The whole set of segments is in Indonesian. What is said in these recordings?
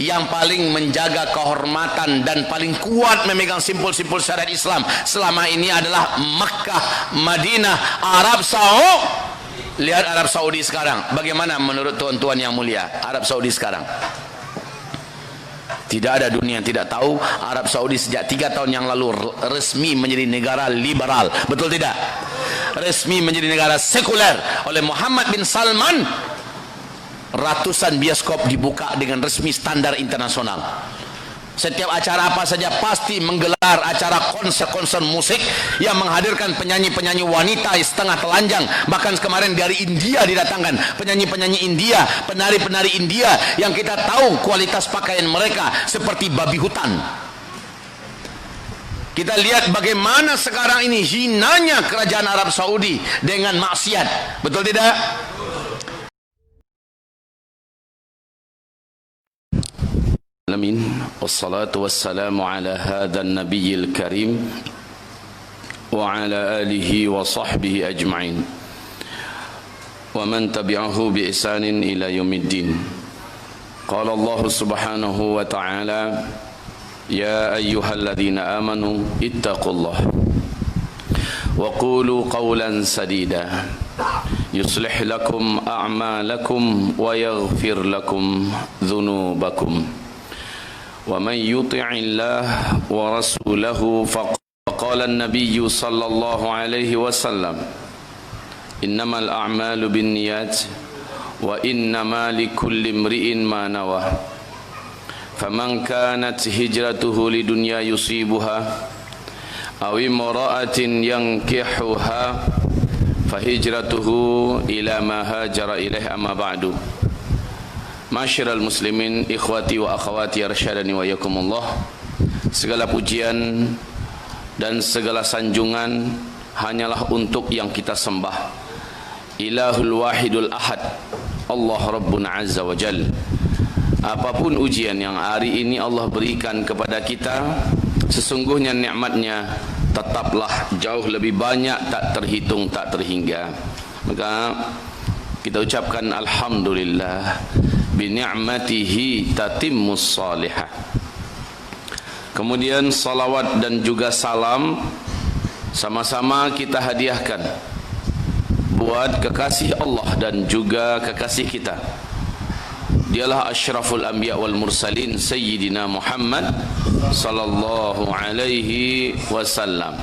yang paling menjaga kehormatan dan paling kuat memegang simpul-simpul syariat Islam selama ini adalah Makkah, Madinah, Arab Saudi. Lihat Arab Saudi sekarang, bagaimana menurut tuan-tuan yang mulia Arab Saudi sekarang? Tidak ada dunia yang tidak tahu Arab Saudi sejak 3 tahun yang lalu resmi menjadi negara liberal, betul tidak? Resmi menjadi negara sekuler oleh Muhammad bin Salman. Ratusan bioskop dibuka dengan resmi standar internasional. Setiap acara apa saja pasti menggelar acara konser-konser musik yang menghadirkan penyanyi-penyanyi wanita setengah telanjang. Bahkan kemarin dari India didatangkan penyanyi-penyanyi India, penari-penari India yang kita tahu kualitas pakaian mereka seperti babi hutan. Kita lihat bagaimana sekarang ini hinanya kerajaan Arab Saudi dengan maksiat, betul tidak? Alamin, wassalatu wassalamu ala hadha an-nabiyil karim wa ala alihi wa sahbihi ajma'in wa man tabi'ahu bi ihsanin ila yaumiddin. Qala Allah subhanahu wa ta'ala, ya ayyuhalladzina amanu ittaqullah wa qulu qawlan sadida yuslih lakum a'malakum wa yaghfir lakum dhunubakum. ومن يطع الله ورسوله فقال النبي صلى الله عليه وسلم إنما الأعمال بالنيات وإنما لكل امرئ ما نوى فمن كانت هجرته لدنيا يصيبها أو امرأة ينكحها فهجرته إلى ما هاجر إليه أما بعد. Masyiral muslimin, ikhwati wa akhwati arsyadani wa yakumullah. Segala pujian dan segala sanjungan hanyalah untuk yang kita sembah, Ilahul Wahidul Ahad, Allah Rabbun Azza wa Jal. Apapun ujian yang hari ini Allah berikan kepada kita, sesungguhnya nikmatnya tetaplah jauh lebih banyak, tak terhitung, tak terhingga. Maka kita ucapkan alhamdulillah, bini'matihi tatimmus salihah. Kemudian salawat dan juga salam sama-sama kita hadiahkan buat kekasih Allah dan juga kekasih kita. Dialah asyraful anbiya wal mursalin, Sayyidina Muhammad sallallahu alaihi wasallam.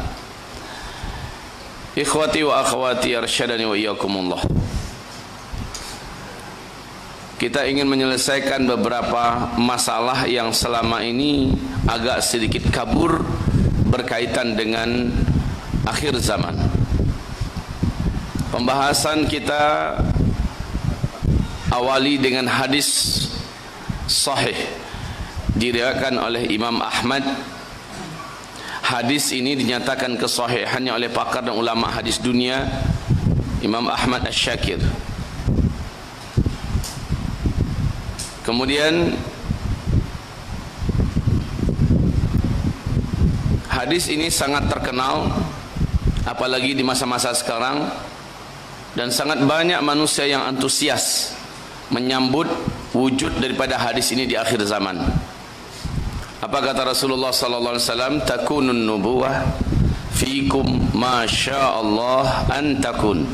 Ikhwati wa akhwati arsyadani wa iyyakumullah. Kita ingin menyelesaikan beberapa masalah yang selama ini agak sedikit kabur berkaitan dengan akhir zaman. Pembahasan kita awali dengan hadis sahih diriwayatkan oleh Imam Ahmad. Hadis ini dinyatakan kesahihannya oleh pakar dan ulama hadis dunia, Imam Ahmad Asy-Syakir. Kemudian hadis ini sangat terkenal apalagi di masa-masa sekarang, dan sangat banyak manusia yang antusias menyambut wujud daripada hadis ini di akhir zaman. Apa kata Rasulullah sallallahu alaihi wasallam? Takunun nubuwah fiikum ma sya'allah an takun.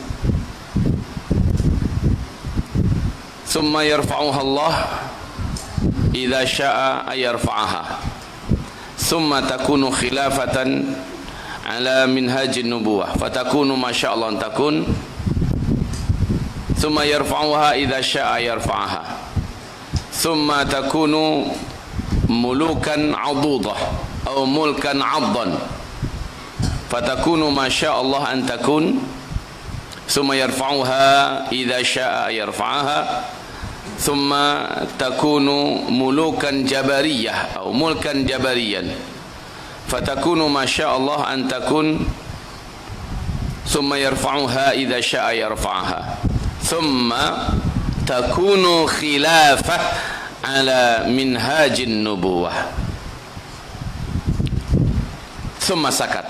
Thumma yarfa'uha Allah idza syaa ayarfa'aha. Thumma takunu khilafatan ala minhajin nubuwah fatakunu ma syaa Allah an takun. Thumma yarfa'uha idza syaa yarfa'aha. Thumma takunu mulukan 'adudah atau mulkan 'addan fatakunu ma syaa Allah an takun. Thumma yarfa'uha idza syaa yarfa'aha. Thumma takunu mulukan jabariyah atau mulkan jabariyan fatakunu ma syaa Allah an takun. Thumma yarfa'uha idza syaa yarfa'aha. Thumma takunu khilafah ala minhajin nubuwah. Thumma sakat.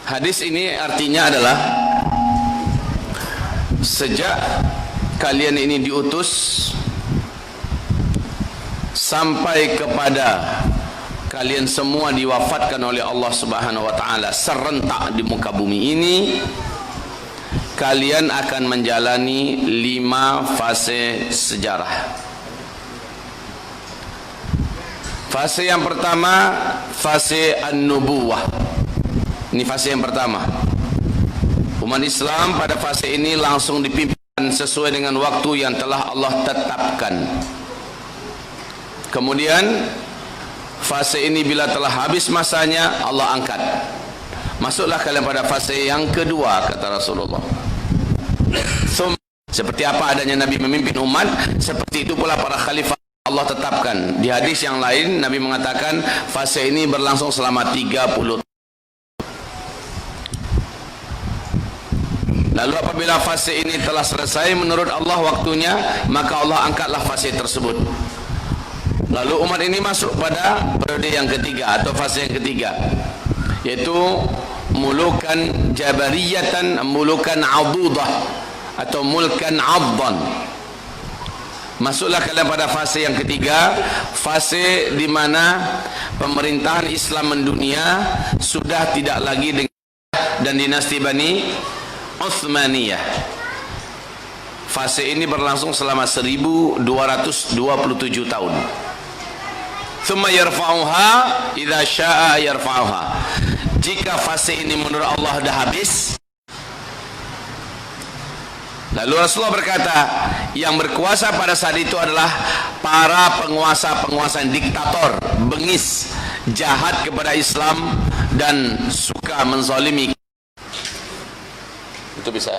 Hadis ini artinya adalah sejak kalian ini diutus, sampai kepada kalian semua diwafatkan oleh Allah Subhanahu wa taala serentak di muka bumi ini, kalian akan menjalani 5 fase sejarah. Fase yang pertama, fase an-nubuwah. Ini fase yang pertama. Umat Islam pada fase ini langsung dipimpin sesuai dengan waktu yang telah Allah tetapkan. Kemudian fase ini bila telah habis masanya, Allah angkat. Masuklah kalian pada fase yang kedua, kata Rasulullah. Seperti apa adanya Nabi memimpin umat, seperti itu pula para khalifah Allah tetapkan. Di hadis yang lain Nabi mengatakan fase ini berlangsung selama 30. Lalu apabila fase ini telah selesai menurut Allah waktunya, maka Allah angkatlah fase tersebut. Lalu umat ini masuk pada periode yang ketiga atau fase yang ketiga, yaitu mulukan jabariyatan, mulukan adudah atau mulkan abdan. Masuklah kalian pada fase yang ketiga, fase di mana pemerintahan Islam mendunia sudah tidak lagi dengan dan dinasti Bani Utsmaniyah. Fase ini berlangsung selama 1227 tahun. Thumma yarfa'uha idza syaa yarfa'uha. Jika fase ini menurut Allah sudah habis, lalu Rasulullah berkata, yang berkuasa pada saat itu adalah para penguasa-penguasa diktator, bengis, jahat kepada Islam dan suka menzalimi. Itu bisa.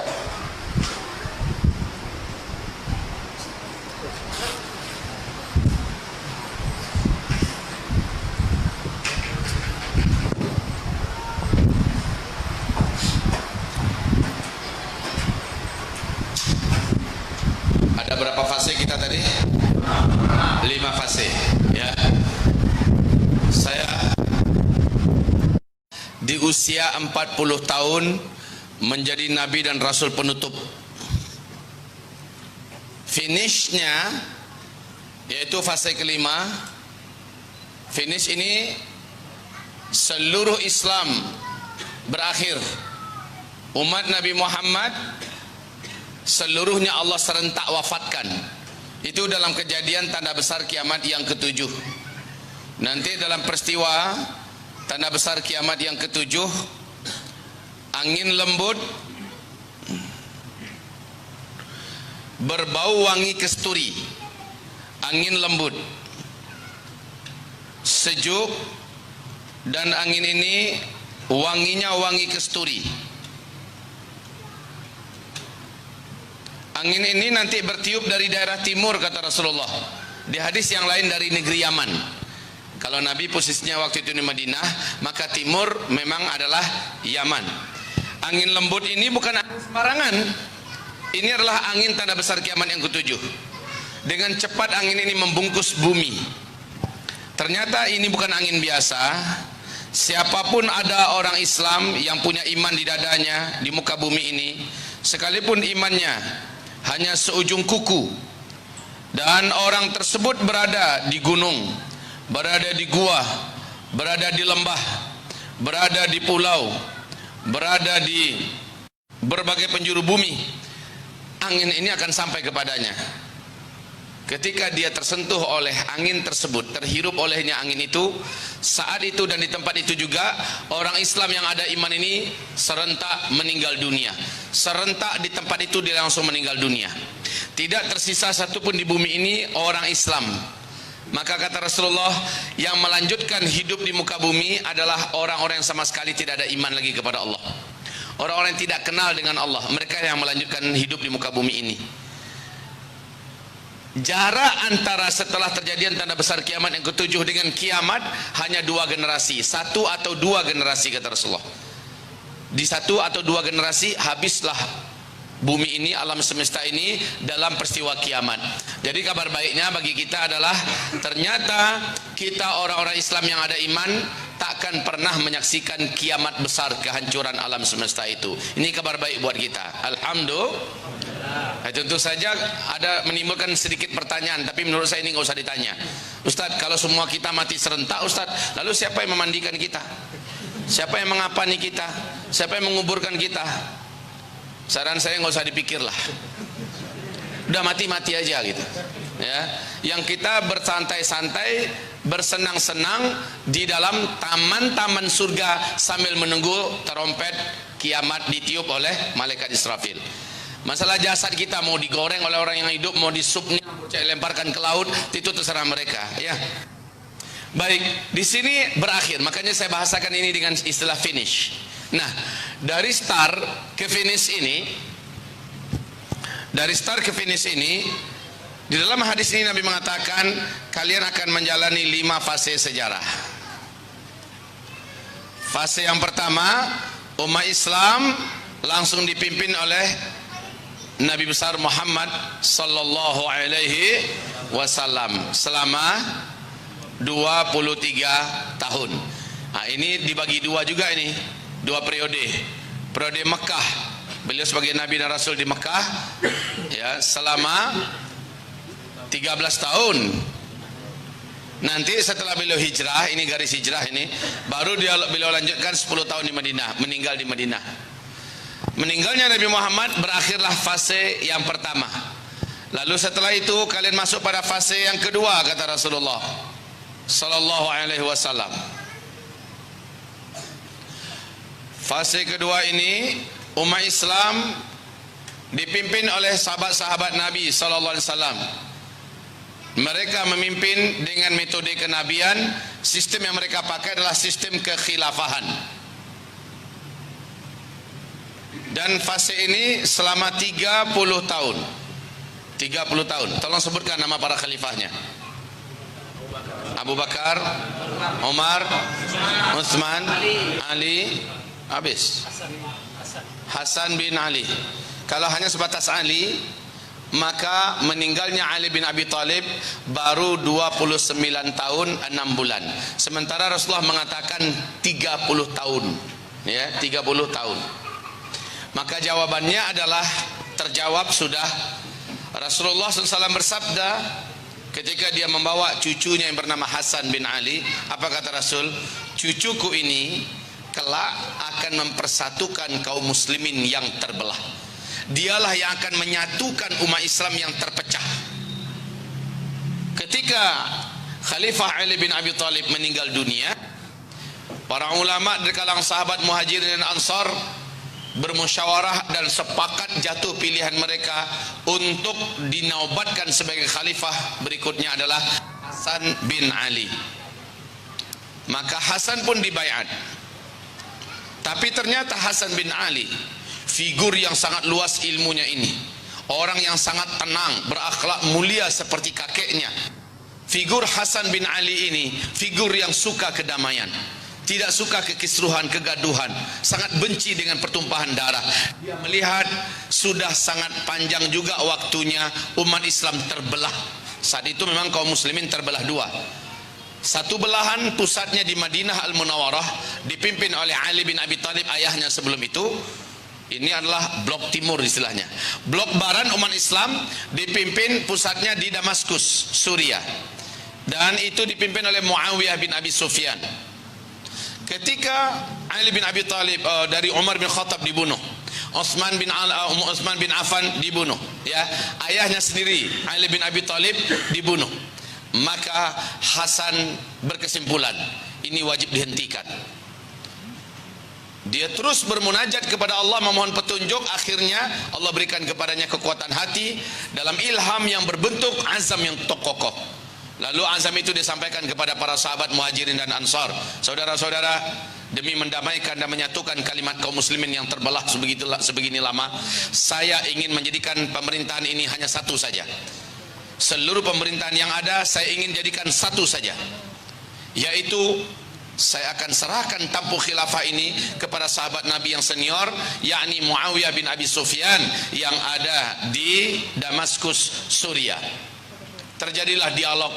Ada berapa fase kita tadi? 5 fase, ya. Saya di usia 40 tahun menjadi nabi dan rasul penutup. Finishnya yaitu fase kelima. Finish ini seluruh Islam berakhir. Umat Nabi Muhammad seluruhnya Allah serentak wafatkan. Itu dalam kejadian tanda besar kiamat yang ke-7. Nanti dalam peristiwa tanda besar kiamat yang ke-7, angin lembut berbau wangi kesturi. Angin lembut sejuk, dan angin ini wanginya wangi kesturi. Angin ini nanti bertiup dari daerah timur, kata Rasulullah. Di hadis yang lain dari negeri Yaman. Kalau Nabi posisinya waktu itu di Madinah, maka timur memang adalah Yaman. Angin lembut ini bukan angin sembarangan. Ini adalah angin tanda besar kiamat yang ke-7. Dengan cepat angin ini membungkus bumi. Ternyata ini bukan angin biasa. Siapapun ada orang Islam yang punya iman di dadanya di muka bumi ini, sekalipun imannya hanya seujung kuku, dan orang tersebut berada di gunung, berada di gua, berada di lembah, berada di pulau, berada di berbagai penjuru bumi, angin ini akan sampai kepadanya. Ketika dia tersentuh oleh angin tersebut, terhirup olehnya angin itu, saat itu dan di tempat itu juga orang Islam yang ada iman ini serentak meninggal dunia. Serentak di tempat itu dia langsung meninggal dunia. Tidak tersisa satupun di bumi ini orang Islam. Maka kata Rasulullah, yang melanjutkan hidup di muka bumi adalah orang-orang yang sama sekali tidak ada iman lagi kepada Allah. Orang-orang yang tidak kenal dengan Allah, mereka yang melanjutkan hidup di muka bumi ini. Jarak antara setelah terjadian tanda besar kiamat yang ke-7 dengan kiamat hanya 2 generasi, 1 atau 2 generasi, kata Rasulullah. Di 1 atau 2 generasi habislah bumi ini, alam semesta ini dalam peristiwa kiamat. Jadi kabar baiknya bagi kita adalah ternyata kita orang-orang Islam yang ada iman takkan pernah menyaksikan kiamat besar, kehancuran alam semesta itu. Ini kabar baik buat kita. Alhamdulillah. Tentu saja ada menimbulkan sedikit pertanyaan, tapi menurut saya ini nggak usah ditanya. Ustadz, kalau semua kita mati serentak, Ustadz, lalu siapa yang memandikan kita? Siapa yang mengapani kita? Siapa yang menguburkan kita? Saran saya nggak usah dipikirlah. Udah mati-mati aja gitu. Ya, yang kita bersantai-santai, bersenang-senang di dalam taman-taman surga sambil menunggu terompet kiamat ditiup oleh malaikat Israfil. Masalah jasad kita mau digoreng oleh orang yang hidup, mau disupnya, lemparkan ke laut, itu terserah mereka. Ya. Baik, di sini berakhir. Makanya saya bahasakan ini dengan istilah finish. Nah, dari start ke finish ini, di dalam hadis ini Nabi mengatakan kalian akan menjalani 5 fase sejarah. Fase yang pertama, umat Islam langsung dipimpin oleh Nabi besar Muhammad sallallahu alaihi wasallam selama 23 tahun. Nah, ini dibagi dua juga ini, 2 periode. Periode Mekah, beliau sebagai Nabi dan Rasul di Mekah ya selama 13 tahun. Nanti setelah beliau hijrah, ini garis hijrah ini, baru beliau lanjutkan 10 tahun di Madinah, meninggal di Madinah. Meninggalnya Nabi Muhammad berakhirlah fase yang pertama. Lalu setelah itu kalian masuk pada fase yang kedua, kata Rasulullah sallallahu alaihi wasallam. Fase kedua ini umat Islam dipimpin oleh sahabat-sahabat Nabi sallallahu alaihi wasallam. Mereka memimpin dengan metode kenabian. Sistem yang mereka pakai adalah sistem kekhilafahan. Dan fase ini selama 30 tahun. 30 tahun. Tolong sebutkan nama para khalifahnya. Abu Bakar, Umar, Utsman, Ali, habis. Hasan bin Ali. Kalau hanya sebatas Ali, maka meninggalnya Ali bin Abi Thalib baru 29 tahun 6 bulan. Sementara Rasulullah mengatakan 30 tahun. Ya, 30 tahun. Maka jawabannya adalah terjawab sudah. Rasulullah SAW bersabda ketika dia membawa cucunya yang bernama Hasan bin Ali, apa kata Rasul? Cucuku ini kelak akan mempersatukan kaum muslimin yang terbelah. Dialah yang akan menyatukan umat Islam yang terpecah. Ketika Khalifah Ali bin Abi Thalib meninggal dunia, para ulama dari kalangan sahabat Muhajirin dan Ansar bermusyawarah dan sepakat jatuh pilihan mereka untuk dinaubatkan sebagai khalifah berikutnya adalah Hasan bin Ali. Maka Hasan pun dibaiat. Tapi ternyata Hasan bin Ali, figur yang sangat luas ilmunya ini, orang yang sangat tenang, berakhlak mulia seperti kakeknya. Figur Hasan bin Ali ini figur yang suka kedamaian, tidak suka kekisruhan, kegaduhan, sangat benci dengan pertumpahan darah. Dia melihat sudah sangat panjang juga waktunya umat Islam terbelah. Saat itu memang kaum muslimin terbelah dua. Satu belahan pusatnya di Madinah Al-Munawwarah dipimpin oleh Ali bin Abi Thalib, ayahnya sebelum itu. Ini adalah blok timur istilahnya. Blok barat umat Islam dipimpin pusatnya di Damaskus, Suriah. Dan itu dipimpin oleh Muawiyah bin Abi Sufyan. Ketika Ali bin Abi Thalib dari Umar bin Khattab dibunuh, Utsman bin Affan dibunuh, ya, ayahnya sendiri Ali bin Abi Thalib dibunuh, maka Hasan berkesimpulan ini wajib dihentikan. Dia terus bermunajat kepada Allah memohon petunjuk. Akhirnya Allah berikan kepadanya kekuatan hati dalam ilham yang berbentuk azam yang kokoh. Lalu azam itu disampaikan kepada para sahabat Muhajirin dan Ansar. Saudara-saudara, demi mendamaikan dan menyatukan kalimat kaum muslimin yang terbelah sebegini lama, saya ingin menjadikan pemerintahan ini hanya satu saja. Seluruh pemerintahan yang ada saya ingin jadikan satu saja, yaitu saya akan serahkan tampuk khilafah ini kepada sahabat Nabi yang senior, yakni Muawiyah bin Abi Sufyan yang ada di Damaskus, Suriah. Terjadilah dialog.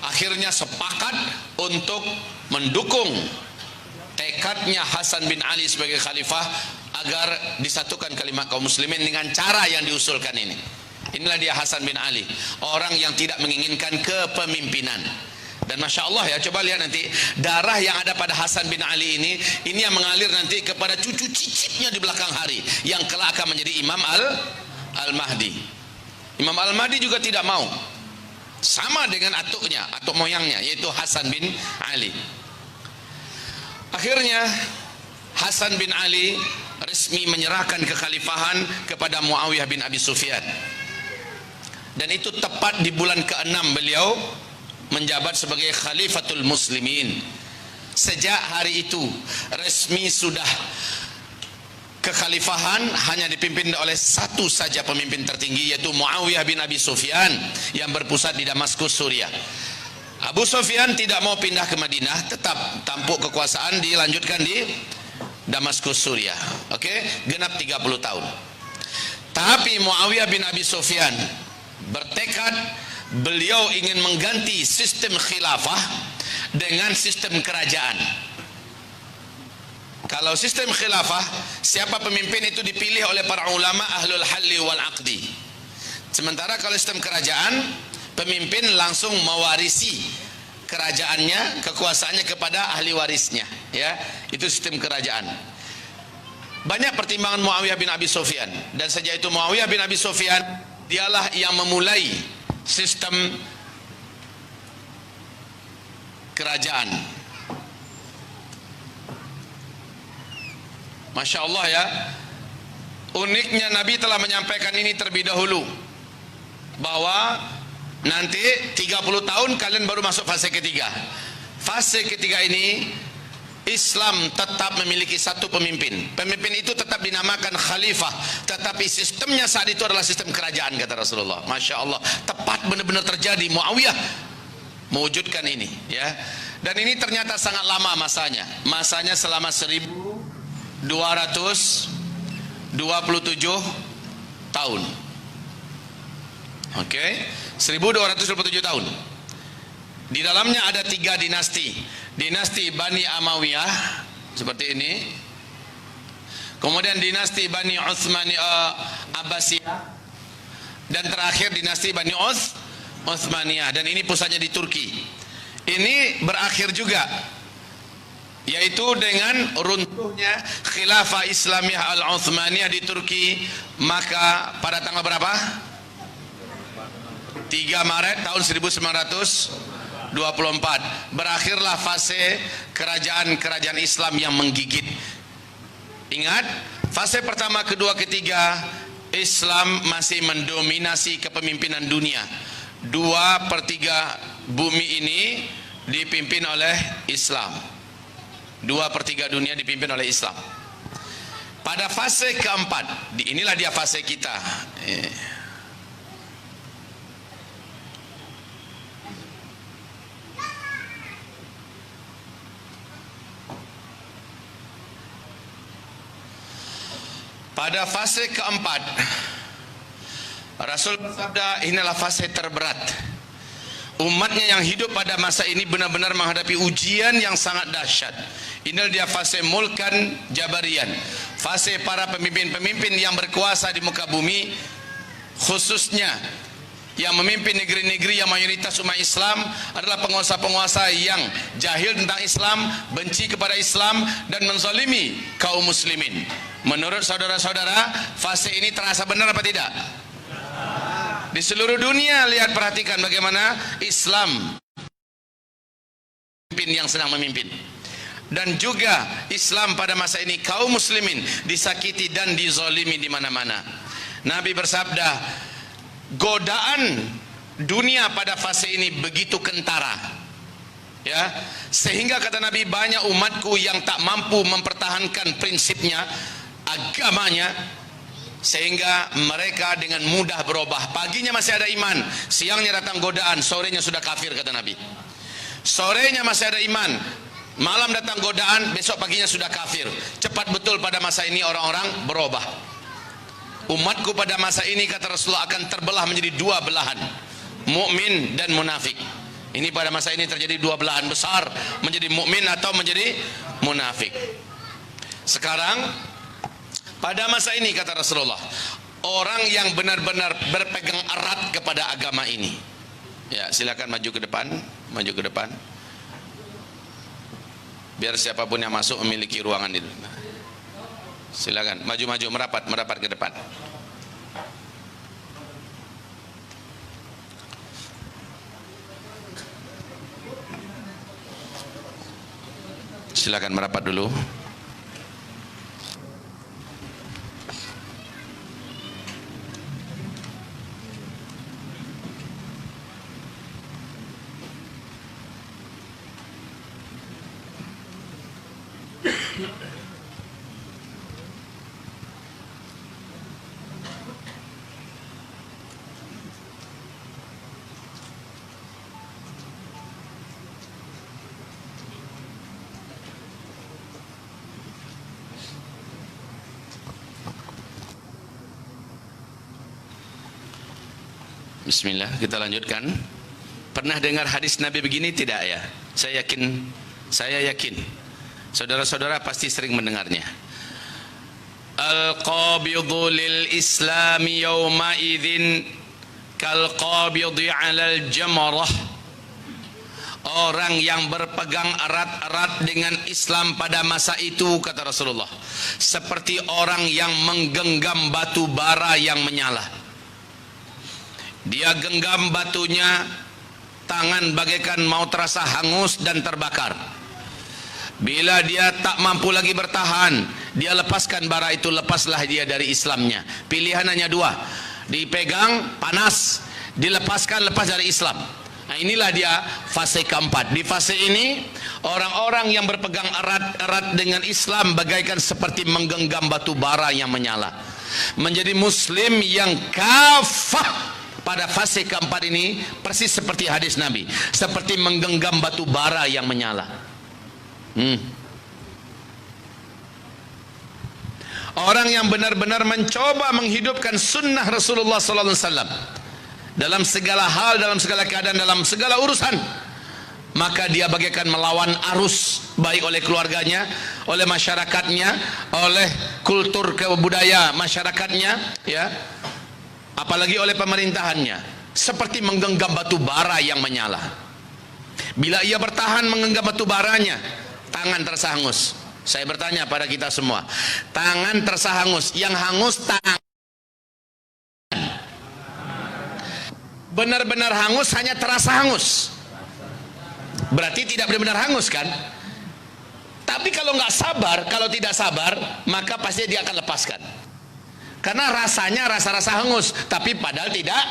Akhirnya sepakat untuk mendukung tekadnya Hasan bin Ali sebagai khalifah. agar disatukan kalimat kaum muslimin dengan cara yang diusulkan ini. Inilah dia Hasan bin Ali, orang yang tidak menginginkan kepemimpinan. Dan Masya Allah ya, coba lihat nanti darah yang ada pada Hasan bin Ali ini yang mengalir nanti kepada cucu cicitnya di belakang hari, yang kelak akan menjadi Imam Al-Mahdi. Imam Al-Mahdi juga tidak mau, sama dengan atuknya, atuk moyangnya, yaitu Hasan bin Ali. Akhirnya Hasan bin Ali resmi menyerahkan kekhalifahan kepada Muawiyah bin Abi Sufyan. Dan itu tepat di bulan ke-6 beliau menjabat sebagai Khalifatul Muslimin. Sejak hari itu resmi sudah kekhalifahan hanya dipimpin oleh satu saja pemimpin tertinggi, yaitu Muawiyah bin Abi Sufyan yang berpusat di Damaskus, Suriah. Abu Sufyan tidak mau pindah ke Madinah, tetap tampuk kekuasaan dilanjutkan di Damaskus, Suriah. Oke, genap 30 tahun. Tapi Muawiyah bin Abi Sufyan bertekad, beliau ingin mengganti sistem khilafah dengan sistem kerajaan. Kalau sistem khilafah, siapa pemimpin itu dipilih oleh para ulama ahlul halli wal aqdi. Sementara kalau sistem kerajaan, pemimpin langsung mewarisi kerajaannya, kekuasaannya kepada ahli warisnya, ya. Itu sistem kerajaan. Banyak pertimbangan Muawiyah bin Abi Sufyan, dan sejak itu Muawiyah bin Abi Sufyan dialah yang memulai sistem kerajaan. Masya Allah ya, uniknya Nabi telah menyampaikan ini terlebih dahulu, bahwa nanti 30 tahun kalian baru masuk fase ketiga. Fase ketiga ini Islam tetap memiliki satu pemimpin. Pemimpin itu tetap dinamakan khalifah, tetapi sistemnya saat itu adalah sistem kerajaan, kata Rasulullah. Masya Allah, tepat benar-benar terjadi. Muawiyah mewujudkan ini, ya. Dan ini ternyata sangat lama masanya. Masanya selama 1227 tahun. Oke, 1227 tahun. Di dalamnya ada 3 dinasti. Dinasti Bani Amawiyah seperti ini. Kemudian dinasti Bani Abbasiyah, dan terakhir dinasti Bani Utsmaniyah, dan ini pusatnya di Turki. Ini berakhir juga, yaitu dengan runtuhnya Khilafah Islamiyah Al-Utsmaniyah di Turki. Maka pada tanggal berapa? 3 Maret tahun 1924 berakhirlah fase kerajaan-kerajaan Islam yang menggigit. Ingat, fase pertama, kedua, ketiga, Islam masih mendominasi kepemimpinan dunia. 2/3 bumi ini dipimpin oleh Islam. 2/3 dunia dipimpin oleh Islam. Pada fase keempat, inilah dia fase kita. Pada fase keempat, Rasul bersabda, inilah fase terberat. Umatnya yang hidup pada masa ini benar-benar menghadapi ujian yang sangat dahsyat. Inilah dia fase mulkan jabarian, fase para pemimpin-pemimpin yang berkuasa di muka bumi, khususnya yang memimpin negeri-negeri yang mayoritas umat Islam adalah penguasa-penguasa yang jahil tentang Islam, benci kepada Islam, dan menzalimi kaum muslimin. Menurut saudara-saudara, fase ini terasa benar apa tidak? Di seluruh dunia, lihat, perhatikan bagaimana Islam pemimpin yang sedang memimpin. Dan juga Islam pada masa ini, kaum muslimin disakiti dan dizalimi di mana-mana. Nabi bersabda, godaan dunia pada fase ini begitu kentara, ya, sehingga kata Nabi, banyak umatku yang tak mampu mempertahankan prinsipnya, agamanya, sehingga mereka dengan mudah berubah. Paginya masih ada iman, siangnya datang godaan, sorenya sudah kafir, kata Nabi. Sorenya masih ada iman, malam datang godaan, besok paginya sudah kafir. Cepat betul pada masa ini orang-orang berubah. Umatku pada masa ini, kata Rasulullah, akan terbelah menjadi 2 belahan, mukmin dan munafik. Ini pada masa ini terjadi 2 belahan besar, menjadi mukmin atau menjadi munafik. Sekarang Pada masa ini kata Rasulullah, orang yang benar-benar berpegang erat kepada agama ini. Ya, silakan maju ke depan, maju ke depan. Biar siapapun yang masuk memiliki ruangan itu. Silakan maju-maju, merapat ke depan. Silakan merapat dulu. Bismillah, kita lanjutkan. Pernah dengar hadis Nabi begini tidak ya? Saya yakin saudara-saudara pasti sering mendengarnya. Al-qabidhu lil islami yawma idzin kal qabidhi 'alal jamrah. Orang yang berpegang erat-erat dengan Islam pada masa itu, kata Rasulullah, seperti orang yang menggenggam batu bara yang menyala. Dia genggam batunya, tangan bagaikan mau terasa hangus dan terbakar. Bila dia tak mampu lagi bertahan, dia lepaskan bara itu, lepaslah dia dari Islamnya. Pilihan hanya dua, dipegang panas, dilepaskan, lepas dari Islam. Nah, inilah dia fase keempat. Di fase ini, orang-orang yang berpegang erat-erat dengan Islam bagaikan seperti menggenggam batu bara yang menyala. Menjadi muslim yang kafah pada fase keempat ini persis seperti hadis Nabi, seperti menggenggam batu bara yang menyala. Orang yang benar-benar mencoba menghidupkan sunnah Rasulullah SAW dalam segala hal, dalam segala keadaan, dalam segala urusan, maka dia bagaikan melawan arus, baik oleh keluarganya, oleh masyarakatnya, oleh kultur kebudayaan masyarakatnya, ya, apalagi oleh pemerintahannya, seperti menggenggam batu bara yang menyala. Bila ia bertahan menggenggam batu baranya, tangan terasa hangus. Saya bertanya pada kita semua, tangan terasa hangus, yang hangus tangan. Benar-benar hangus, hanya terasa hangus, berarti tidak benar-benar hangus kan? Tapi kalau nggak sabar, kalau tidak sabar, maka pasti dia akan lepaskan. Karena rasanya rasa-rasa hangus, tapi padahal tidak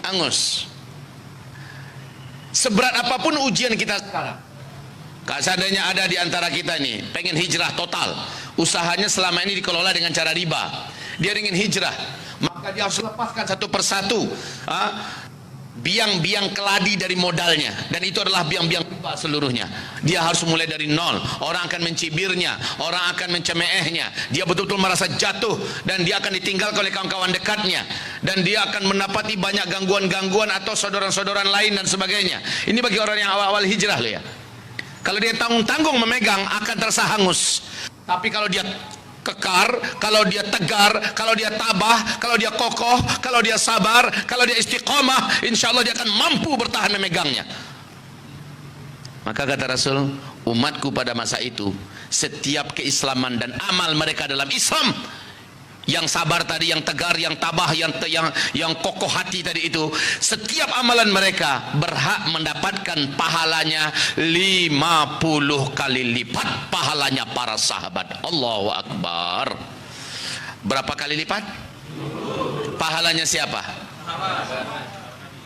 hangus. Seberat apapun ujian kita sekarang, kalau seandainya ada di antara kita nih pengen hijrah total, usahanya selama ini dikelola dengan cara riba, dia ingin hijrah, maka dia harus lepaskan satu persatu biang-biang keladi dari modalnya, dan itu adalah biang-biang riba seluruhnya. Dia harus mulai dari nol. Orang akan mencibirnya, orang akan mencemehnya, dia betul-betul merasa jatuh, dan dia akan ditinggalkan oleh kawan-kawan dekatnya, dan dia akan mendapati banyak gangguan-gangguan atau saudara-saudara lain dan sebagainya. Ini bagi orang yang awal-awal hijrah loh ya. Kalau dia tanggung-tanggung memegang, akan terasa hangus. Tapi kalau dia kekar, kalau dia tegar, kalau dia tabah, kalau dia kokoh, kalau dia sabar, kalau dia istiqomah, insya Allah dia akan mampu bertahan memegangnya. Maka kata Rasul, umatku pada masa itu, setiap keislaman dan amal mereka dalam Islam, yang sabar tadi, yang tegar, yang tabah, yang kokoh hati tadi itu, setiap amalan mereka berhak mendapatkan pahalanya 50 kali lipat pahalanya para sahabat. Allahu Akbar. Berapa kali lipat? Pahalanya siapa?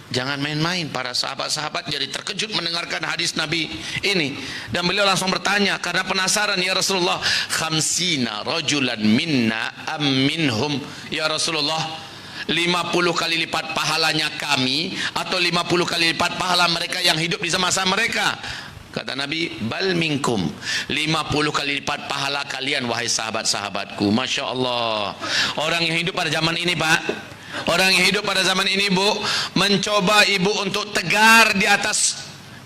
Jangan main-main. Para sahabat-sahabat jadi terkejut mendengarkan hadis Nabi ini, dan beliau langsung bertanya karena penasaran, ya Rasulullah, khamsina rajulan minna am minhum, ya Rasulullah, 50 kali lipat pahalanya kami atau 50 kali lipat pahala mereka yang hidup di masa mereka? Kata Nabi, bal minkum, 50 kali lipat pahala kalian wahai sahabat-sahabatku. Masya Allah. Orang yang hidup pada zaman ini, Pak, orang yang hidup pada zaman ini, Bu, mencoba ibu untuk tegar di atas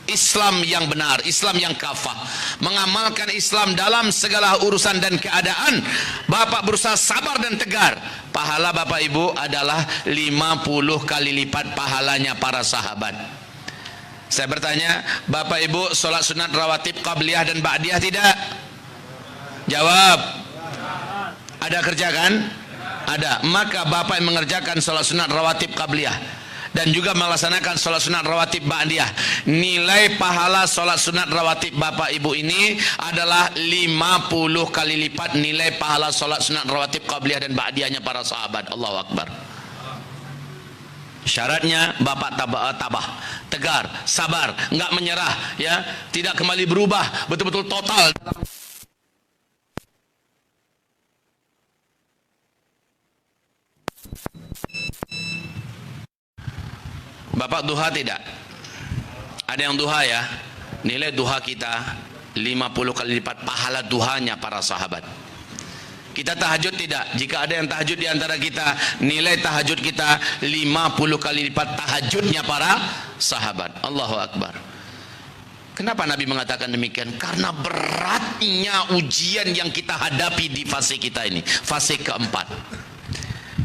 Islam yang benar, Islam yang kafah, mengamalkan Islam dalam segala urusan dan keadaan. Bapak berusaha sabar dan tegar, pahala Bapak Ibu adalah 50 kali lipat pahalanya para sahabat. Saya bertanya, Bapak Ibu sholat sunat rawatib qabliyah dan ba'diyah tidak? Jawab. Ada kerjakan? Ada. Maka Bapak yang mengerjakan sholat sunat rawatib qabliyah dan juga melaksanakan sholat sunat rawatib ba'diyah, nilai pahala sholat sunat rawatib Bapak Ibu ini adalah 50 kali lipat nilai pahala sholat sunat rawatib qabliyah dan ba'diyahnya para sahabat. Allahu Akbar. Syaratnya Bapak tabah, tegar, sabar, enggak menyerah, ya, tidak kembali berubah, betul-betul total. Bapak duha tidak? Ada yang duha ya? Nilai duha kita 50 kali lipat pahala duhanya para sahabat. Kita tahajud tidak? Jika ada yang tahajud di antara kita, nilai tahajud kita 50 kali lipat tahajudnya para sahabat. Allahu Akbar. Kenapa Nabi mengatakan demikian? Karena beratnya ujian yang kita hadapi di fase kita ini, fase keempat.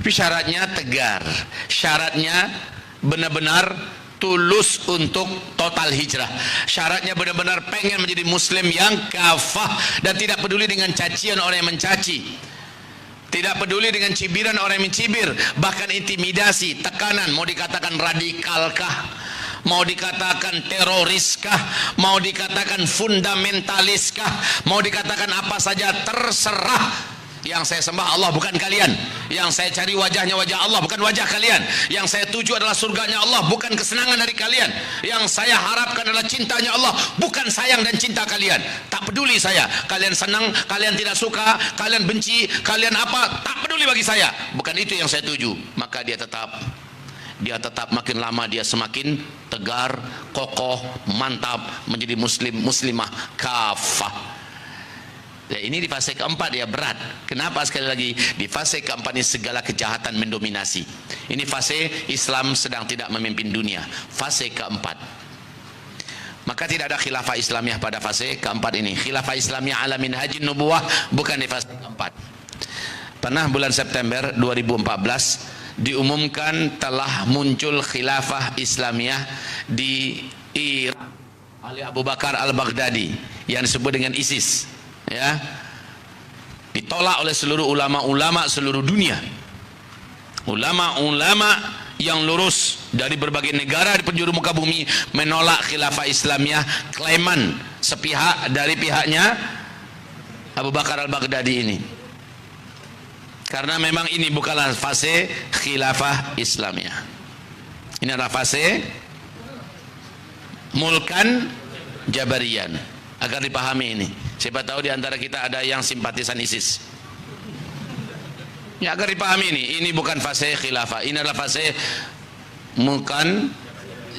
Tapi syaratnya tegar, syaratnya benar-benar tulus untuk total hijrah, syaratnya benar-benar pengen menjadi muslim yang kafah dan tidak peduli dengan cacian orang yang mencaci, tidak peduli dengan cibiran orang yang mencibir, bahkan intimidasi, tekanan, mau dikatakan radikalkah, mau dikatakan teroriskah, mau dikatakan fundamentaliskah, mau dikatakan apa saja, terserah. Yang saya sembah Allah bukan kalian, yang saya cari wajahnya wajah Allah bukan wajah kalian, yang saya tuju adalah surganya Allah bukan kesenangan dari kalian, yang saya harapkan adalah cintanya Allah bukan sayang dan cinta kalian. Tak peduli saya, kalian senang, kalian tidak suka, kalian benci, kalian apa, tak peduli bagi saya, bukan itu yang saya tuju. Maka dia tetap makin lama dia semakin tegar, kokoh, mantap menjadi muslim, muslimah kafah. Ya, ini di fase keempat ya, berat. Kenapa? Sekali lagi, di fase keempat ini segala kejahatan mendominasi. Ini fase Islam sedang tidak memimpin dunia, fase keempat. Maka tidak ada khilafah Islamiyah pada fase keempat ini. Khilafah Islamiyah ala minhajin nubuwah bukan di fase keempat. Pernah bulan September 2014 diumumkan telah muncul khilafah Islamiyah di Irak oleh Abu Bakar al-Baghdadi yang disebut dengan ISIS. Ya, ditolak oleh seluruh ulama-ulama seluruh dunia, ulama-ulama yang lurus dari berbagai negara di penjuru muka bumi menolak khilafah Islamiyah, klaiman sepihak dari pihaknya Abu Bakar al-Baghdadi ini, karena memang ini bukanlah fase khilafah Islamiyah, ini adalah fase mulkan jabarian. Agar dipahami ini, siapa tahu di antara kita ada yang simpatisan ISIS. Ya, agar dipahami ini bukan fase khilafah, ini adalah fase mulkan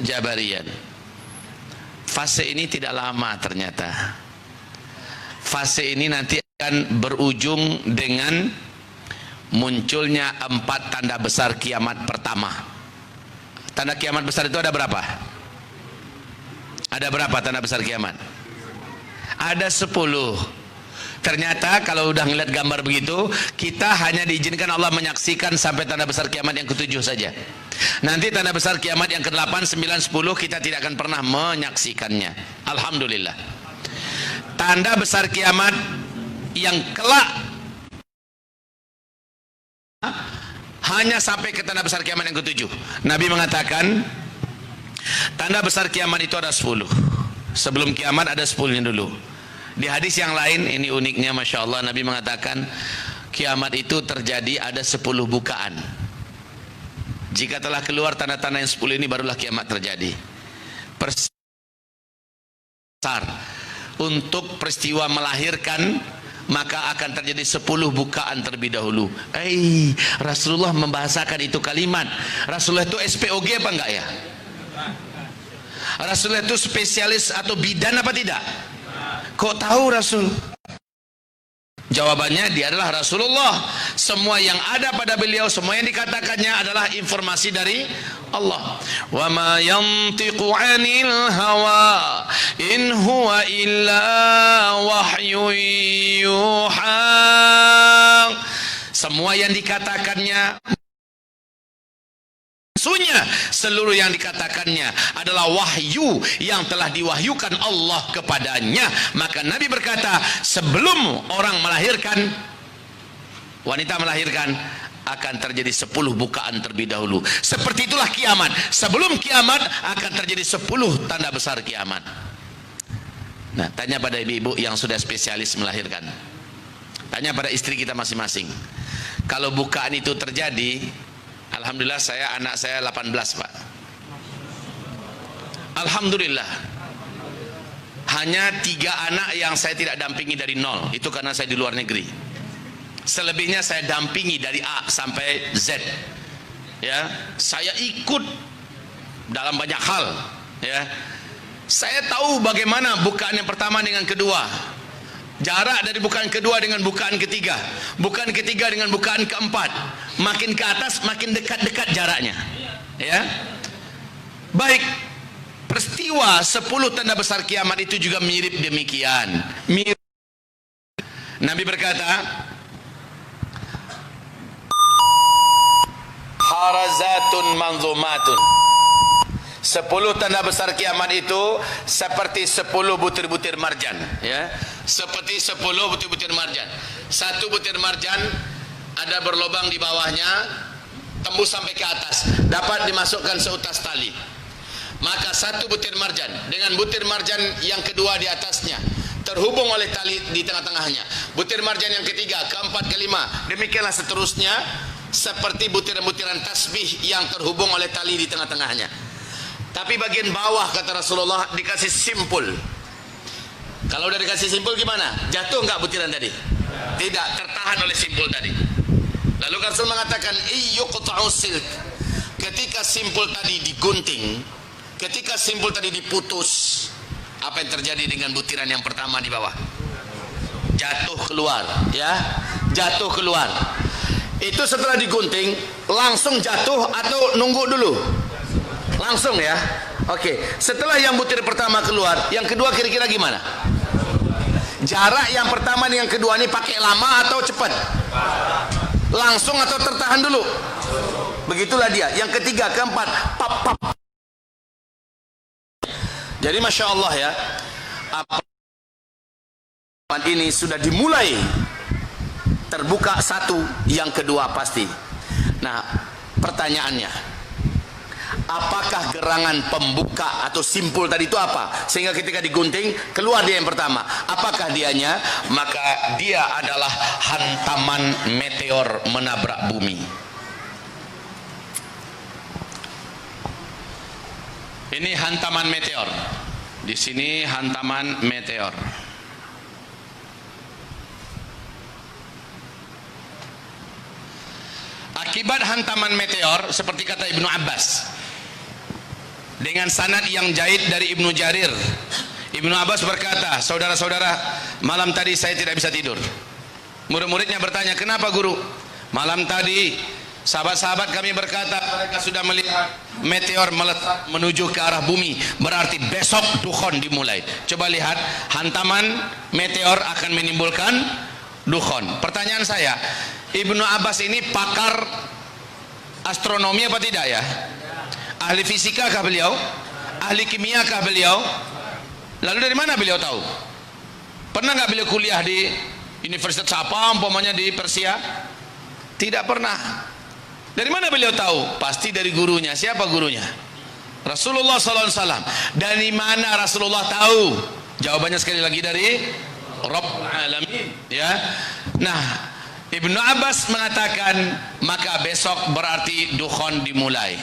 jabarian. Fase ini tidak lama ternyata. Fase ini nanti akan berujung dengan munculnya 4 tanda besar kiamat pertama. Tanda kiamat besar itu ada berapa? Ada berapa tanda besar kiamat? Ada 10. Ternyata kalau udah ngeliat gambar begitu, kita hanya diizinkan Allah menyaksikan sampai tanda besar kiamat yang ke-7 saja. Nanti tanda besar kiamat yang ke-8, 9, 10 kita tidak akan pernah menyaksikannya. Alhamdulillah. Tanda besar kiamat yang kelak hanya sampai ke tanda besar kiamat yang ke-7. Nabi mengatakan tanda besar kiamat itu ada 10. Sebelum kiamat ada 10-nya dulu. Di hadis yang lain, ini uniknya Masya Allah, Nabi mengatakan kiamat itu terjadi ada 10 bukaan. Jika telah keluar tanda-tanda yang 10 ini, barulah kiamat terjadi. Besar untuk peristiwa melahirkan, maka akan terjadi 10 bukaan terlebih dahulu. Rasulullah membahasakan itu kalimat. Rasulullah itu SPOG apa enggak ya? Rasulullah itu spesialis atau bidan apa tidak? Kok tahu Rasul? Jawabannya, dia adalah Rasulullah Semua yang ada pada beliau, semua yang dikatakannya adalah informasi dari Allah. Wa ma yantiqu 'anil hawa in huwa illa wahyu yuha. Semua yang dikatakannya, seluruh yang dikatakannya adalah wahyu yang telah diwahyukan Allah kepadanya. Maka Nabi berkata, sebelum orang melahirkan, wanita melahirkan, akan terjadi 10 bukaan terlebih dahulu. Seperti itulah kiamat. Sebelum kiamat akan terjadi 10 tanda besar kiamat. Nah, tanya pada ibu-ibu yang sudah spesialis melahirkan. Tanya pada istri kita masing-masing. Kalau bukaan itu terjadi, alhamdulillah anak saya 18, Pak. Alhamdulillah. Hanya 3 anak yang saya tidak dampingi dari nol. Itu karena saya di luar negeri. Selebihnya saya dampingi dari A sampai Z. Ya, saya ikut dalam banyak hal. Ya, saya tahu bagaimana bukaan yang pertama dengan kedua. Jarak dari bukaan kedua dengan bukaan ketiga, bukaan ketiga dengan bukaan keempat, makin ke atas makin dekat-dekat jaraknya. Ya, baik. Peristiwa 10 tanda besar kiamat itu juga mirip demikian. Nabi berkata, harazatun manzumatun. 10 tanda besar kiamat itu seperti 10 butir-butir marjan, ya. Seperti 10 butir-butir marjan. Satu butir marjan ada berlubang di bawahnya, tembus sampai ke atas, dapat dimasukkan seutas tali. Maka satu butir marjan dengan butir marjan yang kedua di atasnya terhubung oleh tali di tengah-tengahnya. Butir marjan yang ketiga, keempat, kelima, demikianlah seterusnya, seperti butiran-butiran tasbih yang terhubung oleh tali di tengah-tengahnya. Tapi bagian bawah, kata Rasulullah, dikasih simpul. Kalau udah dikasih simpul gimana? Jatuh enggak butiran tadi? Tidak, tertahan oleh simpul tadi. Lalu Rasul mengatakan, iyyuqta'u silk. Ketika simpul tadi digunting, ketika simpul tadi diputus, apa yang terjadi dengan butiran yang pertama di bawah? Jatuh keluar, ya, jatuh keluar. Itu setelah digunting langsung jatuh atau nunggu dulu? Langsung, ya. Oke, setelah yang butir pertama keluar, yang kedua kira-kira gimana? Jarak yang pertama dengan yang kedua ini pakai lama atau cepat? Langsung atau tertahan dulu? Begitulah dia. Yang ketiga, keempat, pap. Jadi Masya Allah, ya, apa ini sudah dimulai terbuka satu, yang kedua pasti. Nah, pertanyaannya, apakah gerangan pembuka atau simpul tadi itu apa? Sehingga ketika digunting keluar dia yang pertama. Apakah dianya? Maka dia adalah hantaman meteor menabrak bumi. Ini hantaman meteor. Di sini hantaman meteor. Akibat hantaman meteor, seperti kata Ibnu Abbas, dengan sanad yang jaid dari Ibnu Jarir, Ibnu Abbas berkata, saudara-saudara, malam tadi saya tidak bisa tidur. Murid-muridnya bertanya, kenapa guru? Malam tadi sahabat-sahabat kami berkata mereka sudah melihat meteor meletak menuju ke arah bumi, berarti besok dukhon dimulai. Coba lihat, hantaman meteor akan menimbulkan dukhon. Pertanyaan saya, Ibnu Abbas ini pakar astronomi apa tidak, ya? Ahli fisika kah beliau? Ahli kimia kah beliau? Lalu dari mana beliau tahu? Pernah nggak beliau kuliah di universitas apa, umpamanya di Persia? Tidak pernah. Dari mana beliau tahu? Pasti dari gurunya. Siapa gurunya? Rasulullah SAW. Dari mana Rasulullah tahu? Jawabannya sekali lagi dari Rabbul Alamin, ya. Nah, Ibnu Abbas mengatakan, maka besok berarti dukhon dimulai.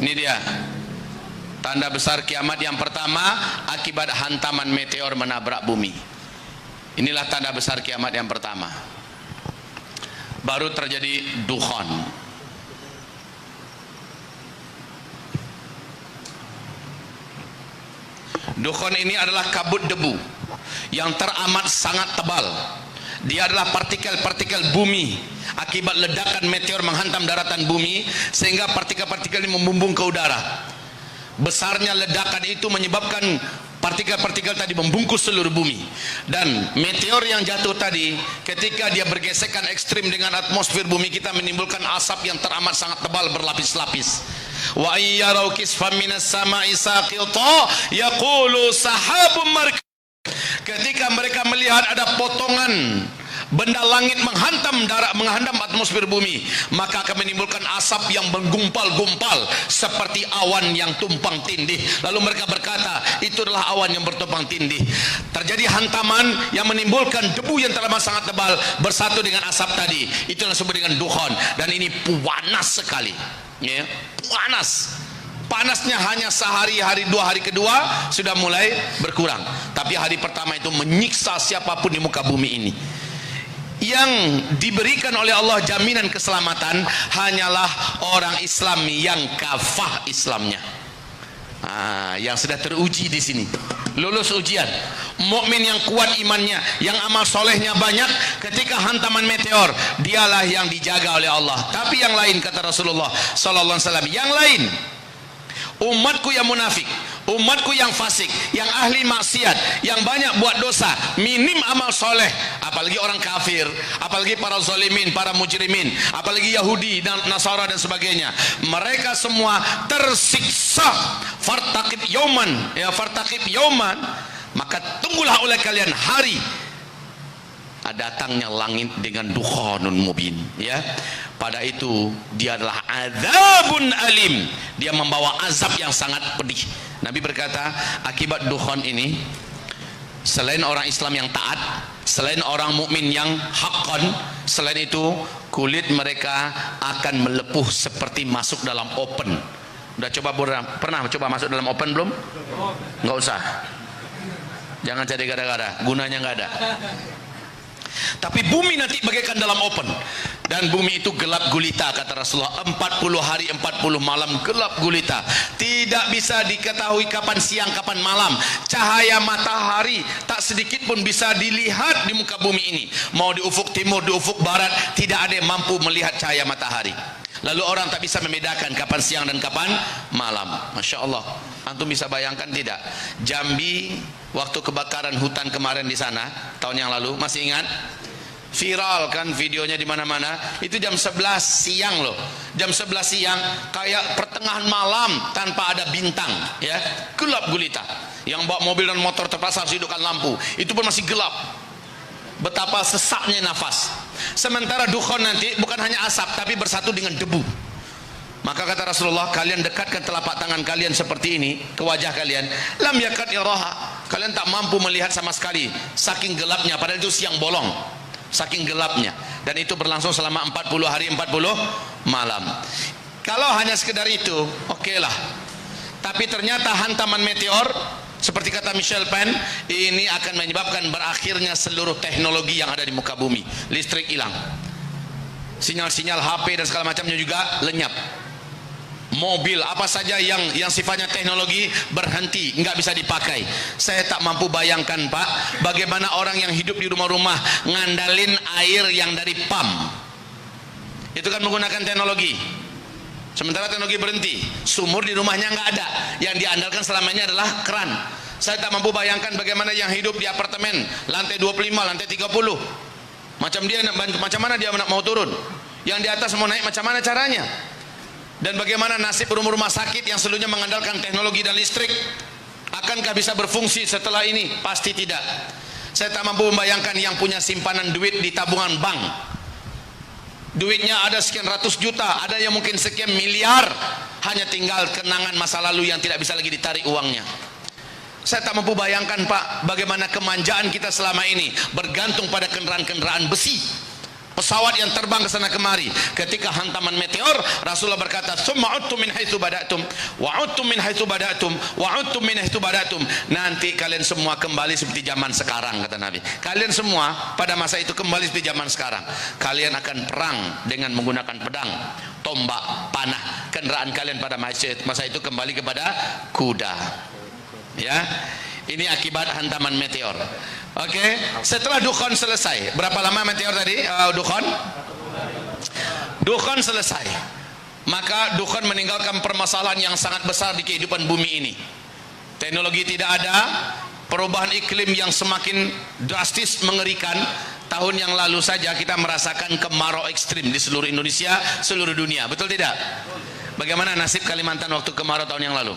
Ini dia tanda besar kiamat yang pertama, akibat hantaman meteor menabrak bumi. Inilah tanda besar kiamat yang pertama. Baru terjadi dukhon. Dukhon ini adalah kabut debu yang teramat sangat tebal. Dia adalah partikel-partikel bumi akibat ledakan meteor menghantam daratan bumi, sehingga partikel-partikel ini membumbung ke udara. Besarnya ledakan itu menyebabkan partikel-partikel tadi membungkus seluruh bumi. Dan meteor yang jatuh tadi, ketika dia bergesekan ekstrim dengan atmosfer bumi kita, menimbulkan asap yang teramat sangat tebal berlapis-lapis. Wa ayyarau kisfam minas sama'i saqita yaqulu sahabun markab. Ketika mereka melihat ada potongan benda langit menghantam atmosfer bumi, maka akan menimbulkan asap yang menggumpal-gumpal seperti awan yang tumpang tindih. Lalu mereka berkata, itu adalah awan yang bertumpang tindih. Terjadi hantaman yang menimbulkan debu yang teramat sangat tebal bersatu dengan asap tadi. Itu yang disebut dengan dukhon, dan ini panas sekali, ya, panas. Panasnya hanya sehari, dua hari kedua sudah mulai berkurang, tapi hari pertama itu menyiksa siapapun di muka bumi ini. Yang diberikan oleh Allah jaminan keselamatan hanyalah orang Islam yang kafah Islamnya, yang sudah teruji di sini, lulus ujian. Mukmin yang kuat imannya, yang amal solehnya banyak, ketika hantaman meteor dialah yang dijaga oleh Allah. Tapi yang lain, kata Rasulullah sallallahu alaihi wasallam, yang lain, umatku yang munafik, umatku yang fasik, yang ahli maksiat, yang banyak buat dosa, minim amal soleh, apalagi orang kafir, apalagi para zalimin, para mujrimin, apalagi Yahudi dan Nasara dan sebagainya, mereka semua tersiksa. Fartaqib yauman, ya, fartaqib yauman, maka tunggulah oleh kalian hari datangnya langit dengan dukhonun mubin, ya. Pada itu dia adalah azabun alim, dia membawa azab yang sangat pedih. Nabi berkata, akibat dukhon ini, selain orang Islam yang taat, selain orang mukmin yang haqqan, selain itu kulit mereka akan melepuh seperti masuk dalam oven. Udah pernah coba masuk dalam oven belum? Nggak usah, jangan cari gara-gara, gunanya nggak ada. Tapi bumi nanti bagaikan dalam oven, dan bumi itu gelap gulita, kata Rasulullah. 40 hari 40 malam gelap gulita, tidak bisa diketahui kapan siang kapan malam. Cahaya matahari tak sedikit pun bisa dilihat di muka bumi ini. Mau di ufuk timur, di ufuk barat, tidak ada yang mampu melihat cahaya matahari. Lalu orang tak bisa membedakan kapan siang dan kapan malam. Masya Allah, antum bisa bayangkan tidak? Jambi waktu kebakaran hutan kemarin di sana tahun yang lalu, masih ingat? Viral kan videonya di mana-mana. Itu jam 11 siang loh. Jam 11 siang kayak pertengahan malam tanpa ada bintang, ya. Gelap gulita. Yang bawa mobil dan motor terpaksa harus hidupkan lampu. Itu pun masih gelap. Betapa sesaknya nafas. Sementara dukhon nanti bukan hanya asap tapi bersatu dengan debu. Maka kata Rasulullah, kalian dekatkan telapak tangan kalian seperti ini ke wajah kalian, lam yakad yaraha, kalian tak mampu melihat sama sekali, saking gelapnya. Padahal itu siang bolong, saking gelapnya. Dan itu berlangsung selama 40 hari 40 malam. Kalau hanya sekedar itu, oke lah. Tapi ternyata hantaman meteor, seperti kata Michel Penn, ini akan menyebabkan berakhirnya seluruh teknologi yang ada di muka bumi. Listrik hilang, sinyal-sinyal HP dan segala macamnya juga lenyap. Mobil apa saja yang sifatnya teknologi berhenti, nggak bisa dipakai. Saya tak mampu bayangkan, Pak, bagaimana orang yang hidup di rumah-rumah ngandalin air yang dari pam. Itu kan menggunakan teknologi. Sementara teknologi berhenti, sumur di rumahnya nggak ada. Yang diandalkan selamanya adalah keran. Saya tak mampu bayangkan bagaimana yang hidup di apartemen lantai 25, lantai 30. Macam mana dia mau turun? Yang di atas mau naik macam mana caranya? Dan bagaimana nasib rumah-rumah sakit yang seluruhnya mengandalkan teknologi dan listrik? Akankah bisa berfungsi setelah ini? Pasti tidak. Saya tak mampu membayangkan yang punya simpanan duit di tabungan bank. Duitnya ada sekian ratus juta, ada yang mungkin sekian miliar, hanya tinggal kenangan masa lalu yang tidak bisa lagi ditarik uangnya. Saya tak mampu bayangkan, Pak, bagaimana kemanjaan kita selama ini bergantung pada kendaraan-kendaraan besi, pesawat yang terbang ke sana kemari. Ketika hantaman meteor, Rasulullah berkata, "Tsumma udtum min haitsu bada'tum wa udtum min haitsu bada'tum wa udtum min haitsu bada'tum." Nanti kalian semua kembali seperti zaman sekarang, kata Nabi. Kalian semua pada masa itu kembali seperti zaman sekarang. Kalian akan perang dengan menggunakan pedang, tombak, panah. Kendaraan kalian pada masa itu kembali kepada kuda. Ya. Ini akibat hantaman meteor. Oke, setelah Dukhon selesai, berapa lama meteor tadi? Dukhon selesai, maka Dukhon meninggalkan permasalahan yang sangat besar di kehidupan bumi ini. Teknologi tidak ada, perubahan iklim yang semakin drastis mengerikan. Tahun yang lalu saja kita merasakan kemarau ekstrim di seluruh Indonesia, seluruh dunia, betul tidak? Bagaimana nasib Kalimantan waktu kemarau tahun yang lalu?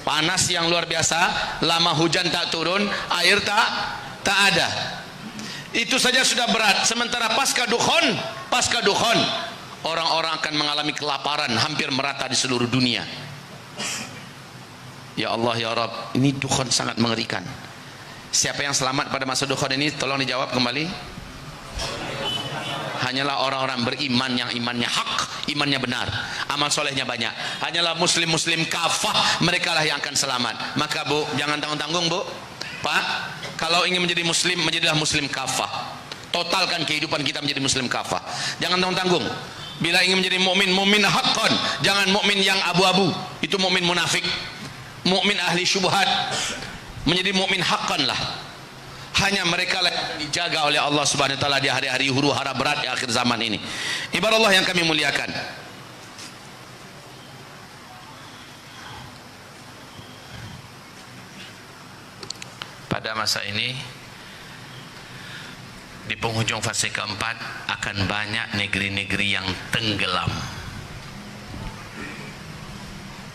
Panas yang luar biasa, lama hujan tak turun, air tak ada. Itu saja sudah berat. Sementara pasca Dukhon, orang-orang akan mengalami kelaparan hampir merata di seluruh dunia. Ya Allah ya Rabb, ini Dukhon sangat mengerikan. Siapa yang selamat pada masa Dukhon ini? Tolong dijawab kembali. Hanyalah orang-orang beriman yang imannya hak, imannya benar, amal solehnya banyak. Hanyalah muslim-muslim kafah, mereka lah yang akan selamat. Maka Bu, jangan tanggung-tanggung Bu. Pak, kalau ingin menjadi muslim, menjadilah muslim kafah. Totalkan kehidupan kita menjadi muslim kafah. Jangan tanggung-tanggung. Bila ingin menjadi mukmin, mukmin haqqan, jangan mukmin yang abu-abu. Itu mukmin munafik. Mukmin ahli syubhat. Menjadi mukmin haqqan lah. Hanya mereka lah yang dijaga oleh Allah Subhanahu wa taala di hari-hari huru hara berat di akhir zaman ini. Ibarat Allah yang kami muliakan. Pada masa ini di penghujung fase keempat akan banyak negeri-negeri yang tenggelam.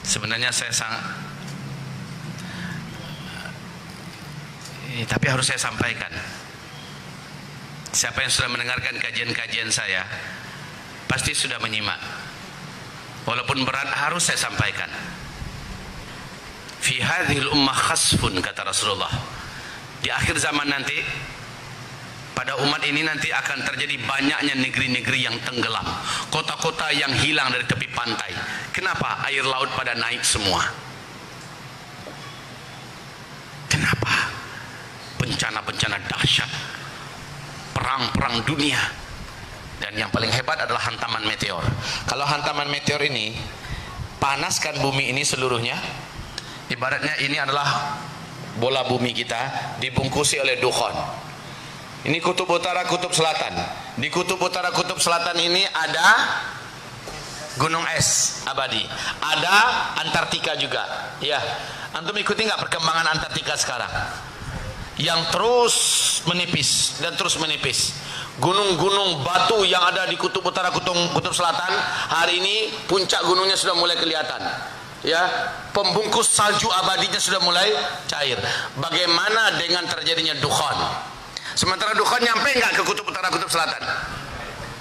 Sebenarnya saya sangat tapi harus saya sampaikan. Siapa yang sudah mendengarkan kajian-kajian saya pasti sudah menyimak. Walaupun berat harus saya sampaikan. Fi hadhil ummah khasfun, kata Rasulullah. Di akhir zaman nanti, pada umat ini nanti akan terjadi banyaknya negeri-negeri yang tenggelam, kota-kota yang hilang dari tepi pantai. Kenapa? Air laut pada naik semua. Kenapa? Bencana-bencana dahsyat, perang-perang dunia, dan yang paling hebat adalah hantaman meteor. Kalau hantaman meteor ini panaskan bumi ini seluruhnya, ibaratnya ini adalah bola bumi kita dibungkusi oleh Dukhon. Ini kutub utara, kutub selatan. Di kutub utara, kutub selatan ini ada gunung es abadi, ada Antartika juga. Ya, antum ikuti nggak perkembangan Antartika sekarang? Yang terus menipis dan terus menipis. Gunung-gunung batu yang ada di kutub utara, kutub selatan, hari ini puncak gunungnya sudah mulai kelihatan. Ya, pembungkus salju abadinya sudah mulai cair. Bagaimana dengan terjadinya Dukhon? Sementara Dukhon nyampe nggak ke kutub utara, kutub selatan?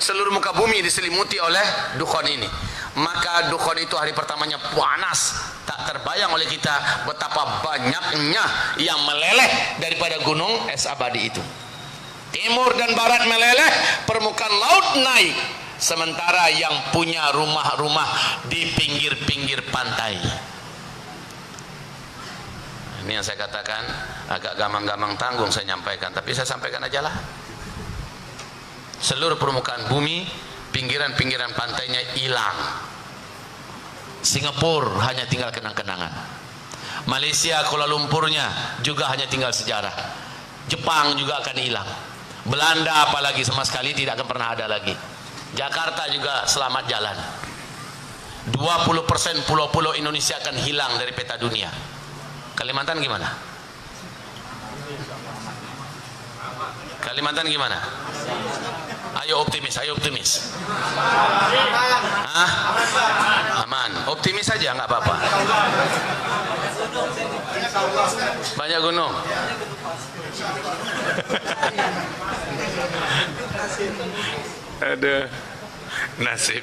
Seluruh muka bumi diselimuti oleh Dukhon ini. Maka Dukhon itu hari pertamanya panas, tak terbayang oleh kita betapa banyaknya yang meleleh daripada gunung es abadi itu. Timur dan barat meleleh, permukaan laut naik, sementara yang punya rumah-rumah di pinggir-pinggir pantai. Ini yang saya katakan agak gamang-gamang tanggung saya nyampaikan, tapi saya sampaikan aja lah. Seluruh permukaan bumi, pinggiran-pinggiran pantainya hilang. Singapura hanya tinggal kenang-kenangan. Malaysia, Kuala Lumpurnya juga hanya tinggal sejarah. Jepang juga akan hilang. Belanda apalagi sama sekali tidak akan pernah ada lagi. Jakarta juga selamat jalan. 20% pulau-pulau Indonesia akan hilang dari peta dunia. Kalimantan gimana? Kalimantan gimana? Ayo optimis, ayo optimis. Hah? Aman, optimis saja nggak apa-apa. Banyak gunung. Ada nasib.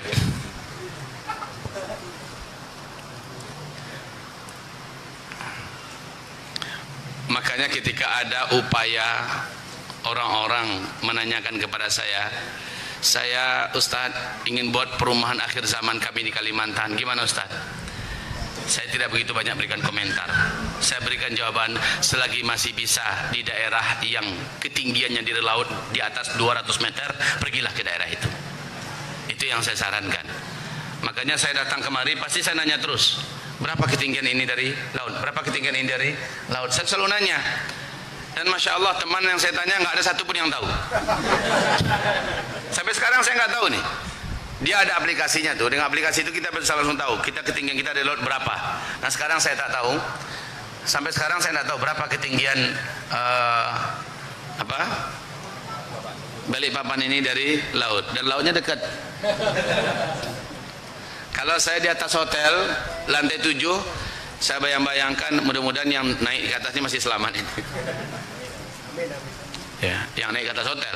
Makanya ketika ada upaya orang-orang menanyakan kepada saya Ustadz ingin buat perumahan akhir zaman kami di Kalimantan, gimana Ustadz? Saya tidak begitu banyak berikan komentar. Saya berikan jawaban, selagi masih bisa di daerah yang ketinggiannya di laut di atas 200 meter, pergilah ke daerah itu. Itu yang saya sarankan. Makanya saya datang kemari, pasti saya nanya terus, berapa ketinggian ini dari laut, berapa ketinggian ini dari laut. Saya selalu nanya, dan masya Allah teman yang saya tanya nggak ada satupun yang tahu. Sampai sekarang saya nggak tahu nih. Dia ada aplikasinya tuh, dengan aplikasi itu kita bisa langsung tahu kita ketinggian kita dari laut berapa. Nah sekarang saya tak tahu, sampai sekarang saya nggak tahu berapa ketinggian Balikpapan ini dari laut, dan lautnya dekat. Kalau saya di atas hotel lantai 7, saya bayang-bayangkan mudah-mudahan yang naik ke atasnya masih selamat ini. Ya, yang naik ke atas hotel.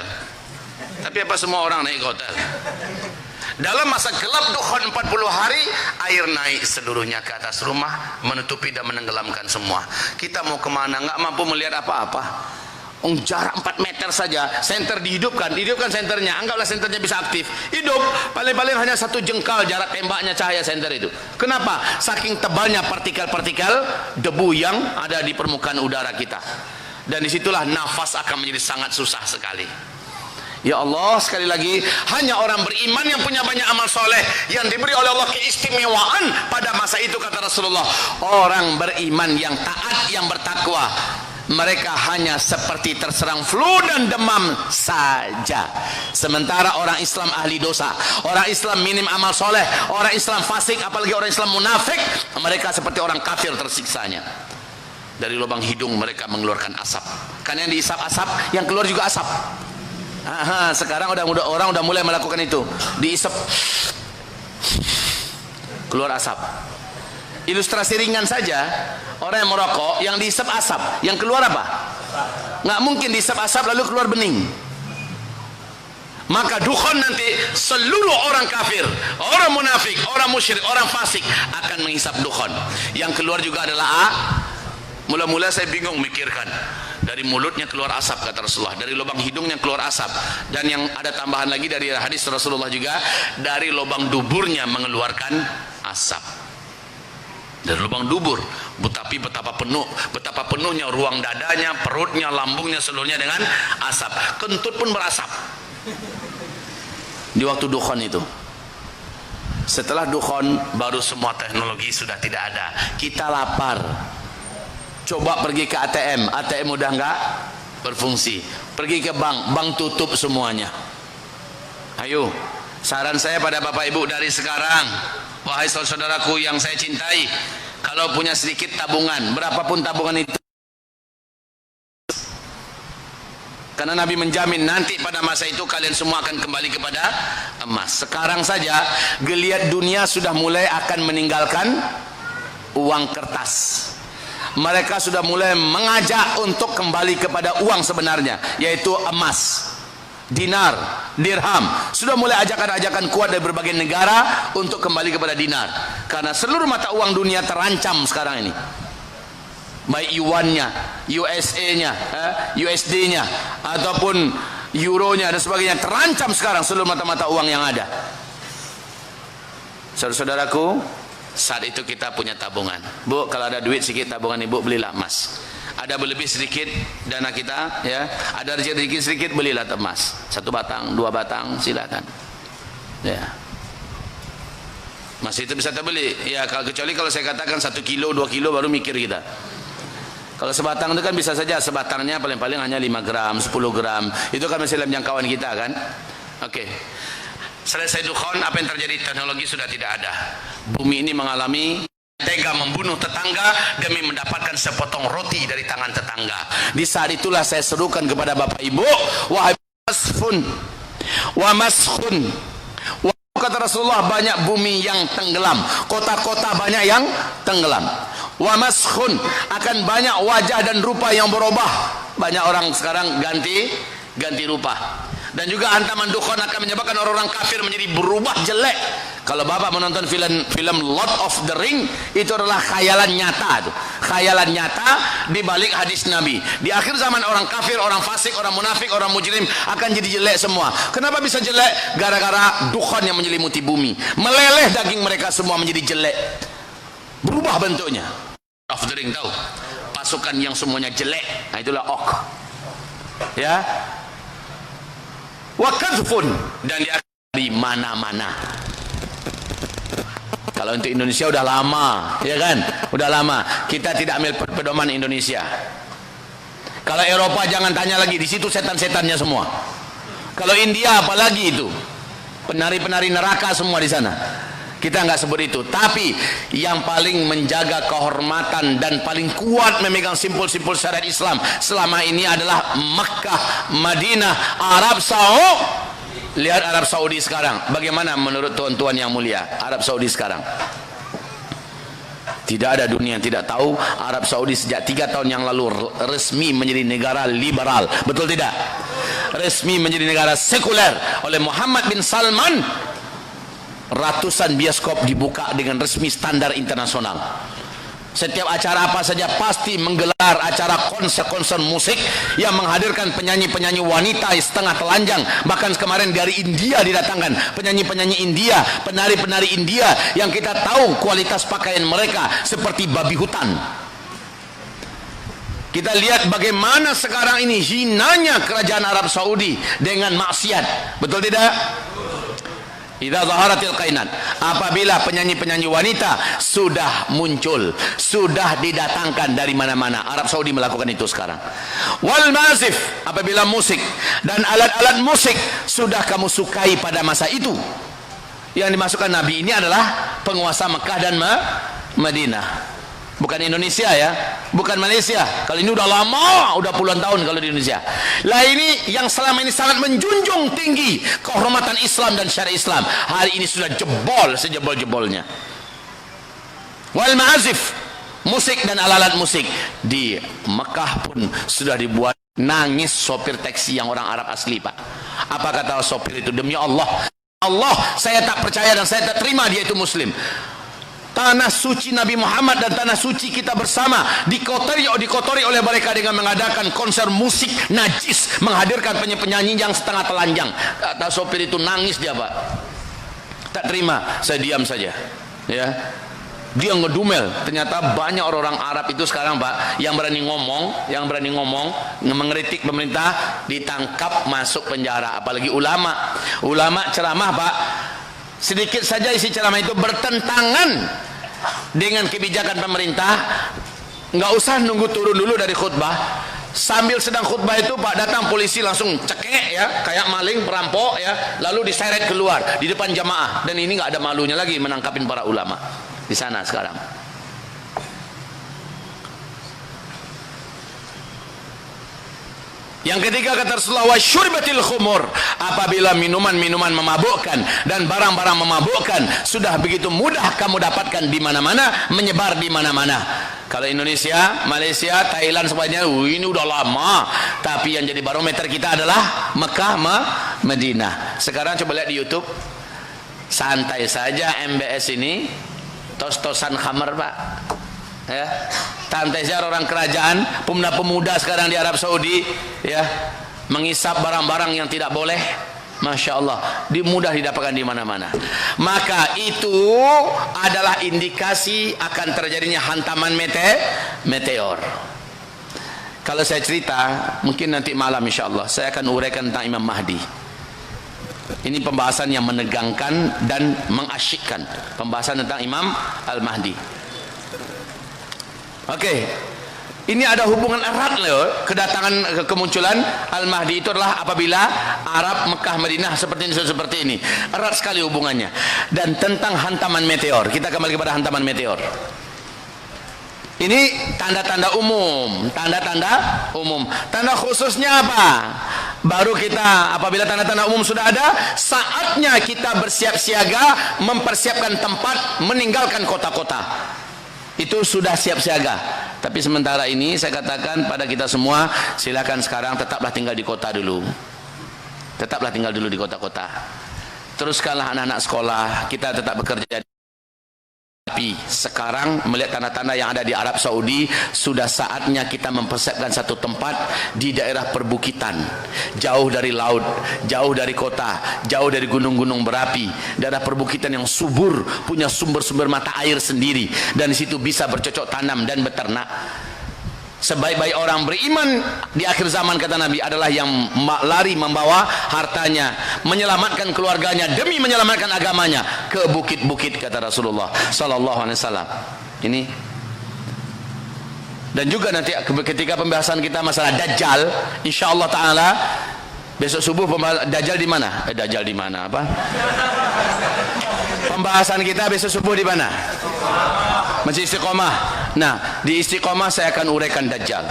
Tapi apa semua orang naik ke hotel? Dalam masa gelap dukhon 40 hari, air naik seluruhnya ke atas rumah, menutupi dan menenggelamkan semua. Kita mau kemana? Nggak mampu melihat apa-apa. Jarak 4 meter saja, senter dihidupkan senternya, anggaplah senternya bisa aktif, hidup, paling-paling hanya 1 jengkal jarak tembaknya cahaya senter itu. Kenapa? Saking tebalnya partikel-partikel debu yang ada di permukaan udara kita, dan disitulah nafas akan menjadi sangat susah sekali. Ya Allah, sekali lagi, hanya orang beriman yang punya banyak amal soleh yang diberi oleh Allah keistimewaan pada masa itu, kata Rasulullah. Orang beriman yang taat, yang bertakwa, mereka hanya seperti terserang flu dan demam saja. Sementara orang Islam ahli dosa, orang Islam minim amal soleh, orang Islam fasik, apalagi orang Islam munafik, mereka seperti orang kafir tersiksanya. Dari lubang hidung mereka mengeluarkan asap. Karena yang diisap asap, yang keluar juga asap. Sekarang orang udah mulai melakukan itu. Diisap, keluar asap. Ilustrasi ringan saja, orang yang merokok, yang diisap asap, yang keluar apa? Nggak mungkin diisap asap lalu keluar bening. Maka dukhon nanti seluruh orang kafir, orang munafik, orang musyrik, orang fasik akan menghisap dukhon. Yang keluar juga adalah mula-mula saya bingung mikirkan, dari mulutnya keluar asap, kata Rasulullah, dari lubang hidungnya keluar asap, dan yang ada tambahan lagi dari hadis Rasulullah juga, dari lubang duburnya mengeluarkan asap. Dari lubang dubur, betapa penuhnya ruang dadanya, perutnya, lambungnya, seluruhnya dengan asap. Kentut pun berasap di waktu dukhon itu. Setelah dukhon baru semua teknologi sudah tidak ada. Kita lapar, coba pergi ke ATM udah nggak berfungsi. Pergi ke bank tutup semuanya. Ayo, saran saya pada Bapak Ibu dari sekarang, wahai saudaraku yang saya cintai, kalau punya sedikit tabungan, berapapun tabungan itu, karena Nabi menjamin nanti pada masa itu kalian semua akan kembali kepada emas. Sekarang saja geliat dunia sudah mulai akan meninggalkan uang kertas. Mereka sudah mulai mengajak untuk kembali kepada uang sebenarnya, yaitu emas, dinar, dirham. Sudah mulai ajakan-ajakan kuat dari berbagai negara untuk kembali kepada dinar, karena seluruh mata uang dunia terancam sekarang ini, baik yuannya, USA-nya, USD-nya, ataupun euronya dan sebagainya, terancam sekarang seluruh mata-mata uang yang ada. Saudara-saudaraku, saat itu kita punya tabungan. Bu, kalau ada duit sedikit tabungan ibu, belilah emas. Ada berlebih sedikit dana kita, ya, ada rezeki sedikit, belilah emas. 1 batang, 2 batang, silakan. Ya, masih itu bisa terbeli. Ya, kecuali kalau saya katakan 1 kilo, 2 kilo, baru mikir kita. Kalau sebatang itu kan bisa saja, sebatangnya paling-paling hanya 5 gram, 10 gram. Itu kan masih dalam jangkauan kita kan. Oke. Selesai dukhon, apa yang terjadi? Teknologi sudah tidak ada. Bumi ini mengalami tega membunuh tetangga demi mendapatkan sepotong roti dari tangan tetangga. Di saat itulah saya serukan kepada Bapak Ibu, wahai masfun wa maskhun, kata Rasulullah, banyak bumi yang tenggelam, kota-kota banyak yang tenggelam. Wa maskhun, akan banyak wajah dan rupa yang berubah. Banyak orang sekarang ganti rupa. Dan juga hantaman dukhon akan menyebabkan orang-orang kafir menjadi berubah jelek. Kalau Bapak menonton film Lord of the Ring, itu adalah khayalan nyata. Khayalan nyata di balik hadis Nabi. Di akhir zaman orang kafir, orang fasik, orang munafik, orang mujrim akan jadi jelek semua. Kenapa bisa jelek? Gara-gara dukhon yang menyelimuti bumi. Meleleh daging mereka semua menjadi jelek. Berubah bentuknya. Lord of the Ring tahu? Pasukan yang semuanya jelek. Nah, itulah Orc. Ya. Wa kadhfun, dan dia di mana-mana. Kalau untuk Indonesia udah lama, ya kan? Udah lama. Kita tidak ambil pedoman Indonesia. Kalau Eropa jangan tanya lagi, di situ setan-setannya semua. Kalau India apalagi itu, penari-penari neraka semua di sana. Kita nggak sebut itu. Tapi yang paling menjaga kehormatan dan paling kuat memegang simpul-simpul syariat Islam selama ini adalah Makkah, Madinah, Arab Saudi. Lihat Arab Saudi sekarang, bagaimana menurut tuan-tuan yang mulia Arab Saudi sekarang? Tidak ada dunia yang tidak tahu Arab Saudi sejak 3 tahun yang lalu resmi menjadi negara liberal. Betul tidak? Resmi menjadi negara sekuler oleh Muhammad bin Salman. Ratusan bioskop dibuka dengan resmi standar internasional. Setiap acara apa saja pasti menggelar acara konser-konser musik yang menghadirkan penyanyi-penyanyi wanita setengah telanjang. Bahkan kemarin dari India didatangkan penyanyi-penyanyi India, penari-penari India yang kita tahu kualitas pakaian mereka seperti babi hutan. Kita lihat bagaimana sekarang ini hinanya kerajaan Arab Saudi dengan maksiat. Betul tidak? Idza zaharatil qainat, apabila penyanyi-penyanyi wanita sudah muncul, sudah didatangkan dari mana-mana. Arab Saudi melakukan itu sekarang. Wal mazif, apabila musik dan alat-alat musik sudah kamu sukai pada masa itu. Yang dimasukkan Nabi ini adalah penguasa Mekah dan Madinah. Bukan Indonesia ya, bukan Malaysia. Kalau ini udah lama, udah puluhan tahun kalau di Indonesia. Lah ini yang selama ini sangat menjunjung tinggi kehormatan Islam dan syariat Islam, hari ini sudah jebol sejebol-jebolnya. Wal ma'azif, musik dan alat-alat musik di Mekah pun sudah dibuat. Nangis sopir taksi yang orang Arab asli, Pak. Apa kata sopir itu? Demi Allah, saya tak percaya dan saya tak terima dia itu muslim. Tanah suci Nabi Muhammad dan tanah suci kita bersama dikotori oleh mereka dengan mengadakan konser musik najis, menghadirkan penyanyi yang setengah telanjang. Kata sopir itu nangis dia, Pak. Tak terima, saya diam saja. Ya, dia ngedumel. Ternyata banyak orang-orang Arab itu sekarang, Pak, yang berani ngomong, mengkritik pemerintah, ditangkap masuk penjara. Apalagi ulama ceramah, Pak. Sedikit saja isi ceramah itu bertentangan dengan kebijakan pemerintah, nggak usah nunggu turun dulu dari khutbah. Sambil sedang khutbah itu, Pak, datang polisi langsung cekek ya, kayak maling perampok ya, lalu diseret keluar di depan jamaah. Dan ini nggak ada malunya lagi menangkapin para ulama di sana sekarang. Yang ketiga kata Rasulullah, wa syurbatil khumur, apabila minuman-minuman memabukkan dan barang-barang memabukkan sudah begitu mudah kamu dapatkan di mana-mana, menyebar di mana-mana. Kalau Indonesia, Malaysia, Thailand semuanya ini udah lama, tapi yang jadi barometer kita adalah Mekah, Madinah. Sekarang coba lihat di YouTube, santai saja MBS ini tos-tosan khamar, Pak. Ya, santai saja orang kerajaan, pemuda-pemuda sekarang di Arab Saudi ya, mengisap barang-barang yang tidak boleh. Masya Allah, mudah didapatkan di mana-mana. Maka itu adalah indikasi akan terjadinya hantaman meteor. Kalau saya cerita, mungkin nanti malam insya Allah saya akan uraikan tentang Imam Mahdi. Ini pembahasan yang menegangkan dan mengasyikkan, pembahasan tentang Imam Al-Mahdi. Oke, ini ada hubungan erat loh, kedatangan kemunculan Al-Mahdi itu adalah apabila Arab, Mekah, Madinah seperti ini. Erat sekali hubungannya. Dan tentang hantaman meteor, kita kembali kepada hantaman meteor. Ini tanda-tanda umum, tanda khususnya apa? Baru kita, apabila tanda-tanda umum sudah ada, saatnya kita bersiap siaga, mempersiapkan tempat, meninggalkan kota-kota. Itu sudah siap siaga. Tapi sementara ini saya katakan pada kita semua, silakan sekarang tetaplah tinggal di kota dulu. Tetaplah tinggal dulu di kota-kota. Teruskanlah anak-anak sekolah, kita tetap bekerja. Tapi sekarang melihat tanda-tanda yang ada di Arab Saudi, sudah saatnya kita mempersiapkan satu tempat di daerah perbukitan, jauh dari laut, jauh dari kota, jauh dari gunung-gunung berapi, daerah perbukitan yang subur, punya sumber-sumber mata air sendiri, dan di situ bisa bercocok tanam dan beternak. Sebaik-baik orang beriman di akhir zaman kata Nabi adalah yang lari membawa hartanya, menyelamatkan keluarganya demi menyelamatkan agamanya. ke bukit-bukit, kata Rasulullah sallallahu alaihi wasallam. Ini. Dan juga nanti ketika pembahasan kita masalah Dajjal, insyaallah taala besok subuh Dajjal di mana? Dajjal di mana apa? Pembahasan kita besok subuh di mana? Masjid Istiqomah. Nah, di Istiqomah saya akan uraikan Dajjal.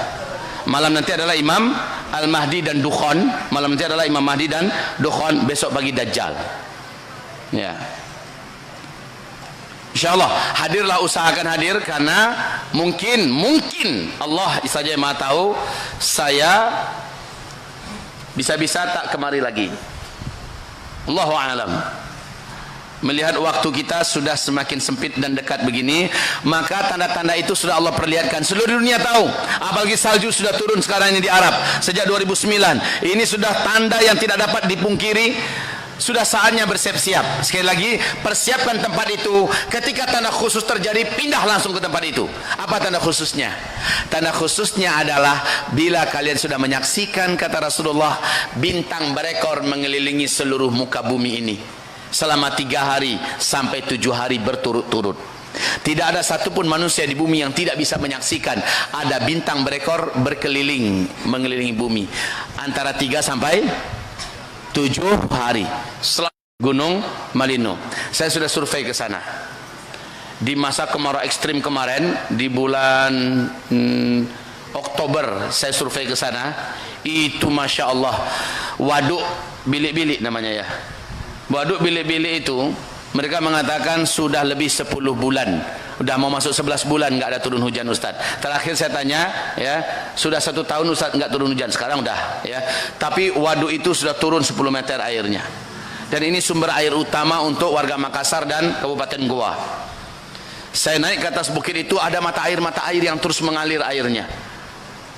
Malam nanti adalah Imam Al-Mahdi dan Dukhan. Malam nanti adalah Imam Mahdi dan Dukhan. Besok pagi Dajjal. Ya. InsyaAllah hadirlah, usahakan hadir, karena mungkin Allah saja yang maha tahu, saya bisa-bisa tak kemari lagi. Allahu a'lam. Melihat waktu kita sudah semakin sempit dan dekat begini, maka tanda-tanda itu sudah Allah perlihatkan. Seluruh dunia tahu, apalagi salju sudah turun sekarang ini di Arab sejak 2009. Ini sudah tanda yang tidak dapat dipungkiri. Sudah saatnya bersiap-siap. Sekali lagi, persiapkan tempat itu. Ketika tanda khusus terjadi, pindah langsung ke tempat itu. Apa tanda khususnya? Tanda khususnya adalah bila kalian sudah menyaksikan, kata Rasulullah, bintang berekor mengelilingi seluruh muka bumi ini selama 3 hari sampai 7 hari berturut-turut. Tidak ada satupun manusia di bumi yang tidak bisa menyaksikan ada bintang berekor mengelilingi bumi antara 3 sampai 7 hari. Gunung Malino, saya sudah survei ke sana di masa kemarau ekstrim kemarin, di bulan Oktober saya survei ke sana. Itu masya Allah, waduk bilik-bilik namanya ya. Waduk bilik-bilik itu mereka mengatakan sudah lebih 10 bulan, udah mau masuk 11 bulan nggak ada turun hujan Ustaz. Terakhir saya tanya ya, sudah 1 tahun Ustaz nggak turun hujan, sekarang udah ya. Tapi waduk itu sudah turun 10 meter airnya. Dan ini sumber air utama untuk warga Makassar dan Kabupaten Goa. Saya naik ke atas bukit itu, ada mata air yang terus mengalir airnya.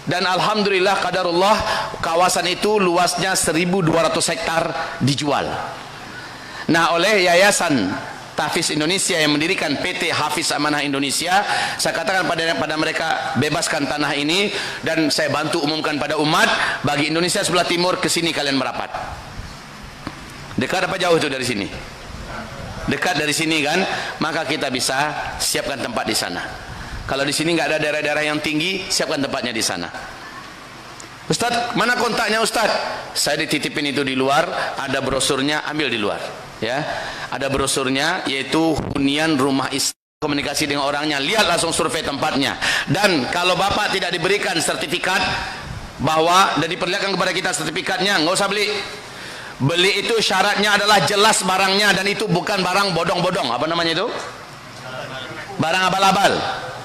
Dan alhamdulillah qadarullah, kawasan itu luasnya 1.200 hektar dijual. Nah, oleh Yayasan Tahfiz Indonesia yang mendirikan PT Hafiz Amanah Indonesia, saya katakan pada mereka, bebaskan tanah ini, dan saya bantu umumkan pada umat, bagi Indonesia sebelah timur, ke sini kalian merapat. Dekat apa jauh itu dari sini? Dekat dari sini kan? Maka kita bisa siapkan tempat di sana. Kalau di sini nggak ada daerah-daerah yang tinggi, siapkan tempatnya di sana. Ustaz, mana kontaknya Ustaz? Saya dititipin itu di luar, ada brosurnya, ambil di luar. Ya, ada brosurnya, yaitu hunian rumah Islam. Komunikasi dengan orangnya, lihat langsung survei tempatnya. Dan kalau bapak tidak diberikan sertifikat bahwa dan diperlihatkan kepada kita sertifikatnya, nggak usah beli. Beli itu syaratnya adalah jelas barangnya, dan itu bukan barang bodong-bodong. Apa namanya itu? Barang abal-abal,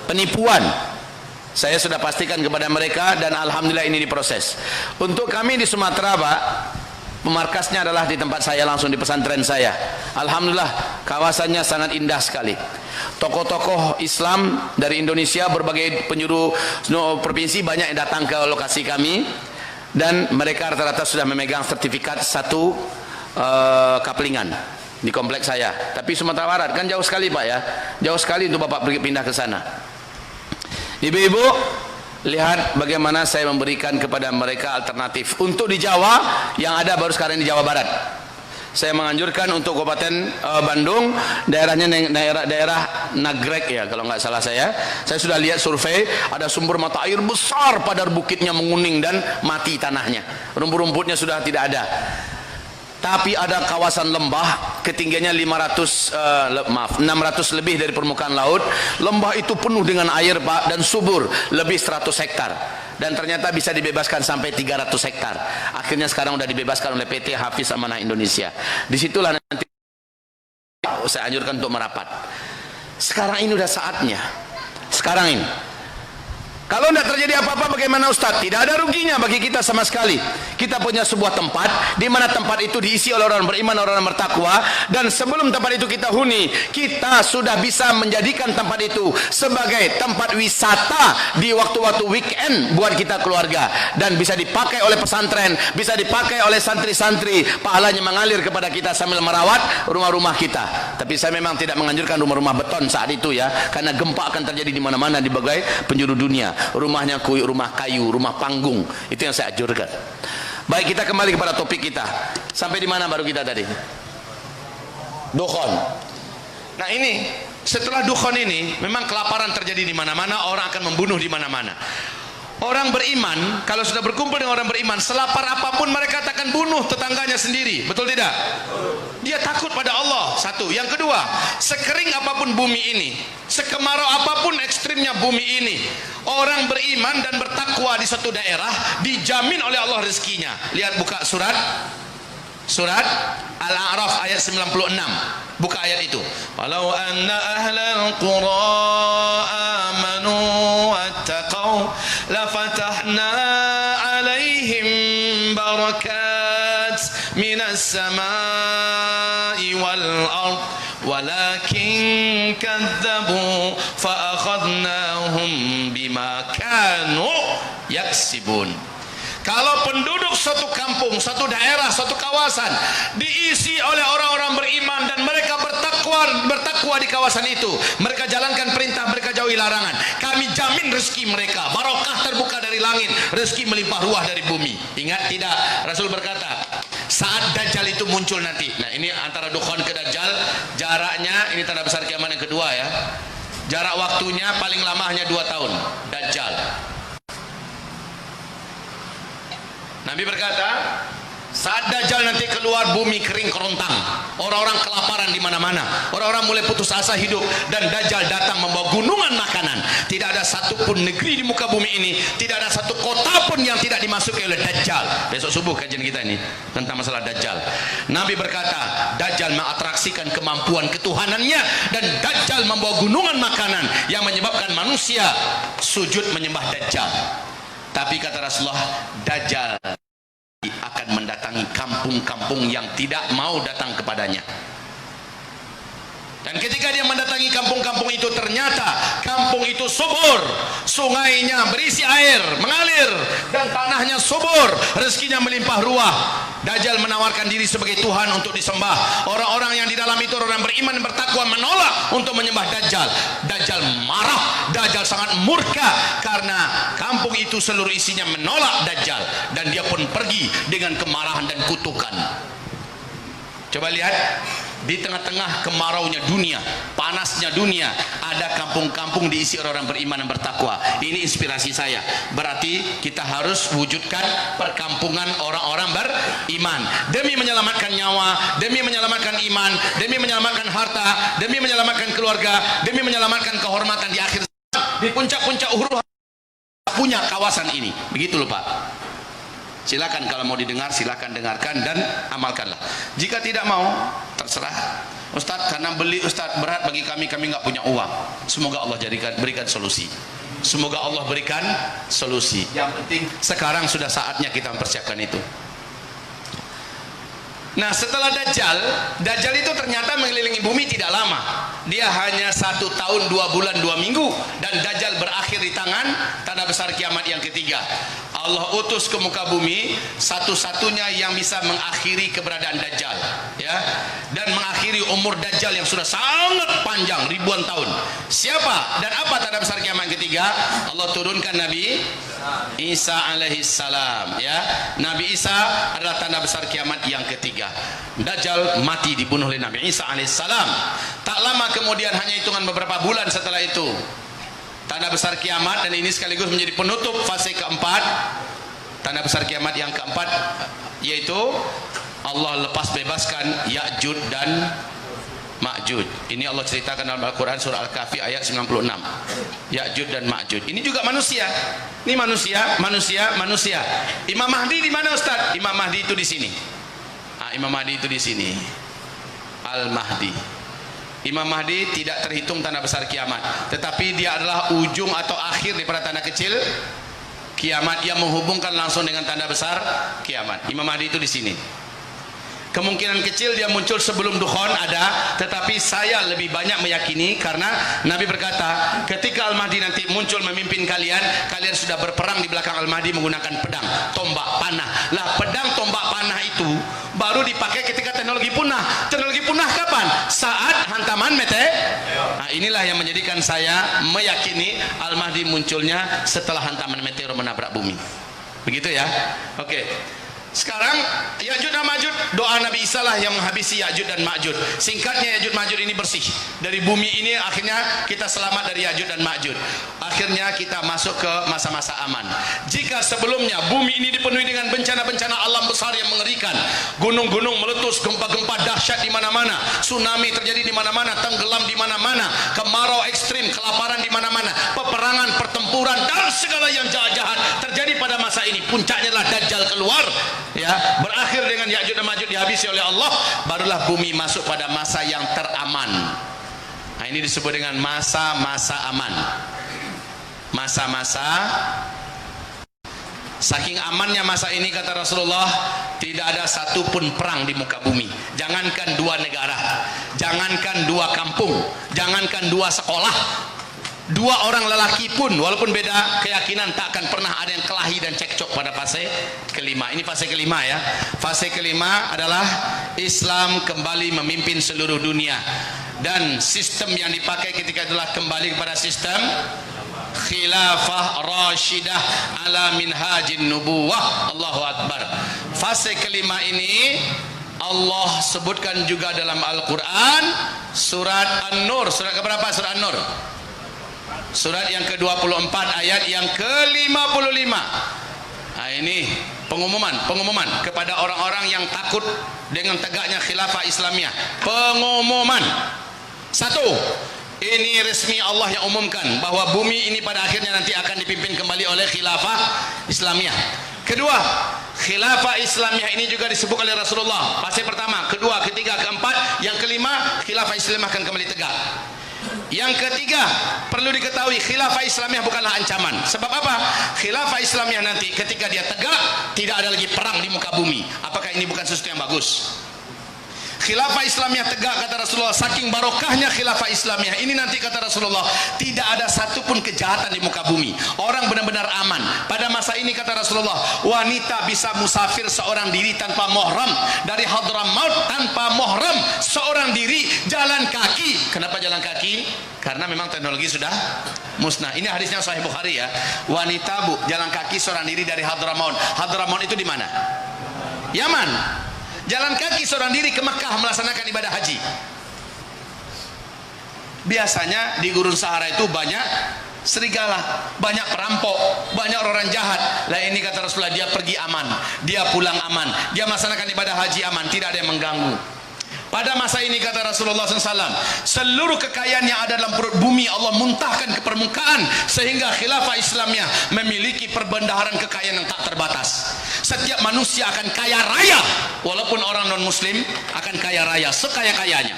penipuan. Saya sudah pastikan kepada mereka, dan alhamdulillah ini diproses. Untuk kami di Sumatera, Pak, pemarkasnya adalah di tempat saya langsung, di pesantren saya. Alhamdulillah kawasannya sangat indah sekali. Tokoh-tokoh Islam dari Indonesia, berbagai penjuru provinsi banyak yang datang ke lokasi kami, dan mereka rata-rata sudah memegang sertifikat 1 kaplingan di kompleks saya. Tapi Sumatera Barat kan jauh sekali Pak ya, jauh sekali untuk Bapak pindah ke sana. Ibu-ibu, lihat bagaimana saya memberikan kepada mereka alternatif. Untuk di Jawa, yang ada baru sekarang di Jawa Barat. Saya menganjurkan untuk Kabupaten Bandung, daerahnya daerah Nagrek ya, kalau nggak salah saya sudah lihat survei, ada sumber mata air besar pada bukitnya menguning dan mati tanahnya. Rumput-rumputnya sudah tidak ada. Tapi ada kawasan lembah, ketinggiannya 600 lebih dari permukaan laut. Lembah itu penuh dengan air Pak, dan subur, lebih 100 hektar. Dan ternyata bisa dibebaskan sampai 300 hektar. Akhirnya sekarang sudah dibebaskan oleh PT Hafiz Amanah Indonesia. Disitulah nanti saya anjurkan untuk merapat. Sekarang ini sudah saatnya. Sekarang ini. Kalau tidak terjadi apa-apa bagaimana Ustaz? Tidak ada ruginya bagi kita sama sekali. Kita punya sebuah tempat, di mana tempat itu diisi oleh orang beriman, orang bertakwa, dan sebelum tempat itu kita huni, kita sudah bisa menjadikan tempat itu sebagai tempat wisata di waktu-waktu weekend buat kita keluarga, dan bisa dipakai oleh pesantren, bisa dipakai oleh santri-santri, pahalanya mengalir kepada kita sambil merawat rumah-rumah kita. Tapi saya memang tidak menganjurkan rumah-rumah beton saat itu ya, karena gempa akan terjadi di mana-mana di berbagai penjuru dunia. Rumahnya rumah kayu, rumah panggung, itu yang saya anjurkan. Baik, kita kembali kepada topik kita. Sampai di mana baru kita tadi? Dukhan. Nah ini, setelah dukhan ini, memang kelaparan terjadi di mana-mana, orang akan membunuh di mana-mana. Orang beriman, kalau sudah berkumpul dengan orang beriman, selapar apapun mereka akan bunuh tetangganya sendiri. Betul tidak? Dia takut pada Allah. Satu. Yang kedua, sekering apapun bumi ini, sekemarau apapun ekstrimnya bumi ini, orang beriman dan bertakwa di suatu daerah dijamin oleh Allah rezekinya. Lihat, buka surat Al-A'raf ayat 96. Buka ayat itu. Walau anna ahlal qura amanu wattaqau lafatahna alaihim barakat minas samai wal ard walakin kadzabu fa akhadnahum bima kanu yaksibun. Kalau penduduk suatu kampung, suatu daerah, suatu kawasan diisi oleh orang-orang beriman dan mereka bertakwa di kawasan itu, mereka jalankan perintah, mereka jauhi larangan, kami jamin rezeki mereka, barokah terbuka dari langit, rezeki melimpah ruah dari bumi. Ingat tidak? Rasul berkata, saat Dajjal itu muncul nanti. Nah, ini antara dukhan ke Dajjal, jaraknya ini tanda besar kiamat yang kedua ya. Jarak waktunya paling lama hanya 2 tahun. Dajjal. Nabi berkata, saat Dajjal nanti keluar, bumi kering kerontang, orang-orang kelaparan di mana-mana, orang-orang mulai putus asa hidup, dan Dajjal datang membawa gunungan makanan. Tidak ada satupun negeri di muka bumi ini, tidak ada satu kota pun yang tidak dimasuki oleh Dajjal. Besok subuh kajian kita ini tentang masalah Dajjal. Nabi berkata, Dajjal mengatraksikan kemampuan ketuhanannya, dan Dajjal membawa gunungan makanan yang menyebabkan manusia sujud menyembah Dajjal. Tapi kata Rasulullah, Dajjal akan mendatangi kampung-kampung yang tidak mau datang kepadanya. Dan ketika dia mendatangi kampung-kampung itu, ternyata kampung itu subur, sungainya berisi air, mengalir, dan tanahnya subur, rezekinya melimpah ruah. Dajjal menawarkan diri sebagai Tuhan untuk disembah. Orang-orang yang di dalam itu, orang beriman dan bertakwa, menolak untuk menyembah Dajjal. Dajjal marah, Dajjal sangat murka karena kampung itu seluruh isinya menolak Dajjal, dan dia pun pergi dengan kemarahan dan kutukan. Coba lihat, di tengah-tengah kemaraunya dunia, panasnya dunia, ada kampung-kampung diisi orang-orang beriman dan bertakwa. Ini inspirasi saya. Berarti kita harus wujudkan perkampungan orang-orang beriman, demi menyelamatkan nyawa, demi menyelamatkan iman, demi menyelamatkan harta, demi menyelamatkan keluarga, demi menyelamatkan kehormatan di akhir zaman. Di puncak-puncak uhuru punya kawasan ini. Begitu loh Pak. Silakan, kalau mau didengar silakan dengarkan dan amalkanlah. Jika tidak mau, terserah. Ustadz, karena beli Ustadz berat bagi kami nggak punya uang. Semoga Allah berikan solusi. Semoga Allah berikan solusi. Yang penting sekarang sudah saatnya kita mempersiapkan itu. Nah, setelah Dajjal itu ternyata mengelilingi bumi tidak lama. Dia hanya 1 tahun 2 bulan 2 minggu, dan Dajjal berakhir di tangan tanda besar kiamat yang ketiga. Allah utus ke muka bumi satu-satunya yang bisa mengakhiri keberadaan Dajjal, ya, dan mengakhiri umur Dajjal yang sudah sangat panjang, ribuan tahun. Siapa dan apa tanda besar kiamat yang ketiga? Allah turunkan Nabi Isa alaihissalam, ya. Nabi Isa adalah tanda besar kiamat yang ketiga. Dajjal mati dibunuh oleh Nabi Isa alaihissalam. Tak lama kemudian, hanya hitungan beberapa bulan setelah itu, tanda besar kiamat, dan ini sekaligus menjadi penutup fase keempat. Tanda besar kiamat yang keempat yaitu Allah lepas bebaskan Ya'juj dan Ma'juj. Ini Allah ceritakan dalam Al-Quran surah Al-Kahfi ayat 96. Ya'juj dan Ma'juj. Ini juga manusia. Ini manusia. Imam Mahdi di mana Ustaz? Imam Mahdi itu di sini. Imam Mahdi itu di sini. Al-Mahdi. Imam Mahdi tidak terhitung tanda besar kiamat, tetapi dia adalah ujung atau akhir daripada tanda kecil kiamat yang menghubungkan langsung dengan tanda besar kiamat. Imam Mahdi itu di sini. Kemungkinan kecil dia muncul sebelum dukhan ada, tetapi saya lebih banyak meyakini karena Nabi berkata, ketika Al-Mahdi nanti muncul memimpin kalian, kalian sudah berperang di belakang Al-Mahdi menggunakan pedang, tombak, panah. Lah, pedang, tombak, panah itu baru dipakai ketika teknologi punah. Teknologi punah kapan? Saat hantaman meteor. Nah, inilah yang menjadikan saya meyakini Al-Mahdi munculnya setelah hantaman meteor menabrak bumi. Begitu ya? Oke. Sekarang Ya'juj dan Ma'juj, doa Nabi Isa lah yang menghabisi Ya'juj dan Ma'juj. Singkatnya, Ya'juj Ma'juj ini bersih dari bumi ini. Akhirnya kita selamat dari Ya'juj dan Ma'juj. Akhirnya kita masuk ke masa-masa aman. Jika sebelumnya bumi ini dipenuhi dengan bencana-bencana alam besar yang mengerikan, gunung-gunung meletus, gempa-gempa dahsyat di mana-mana, tsunami terjadi di mana-mana, tenggelam di mana-mana, kemarau ekstrim, kelaparan di mana-mana, peperangan, pertempuran dan segala yang jahat-jahat terjadi pada masa ini. Puncaknya adalah Dajjal keluar, ya, berakhir dengan Ya'juj dan Ma'juj dihabisi oleh Allah. Barulah bumi masuk pada masa yang teraman. Nah, ini disebut dengan masa-masa aman. Masa-masa, saking amannya masa ini, kata Rasulullah, tidak ada satupun perang di muka bumi. Jangankan dua negara, jangankan dua kampung, jangankan dua sekolah, dua orang lelaki pun walaupun beda keyakinan tak akan pernah ada yang kelahi dan cekcok pada fase kelima. Ini fase kelima, ya. Fase kelima adalah Islam kembali memimpin seluruh dunia, dan sistem yang dipakai ketika itulah kembali kepada sistem khilafah rasyidah ala minhajin nubuwah. Allahu Akbar. Fase kelima ini Allah sebutkan juga dalam Al-Quran, surat An-Nur. Surat keberapa surat An-Nur? Surat yang ke-24 ayat yang ke-55. Nah, ini pengumuman kepada orang-orang yang takut dengan tegaknya khilafah Islamiyah. Pengumuman. Satu, ini resmi Allah yang umumkan bahwa bumi ini pada akhirnya nanti akan dipimpin kembali oleh khilafah Islamiyah. Kedua, khilafah Islamiyah ini juga disebut oleh Rasulullah. Fase pertama, kedua, ketiga, keempat, yang kelima, khilafah Islamiyah akan kembali tegak. Yang ketiga, perlu diketahui khilafah Islamiyah bukanlah ancaman. Sebab apa? Khilafah Islamiyah nanti ketika dia tegak, tidak ada lagi perang di muka bumi. Apakah ini bukan sesuatu yang bagus? Khilafah Islamiyah tegak, kata Rasulullah, saking barokahnya khilafah Islamiyah ini nanti, kata Rasulullah, tidak ada satupun kejahatan di muka bumi. Orang benar-benar aman. Pada masa ini, kata Rasulullah, wanita bisa musafir seorang diri tanpa muhram dari Hadramaut, tanpa muhram seorang diri jalan kaki. Kenapa jalan kaki? Karena memang teknologi sudah musnah. Ini hadisnya Sahih Bukhari, ya. Wanita, Bu, jalan kaki seorang diri dari Hadramaut. Hadramaut itu di mana? Yaman. Jalan kaki seorang diri ke Mekah melaksanakan ibadah haji. Biasanya di gurun Sahara itu banyak serigala, banyak perampok, banyak orang jahat. Lah ini, kata Rasulullah, dia pergi aman, dia pulang aman, dia melaksanakan ibadah haji aman, tidak ada yang mengganggu. Pada masa ini, kata Rasulullah SAW, seluruh kekayaan yang ada dalam perut bumi Allah muntahkan ke permukaan, sehingga khilafah Islamiyah memiliki perbendaharaan kekayaan yang tak terbatas. Setiap manusia akan kaya raya, walaupun orang non muslim akan kaya raya sekaya-kayanya.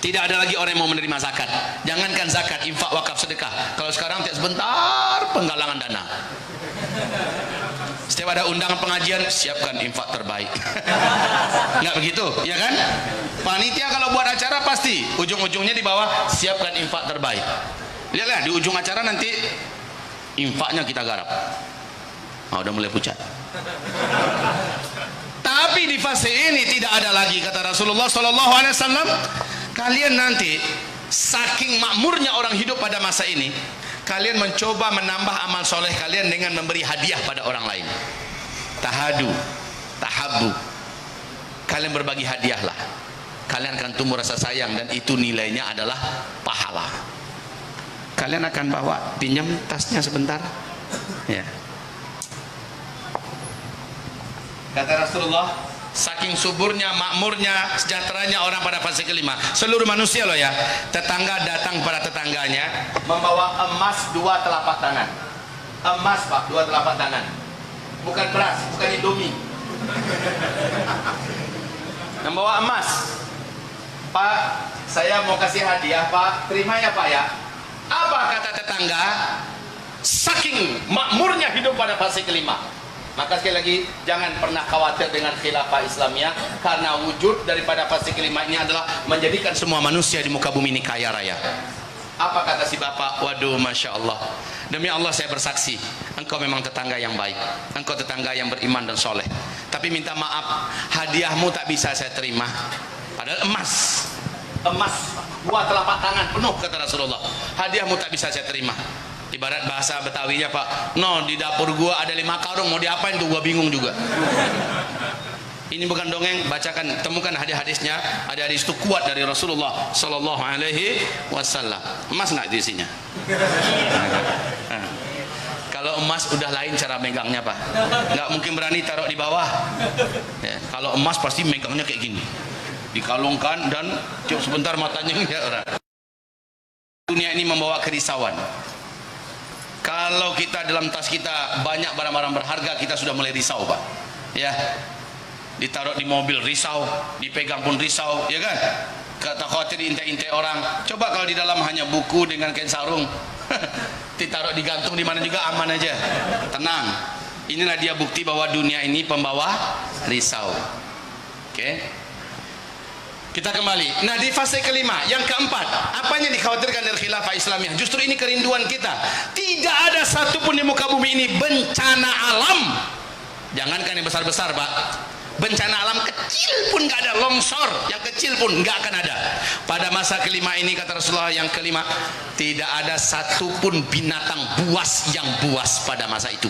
Tidak ada lagi orang yang mau menerima zakat. Jangankan zakat, infak, wakaf, sedekah. Kalau sekarang tiap sebentar penggalangan dana. Setiap ada undangan pengajian, siapkan infak terbaik. Nggak begitu, ya kan? Panitia kalau buat acara pasti ujung-ujungnya di bawah, siapkan infak terbaik. Lihatlah di ujung acara nanti infaknya kita garap. Oh, udah mulai pucat. Tapi di fase ini tidak ada lagi, kata Rasulullah SAW. Kalian nanti saking makmurnya orang hidup pada masa ini, kalian mencoba menambah amal soleh kalian dengan memberi hadiah pada orang lain. Tahadu, tahabu. Kalian berbagi hadiahlah. Kalian akan tumbuh rasa sayang, dan itu nilainya adalah pahala. Kalian akan bawa, pinjam tasnya sebentar. Ya. Kata Rasulullah, saking suburnya, makmurnya, sejahteranya orang pada fase kelima, seluruh manusia loh, ya. Tetangga datang pada tetangganya membawa emas 2 telapak tangan. Emas, Pak, 2 telapak tangan. Bukan beras, bukan Indomie. Membawa emas. Pak, saya mau kasih hadiah, Pak. Terima ya, Pak, ya. Apa kata tetangga? Saking makmurnya hidup pada fase kelima. Maka sekali lagi, jangan pernah khawatir dengan khilafah Islamiyah, karena wujud daripada fase kelima ini adalah menjadikan semua manusia di muka bumi ini kaya raya. Apa kata si bapak? Waduh, Masya Allah, demi Allah saya bersaksi, engkau memang tetangga yang baik, engkau tetangga yang beriman dan soleh. Tapi minta maaf, hadiahmu tak bisa saya terima. Padahal emas 2 telapak tangan penuh, kata Rasulullah. Hadiahmu tak bisa saya terima. Ibarat bahasa Betawinya Pak, no di dapur gua ada 5 karung, mau diapain tuh gua bingung juga. Ini bukan dongeng, bacakan, temukan hadis-hadisnya. Hadis itu kuat dari Rasulullah Sallallahu Alaihi Wasallam. Emas nggak di isinya? Kalau emas udah lain cara megangnya Pak. Nggak mungkin berani taruh di bawah. Ya, kalau emas pasti megangnya kayak gini, dikalungkan dan sebentar matanya ya orang. Dunia ini membawa kerisauan. Kalau kita dalam tas kita banyak barang-barang berharga, kita sudah mulai risau Pak. Ya, ditaruh di mobil risau, dipegang pun risau, ya kan? Kata khawatir intai-intai orang. Coba kalau di dalam hanya buku dengan kain sarung, ditaruh digantung di mana juga aman aja, tenang. Inilah dia bukti bahwa dunia ini pembawa risau. Oke, kita kembali. Nah, di fase kelima, yang keempat, apanya dikhawatirkan dari khilafah Islamiyah? Justru ini kerinduan kita. Tidak ada satupun di muka bumi ini bencana alam. Jangankan yang besar-besar Pak, bencana alam kecil pun nggak ada, longsor yang kecil pun nggak akan ada. Pada masa kelima ini kata Rasulullah yang kelima, tidak ada satupun binatang buas yang buas pada masa itu.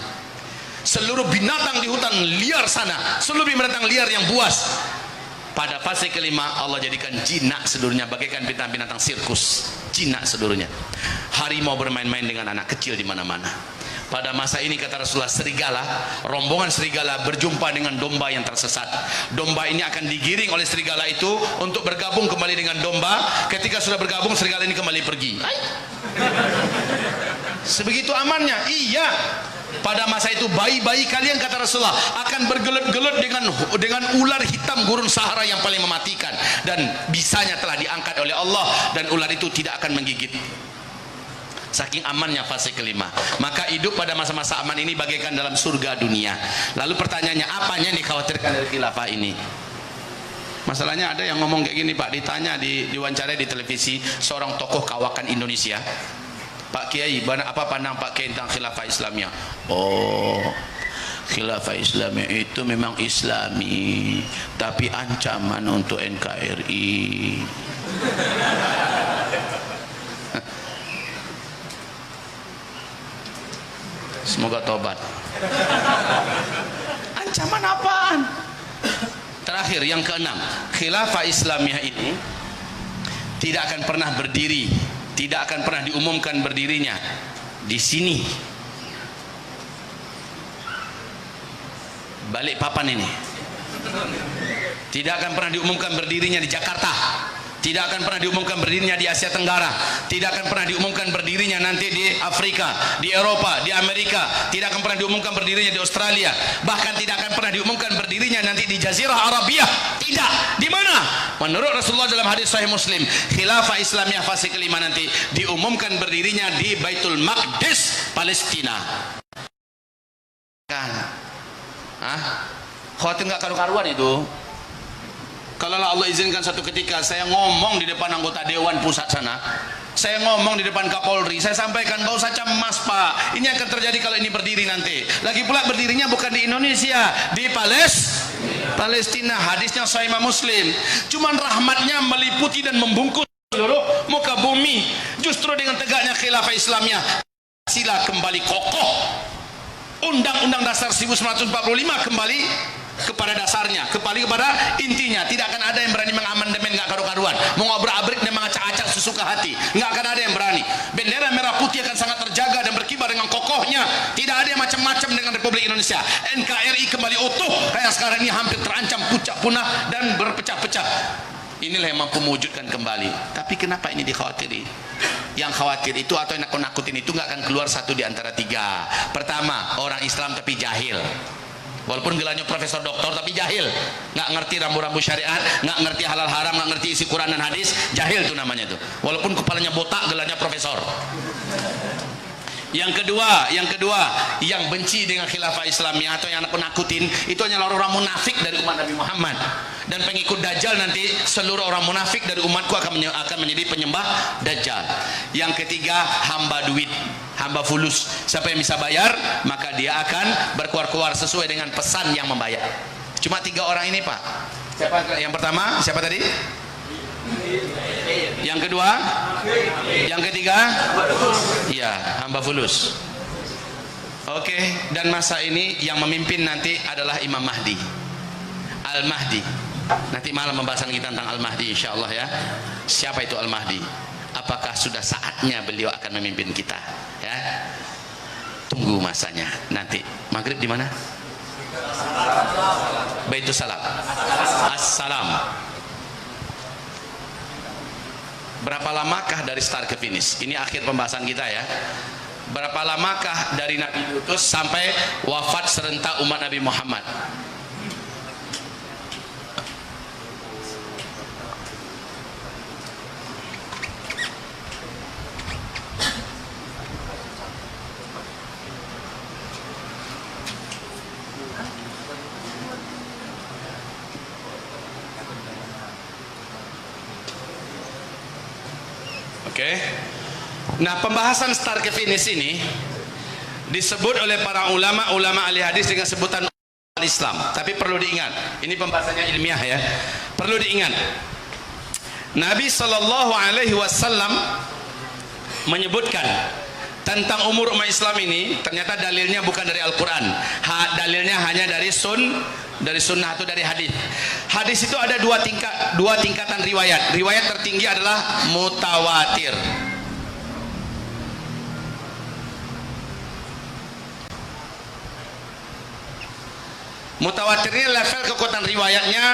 Seluruh binatang di hutan liar sana, seluruh binatang liar yang buas. Pada fase kelima Allah jadikan jinak seluruhnya, bagaikan binatang-binatang sirkus, jinak seluruhnya. Harimau bermain-main dengan anak kecil di mana-mana. Pada masa ini kata Rasulullah, serigala, rombongan serigala berjumpa dengan domba yang tersesat. Domba ini akan digiring oleh serigala itu untuk bergabung kembali dengan domba. Ketika sudah bergabung, serigala ini kembali pergi. Sebegitu amannya. Iya. Pada masa itu bayi-bayi kalian kata Rasulullah akan bergelut-gelut dengan ular hitam gurun Sahara yang paling mematikan, dan bisanya telah diangkat oleh Allah, dan ular itu tidak akan menggigit. Saking amannya fase kelima. Maka hidup pada masa-masa aman ini bagaikan dalam surga dunia. Lalu pertanyaannya, apanya yang dikhawatirkan dari khilafah ini? Masalahnya ada yang ngomong kayak gini Pak, ditanya diwawancara di televisi seorang tokoh kawakan Indonesia, Pak Kiai, apa pandang Pak Kiai tentang khilafah Islamiyah? Oh, khilafah Islamiyah itu memang Islami, tapi ancaman untuk NKRI. Semoga tobat. Ancaman apaan? Terakhir yang keenam, khilafah Islamiyah ini tidak akan pernah berdiri, tidak akan pernah diumumkan berdirinya di sini, Balikpapan ini. Tidak akan pernah diumumkan berdirinya di Jakarta. Tidak akan pernah diumumkan berdirinya di Asia Tenggara. Tidak akan pernah diumumkan berdirinya nanti di Afrika, di Eropa, di Amerika. Tidak akan pernah diumumkan berdirinya di Australia. Bahkan tidak akan pernah diumumkan berdirinya nanti di Jazirah Arabia. Tidak. Di mana? Menurut Rasulullah dalam hadis Sahih Muslim, khilafah Islamiyah fase kelima nanti diumumkan berdirinya di Baitul Maqdis, Palestina. Kan? Khawatir nggak karu-karuan itu? Kalau Allah izinkan satu ketika saya ngomong di depan anggota Dewan Pusat sana, saya ngomong di depan Kapolri, saya sampaikan, gak usah cemas Pak, ini akan terjadi kalau ini berdiri nanti. Lagi pula berdirinya bukan di Indonesia, di Palestina. Hadisnya Sahih Muslim. Cuman rahmatnya meliputi dan membungkus seluruh muka bumi. Justru dengan tegaknya khilafah Islamiyah, sila kembali kokoh. Undang-Undang Dasar 1945 kembali kepada dasarnya, kembali kepada intinya. Tidak akan ada yang berani mengamandemen nggak karu-karuan, mengobrak-abrik dan mengacak-acak sesuka hati. Nggak akan ada yang berani. Bendera merah putih akan sangat terjaga dan berkibar dengan kokohnya. Tidak ada yang macam-macam dengan Republik Indonesia. NKRI kembali utuh, kayak sekarang ini hampir terancam punah dan berpecah-pecah. Inilah yang mampu mewujudkan kembali. Tapi kenapa ini dikhawatiri? Yang khawatir itu atau yang nakut-nakutin itu nggak akan keluar satu di antara tiga. Pertama, orang Islam tapi jahil. Walaupun gelarnya profesor doktor tapi jahil, nggak ngerti rambu-rambu syariat, nggak ngerti halal haram, nggak ngerti isi Quran dan hadis, jahil tuh namanya tuh. Walaupun kepalanya botak, gelarnya profesor. Yang kedua, yang benci dengan khilafah Islamiyah atau yang nakutin itu hanyalah orang munafik dari umat Nabi Muhammad. Dan pengikut Dajjal nanti seluruh orang munafik dari umatku akan menjadi penyembah Dajjal. Yang ketiga, hamba duit, hamba fulus. Siapa yang bisa bayar, maka dia akan berkeluar-keluar sesuai dengan pesan yang membayar. Cuma tiga orang ini Pak. Siapa yang pertama? Siapa tadi? Yang kedua, yang ketiga, ya, hamba fulus. Oke, dan masa ini yang memimpin nanti adalah Imam Mahdi, Al-Mahdi. Nanti malam pembahasan kita tentang Al-Mahdi insyaallah ya. Siapa itu Al-Mahdi? Apakah sudah saatnya beliau akan memimpin kita? Ya. Tunggu masanya. Nanti maghrib di mana? Baitus Salam. Assalam. Berapa lamakah dari start ke finish? Ini akhir pembahasan kita ya. Berapa lamakah dari Nabi diutus sampai wafat serentak umat Nabi Muhammad? Oke. Nah, pembahasan start ke finish ini disebut oleh para ulama ahli hadis dengan sebutan Islam. Tapi perlu diingat, ini pembahasannya ilmiah ya. Perlu diingat, Nabi Shallallahu Alaihi Wasallam menyebutkan tentang umur umat Islam ini, ternyata dalilnya bukan dari Al-Quran, dalilnya hanya dari sunnah atau dari hadis. Hadis itu ada dua tingkatan riwayat. Riwayat tertinggi adalah mutawatir. Mutawatir ini level kekuatan riwayatnya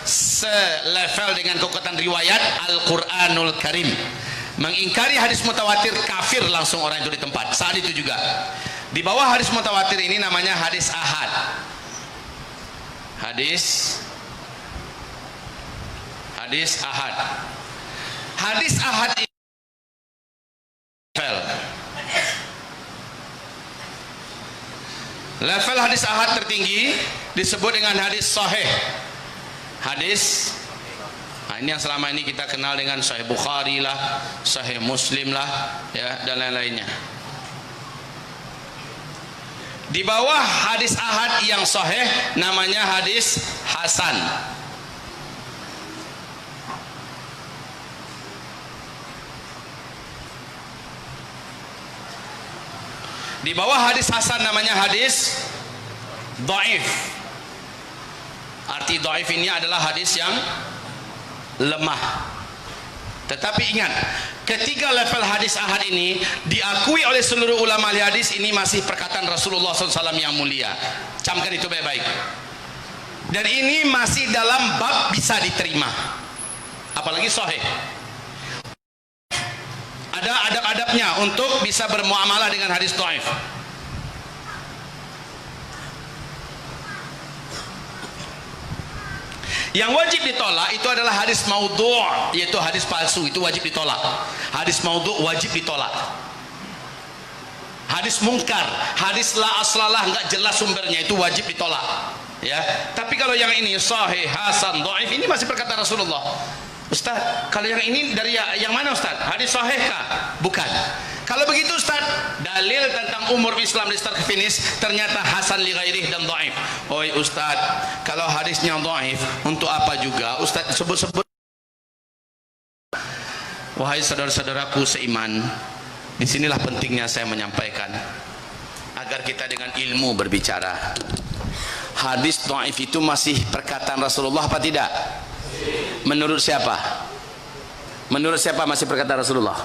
selevel dengan kekuatan riwayat Al-Quranul Karim. Mengingkari hadis mutawatir kafir langsung orang itu di tempat. Saat itu juga di bawah hadis mutawatir ini namanya hadis ahad. Hadis ahad. Hadis ahad ini level hadis ahad tertinggi disebut dengan hadis sahih. Hadis, nah ini yang selama ini kita kenal dengan Sahih Bukhari lah, Sahih Muslim lah, ya, dan lain-lainnya. Di bawah hadis ahad yang sahih namanya hadis hasan. Di bawah hadis hasan namanya hadis dhaif. Arti dhaif ini adalah hadis yang lemah. Tetapi ingat, ketiga level hadis ahad ini diakui oleh seluruh ulama hadis, ini masih perkataan Rasulullah SAW yang mulia. Camkan itu baik-baik. Dan ini masih dalam bab bisa diterima, apalagi sahih. Ada adab-adabnya untuk bisa bermuamalah dengan hadis dhaif. Yang wajib ditolak itu adalah hadis maudhu', yaitu hadis palsu, itu wajib ditolak. Hadis maudhu' wajib ditolak. Hadis mungkar, hadis la aslalah, enggak jelas sumbernya, itu wajib ditolak. Ya, tapi kalau yang ini sahih, hasan, dhaif, ini masih perkataan Rasulullah. Ustaz, kalau yang ini dari yang mana Ustaz? Hadis sahih kah? Bukan. Kalau begitu Ustaz, dalil tentang umur Islam di start ke finish ternyata hasan li ghairih dan dhaif. Oi Ustaz, kalau hadisnya dhaif, untuk apa juga Ustaz sebut-sebut? Wahai saudara-saudaraku seiman, disinilah pentingnya saya menyampaikan agar kita dengan ilmu berbicara. Hadis dhaif itu masih perkataan Rasulullah apa tidak? Menurut siapa? Menurut siapa masih perkataan Rasulullah?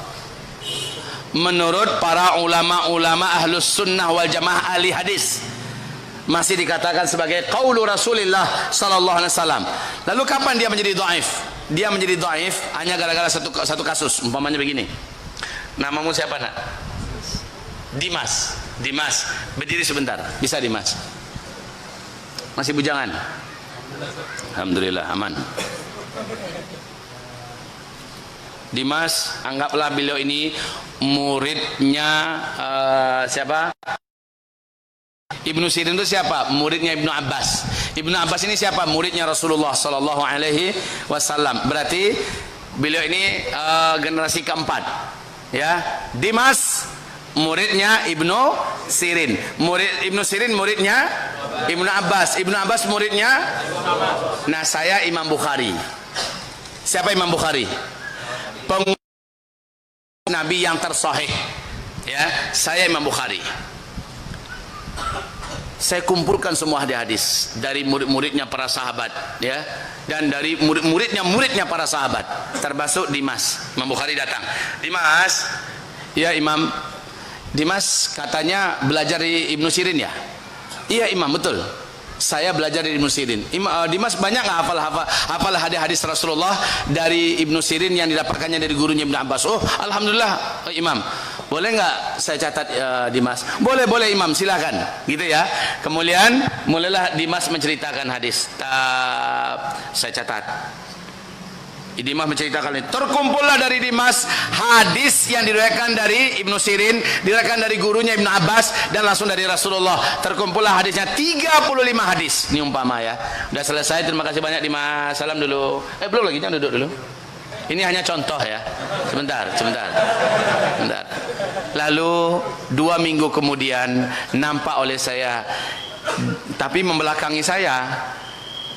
Menurut para ulama-ulama ahlus sunnah wal jamaah ahli hadis, masih dikatakan sebagai qaulu Rasulullah sallallahu alaihi wasallam. Lalu kapan dia menjadi dhaif? Dia menjadi dhaif hanya gara-gara satu kasus. Umpamanya begini. Namamu siapa, Nak? Dimas. Dimas, berdiri sebentar. Bisa Dimas? Masih bujangan? Alhamdulillah aman. Dimas, anggaplah beliau ini muridnya siapa? Ibnu Sirin itu siapa? Muridnya Ibnu Abbas. Ibnu Abbas ini siapa? Muridnya Rasulullah Sallallahu Alaihi Wasallam. Berarti beliau ini generasi keempat. Ya, Dimas muridnya Ibnu Sirin. Ibnu Sirin muridnya Ibnu Abbas. Ibnu Abbas muridnya. Nah, saya Imam Bukhari. Siapa Imam Bukhari? Nabi yang tersahih. Ya, saya Imam Bukhari. Saya kumpulkan semua hadis dari murid-muridnya para sahabat, ya, dan dari murid-muridnya para sahabat, termasuk Dimas. Imam Bukhari datang. Dimas, ya Imam. Dimas katanya belajar di Ibnu Sirin ya? Iya Imam, betul. Saya belajar dari Ibnu Sirin. Dimas banyak nggak hafal hadis Rasulullah dari Ibnu Sirin yang didapatkannya dari gurunya Ibnu Abbas? Oh, alhamdulillah Imam. Boleh nggak saya catat Dimas? Boleh Imam, silakan. Gitu ya. Kemudian mulailah Dimas menceritakan hadis. Saya catat. Dimas menceritakan ini. Terkumpullah dari Dimas hadis yang diriwayatkan dari Ibnu Sirin, diriwayatkan dari gurunya Ibnu Abbas, dan langsung dari Rasulullah. Terkumpullah hadisnya 35 hadis. Ini umpama ya. Udah selesai, terima kasih banyak Dimas. Salam dulu. Belum lagi, jangan duduk dulu. Ini hanya contoh ya. Sebentar. Lalu 2 minggu kemudian nampak oleh saya, tapi membelakangi saya,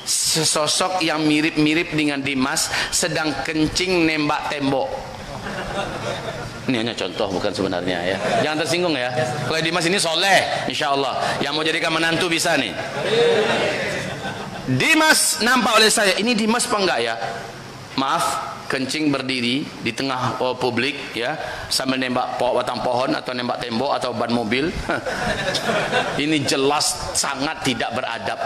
sesosok yang mirip-mirip dengan Dimas sedang kencing nembak tembok. Ini hanya contoh, bukan sebenarnya ya. Jangan tersinggung ya. Kalau Dimas ini soleh, insya Allah. Yang mau jadikan menantu bisa nih. Dimas nampak oleh saya. Ini Dimas apa enggak ya? Maaf, kencing berdiri di tengah publik ya, sambil nembak batang pohon atau nembak tembok atau ban mobil. Ini jelas sangat tidak beradab.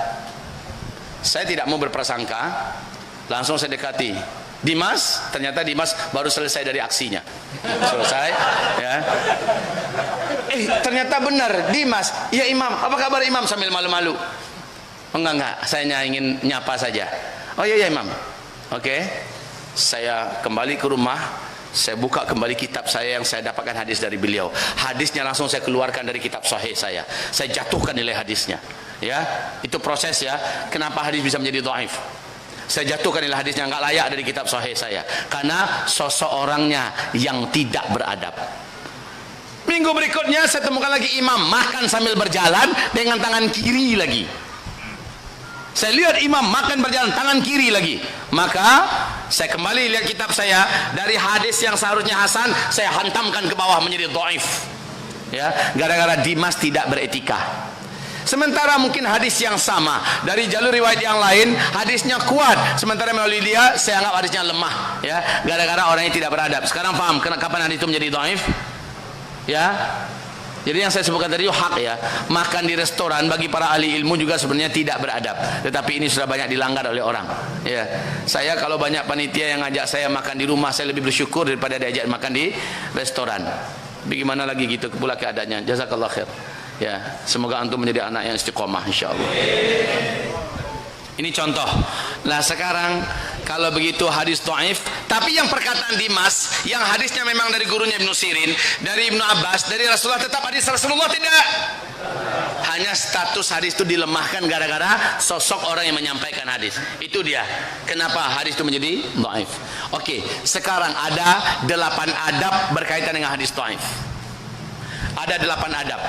Saya tidak mau berprasangka, langsung saya dekati Dimas. Ternyata Dimas baru selesai dari aksinya. Selesai ya. Ternyata benar Dimas. Ya Imam, apa kabar Imam? Sambil malu-malu. Enggak, saya hanya ingin nyapa saja. Oh iya Imam. Oke. Saya kembali ke rumah, saya buka kembali kitab saya yang saya dapatkan hadis dari beliau. Hadisnya langsung saya keluarkan dari kitab sahih saya. Saya jatuhkan nilai hadisnya. Ya, itu proses ya. Kenapa hadis bisa menjadi dhaif? Saya jatuhkan nilai hadisnya nggak layak dari kitab sahih saya, karena sosok orangnya yang tidak beradab. Minggu berikutnya saya temukan lagi imam makan sambil berjalan dengan tangan kiri lagi. Saya lihat imam makan berjalan tangan kiri lagi. Maka saya kembali lihat kitab saya, dari hadis yang seharusnya hasan saya hantamkan ke bawah menjadi dhaif. Ya, gara-gara Dimas tidak beretika. Sementara mungkin hadis yang sama dari jalur riwayat yang lain hadisnya kuat, sementara melalui dia saya anggap hadisnya lemah, ya, gara-gara orangnya tidak beradab. Sekarang paham kapan hadis itu menjadi dhaif? Ya. Jadi yang saya sebutkan tadi itu hak ya. Makan di restoran bagi para ahli ilmu juga sebenarnya tidak beradab, tetapi ini sudah banyak dilanggar oleh orang. Ya. Saya kalau banyak panitia yang ngajak saya makan di rumah, saya lebih bersyukur daripada diajak makan di restoran. Bagaimana lagi gitu pula keadaannya. Jazakallah khair. Ya, semoga antum menjadi anak yang istiqomah insyaallah. Ini contoh. Nah sekarang kalau begitu hadis dhaif, tapi yang perkataan Dimas yang hadisnya memang dari gurunya Ibnu Sirin, dari Ibnu Abbas, dari Rasulullah, tetap hadis Rasulullah tidak. Hanya status hadis itu dilemahkan gara-gara sosok orang yang menyampaikan hadis. Itu dia. Kenapa hadis itu menjadi dhaif? Oke, sekarang ada 8 adab berkaitan dengan hadis dhaif. Ada 8 adab.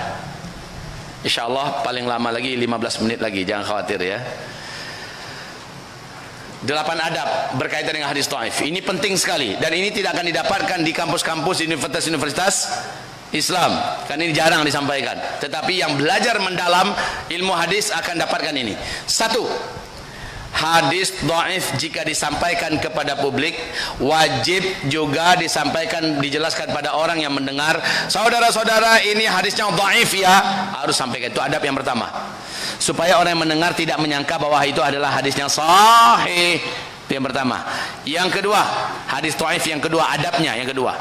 Insyaallah paling lama lagi 15 menit lagi, jangan khawatir ya. 8 adab berkaitan dengan hadis dhaif. Ini penting sekali dan ini tidak akan didapatkan di kampus-kampus universitas Islam, kan ini jarang disampaikan. Tetapi yang belajar mendalam ilmu hadis akan dapatkan ini. 1. Hadis dhaif jika disampaikan kepada publik wajib juga disampaikan, dijelaskan pada orang yang mendengar, saudara-saudara ini hadisnya dhaif ya, harus sampaikan. Itu adab yang pertama, supaya orang yang mendengar tidak menyangka bahwa itu adalah hadisnya sahih. Itu yang pertama. Yang kedua, hadis dhaif yang kedua, adabnya yang kedua,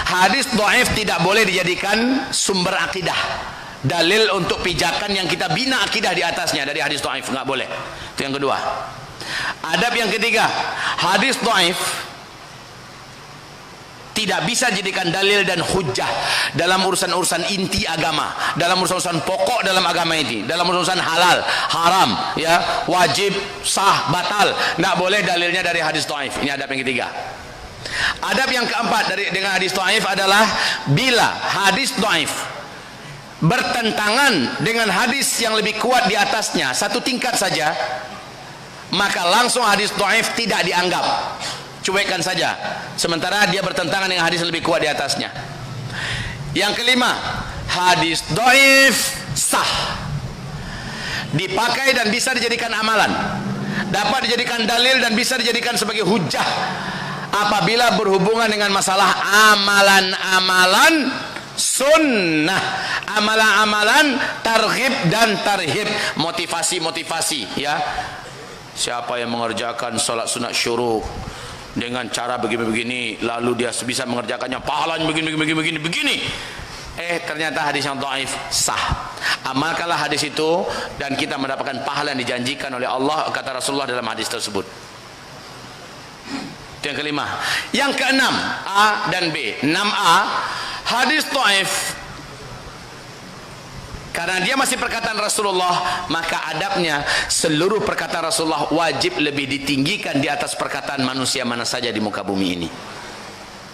hadis dhaif tidak boleh dijadikan sumber akidah, dalil untuk pijakan yang kita bina akidah di atasnya dari hadis dhaif, nggak boleh. Itu yang kedua. Adab yang ketiga, hadis dhaif tidak bisa jadikan dalil dan hujjah dalam urusan-urusan inti agama, dalam urusan-urusan pokok dalam agama ini, dalam urusan halal, haram, ya, wajib, sah, batal. Nggak boleh dalilnya dari hadis dhaif. Ini adab yang ketiga. Adab yang keempat dengan hadis dhaif adalah bila hadis dhaif bertentangan dengan hadis yang lebih kuat di atasnya satu tingkat saja, maka langsung hadis dhaif tidak dianggap. cuekkan saja, sementara dia bertentangan dengan hadis yang lebih kuat di atasnya. Yang kelima, hadis dhaif sah, dipakai dan bisa dijadikan amalan, dapat dijadikan dalil dan bisa dijadikan sebagai hujah apabila berhubungan dengan masalah amalan-amalan sunnah, amalan-amalan targhib dan tarhib, motivasi-motivasi, ya. Siapa yang mengerjakan salat sunat syuruk dengan cara begini-begini, lalu dia bisa mengerjakannya, pahalanya begini. Ternyata hadis yang dhaif sah. Amalkanlah hadis itu dan kita mendapatkan pahala yang dijanjikan oleh Allah, kata Rasulullah dalam hadis tersebut. Itu yang kelima. Yang keenam, A dan B. 6A, hadis dhaif karena dia masih perkataan Rasulullah, maka adabnya seluruh perkataan Rasulullah wajib lebih ditinggikan di atas perkataan manusia mana saja di muka bumi ini.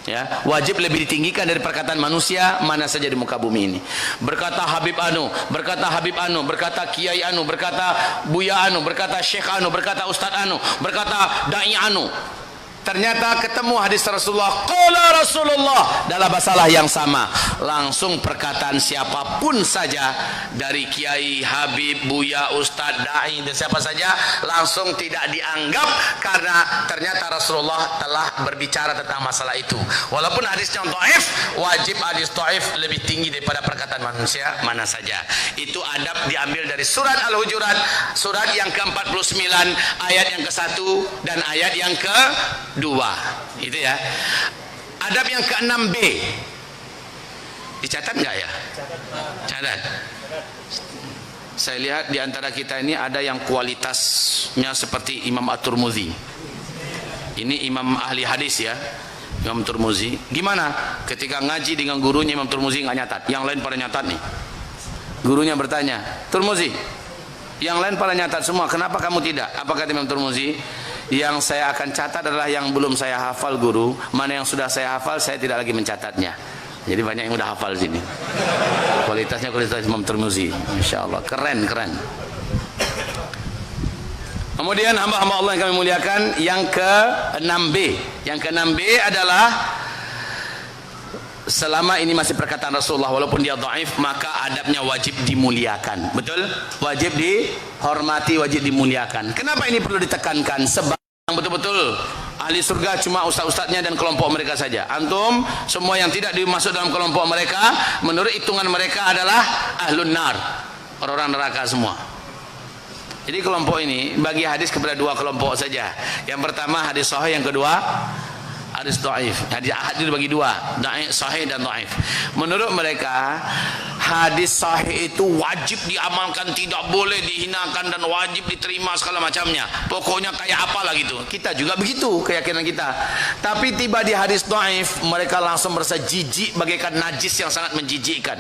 Ya, wajib lebih ditinggikan dari perkataan manusia mana saja di muka bumi ini. Berkata Habib Anu, berkata Habib Anu, berkata Kiai Anu, berkata Buya Anu, berkata Syekh Anu, berkata Ustadz Anu, berkata Dai Anu. Ternyata ketemu hadis Rasulullah, qala Rasulullah, dalam masalah yang sama, langsung perkataan siapapun saja, dari Kiai, Habib, Buya, Ustadz, Dai, dan siapa saja, langsung tidak dianggap karena ternyata Rasulullah telah berbicara tentang masalah itu. Walaupun hadis yang dhaif, wajib hadis dhaif lebih tinggi daripada perkataan manusia mana saja. Itu adab diambil dari surat Al-Hujurat, surat yang ke-49, ayat yang ke-1 dan ayat yang ke-2. Itu ya. Adab yang ke-6B. Dicatat nggak ya? Catat. Saya lihat di antara kita ini ada yang kualitasnya seperti Imam At-Tirmidzi. Ini imam ahli hadis ya, Imam Tirmidzi. Gimana? Ketika ngaji dengan gurunya Imam Tirmidzi nggak nyatat, yang lain pada nyatat nih. Gurunya bertanya, Tirmidzi, yang lain pada nyatat semua, kenapa kamu tidak? Apa kata Imam Tirmidzi? Yang saya akan catat adalah yang belum saya hafal guru, mana yang sudah saya hafal saya tidak lagi mencatatnya. Jadi banyak yang udah hafal sini. Kualitasnya kualitas Imam Tirmidzi, Masya Allah, keren. Kemudian hamba-hamba Allah yang kami muliakan, yang ke-6B. Yang ke-6B adalah selama ini masih perkataan Rasulullah, walaupun dia dhaif, maka adabnya wajib dimuliakan. Betul? Wajib dihormati, wajib dimuliakan. Kenapa ini perlu ditekankan? Sebab yang betul-betul ahli surga cuma ustaz-ustaznya dan kelompok mereka saja. Antum semua yang tidak dimasuk dalam kelompok mereka, menurut hitungan mereka adalah ahlun nar, orang-orang neraka semua. Jadi kelompok ini bagi hadis kepada dua kelompok saja. Yang pertama hadis sahih, yang kedua hadis dhaif. Hadis bagi dua, sahih dan dhaif. Menurut mereka hadis sahih itu wajib diamalkan, tidak boleh dihinakan dan wajib diterima segala macamnya. Pokoknya kayak apalah gitu. Kita juga begitu keyakinan kita. Tapi tiba di hadis dhaif, mereka langsung merasa jijik bagaikan najis yang sangat menjijikkan.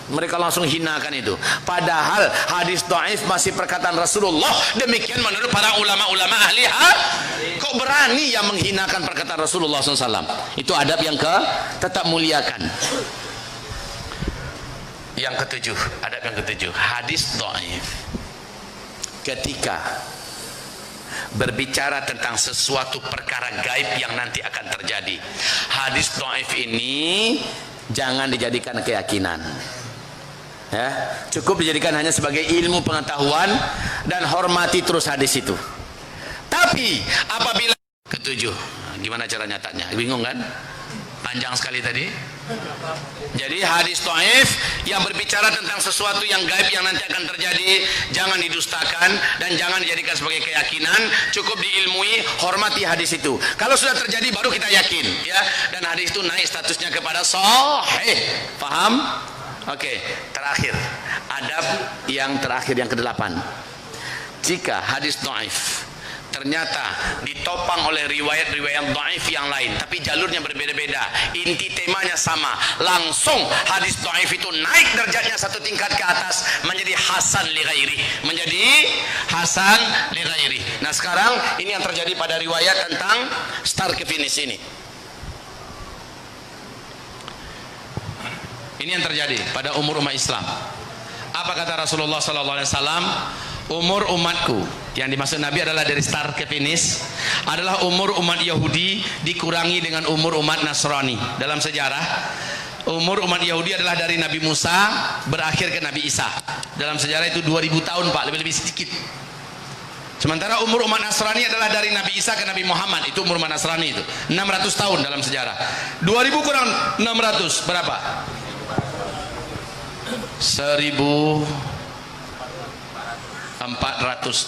Mereka langsung hinakan itu. Padahal hadis dhaif masih perkataan Rasulullah. Demikian menurut para ulama-ulama ahli kok berani yang menghinakan perkataan Rasulullah SAW. Itu adab yang tetap muliakan. Yang ketujuh, adab yang ketujuh, hadis dhaif ketika berbicara tentang sesuatu perkara gaib yang nanti akan terjadi. Hadis dhaif ini jangan dijadikan keyakinan. Ya, cukup dijadikan hanya sebagai ilmu pengetahuan dan hormati terus hadis itu. Tapi apabila ketujuh, gimana cara nyatatnya? Bingung kan? Panjang sekali tadi. Jadi hadis dhaif yang berbicara tentang sesuatu yang gaib yang nanti akan terjadi, jangan didustakan dan jangan dijadikan sebagai keyakinan. Cukup diilmui, hormati hadis itu. Kalau sudah terjadi baru kita yakin, ya. Dan hadis itu naik statusnya kepada sahih. Paham? Oke, terakhir, adab yang terakhir, yang ke-8. Jika hadis dhaif ternyata ditopang oleh riwayat-riwayat dhaif yang lain, tapi jalurnya berbeda-beda, inti temanya sama, langsung hadis dhaif itu naik derajatnya satu tingkat ke atas menjadi hasan li ghairi, menjadi hasan li ghairi. Nah, sekarang ini yang terjadi pada riwayat tentang start ke finish ini. Ini yang terjadi pada umur umat Islam. Apa kata Rasulullah SAW? Umur umatku Yang dimaksud Nabi adalah dari start ke finish adalah umur umat Yahudi dikurangi dengan umur umat Nasrani. Dalam sejarah, umur umat Yahudi adalah dari Nabi Musa berakhir ke Nabi Isa. Dalam sejarah itu 2000 tahun Pak, lebih-lebih sedikit. Sementara umur umat Nasrani adalah dari Nabi Isa ke Nabi Muhammad, itu umur umat Nasrani itu 600 tahun dalam sejarah. 2000 kurang 600 berapa? 1400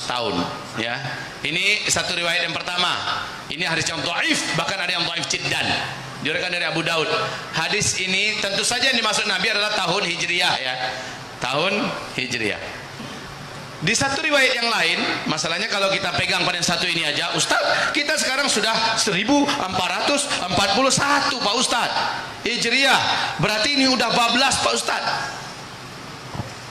tahun ya. Ini satu riwayat yang pertama. Ini hadis yang dhaif, bahkan ada yang dhaif jiddan. Diriwayatkan dari Abu Daud. Hadis ini tentu saja yang dimaksud Nabi adalah tahun Hijriah ya. Tahun Hijriah. Di satu riwayat yang lain, masalahnya kalau kita pegang pada yang satu ini aja, Ustaz, kita sekarang sudah 1441 Pak Ustaz. Hijriah. Berarti ini udah bablas Pak Ustaz.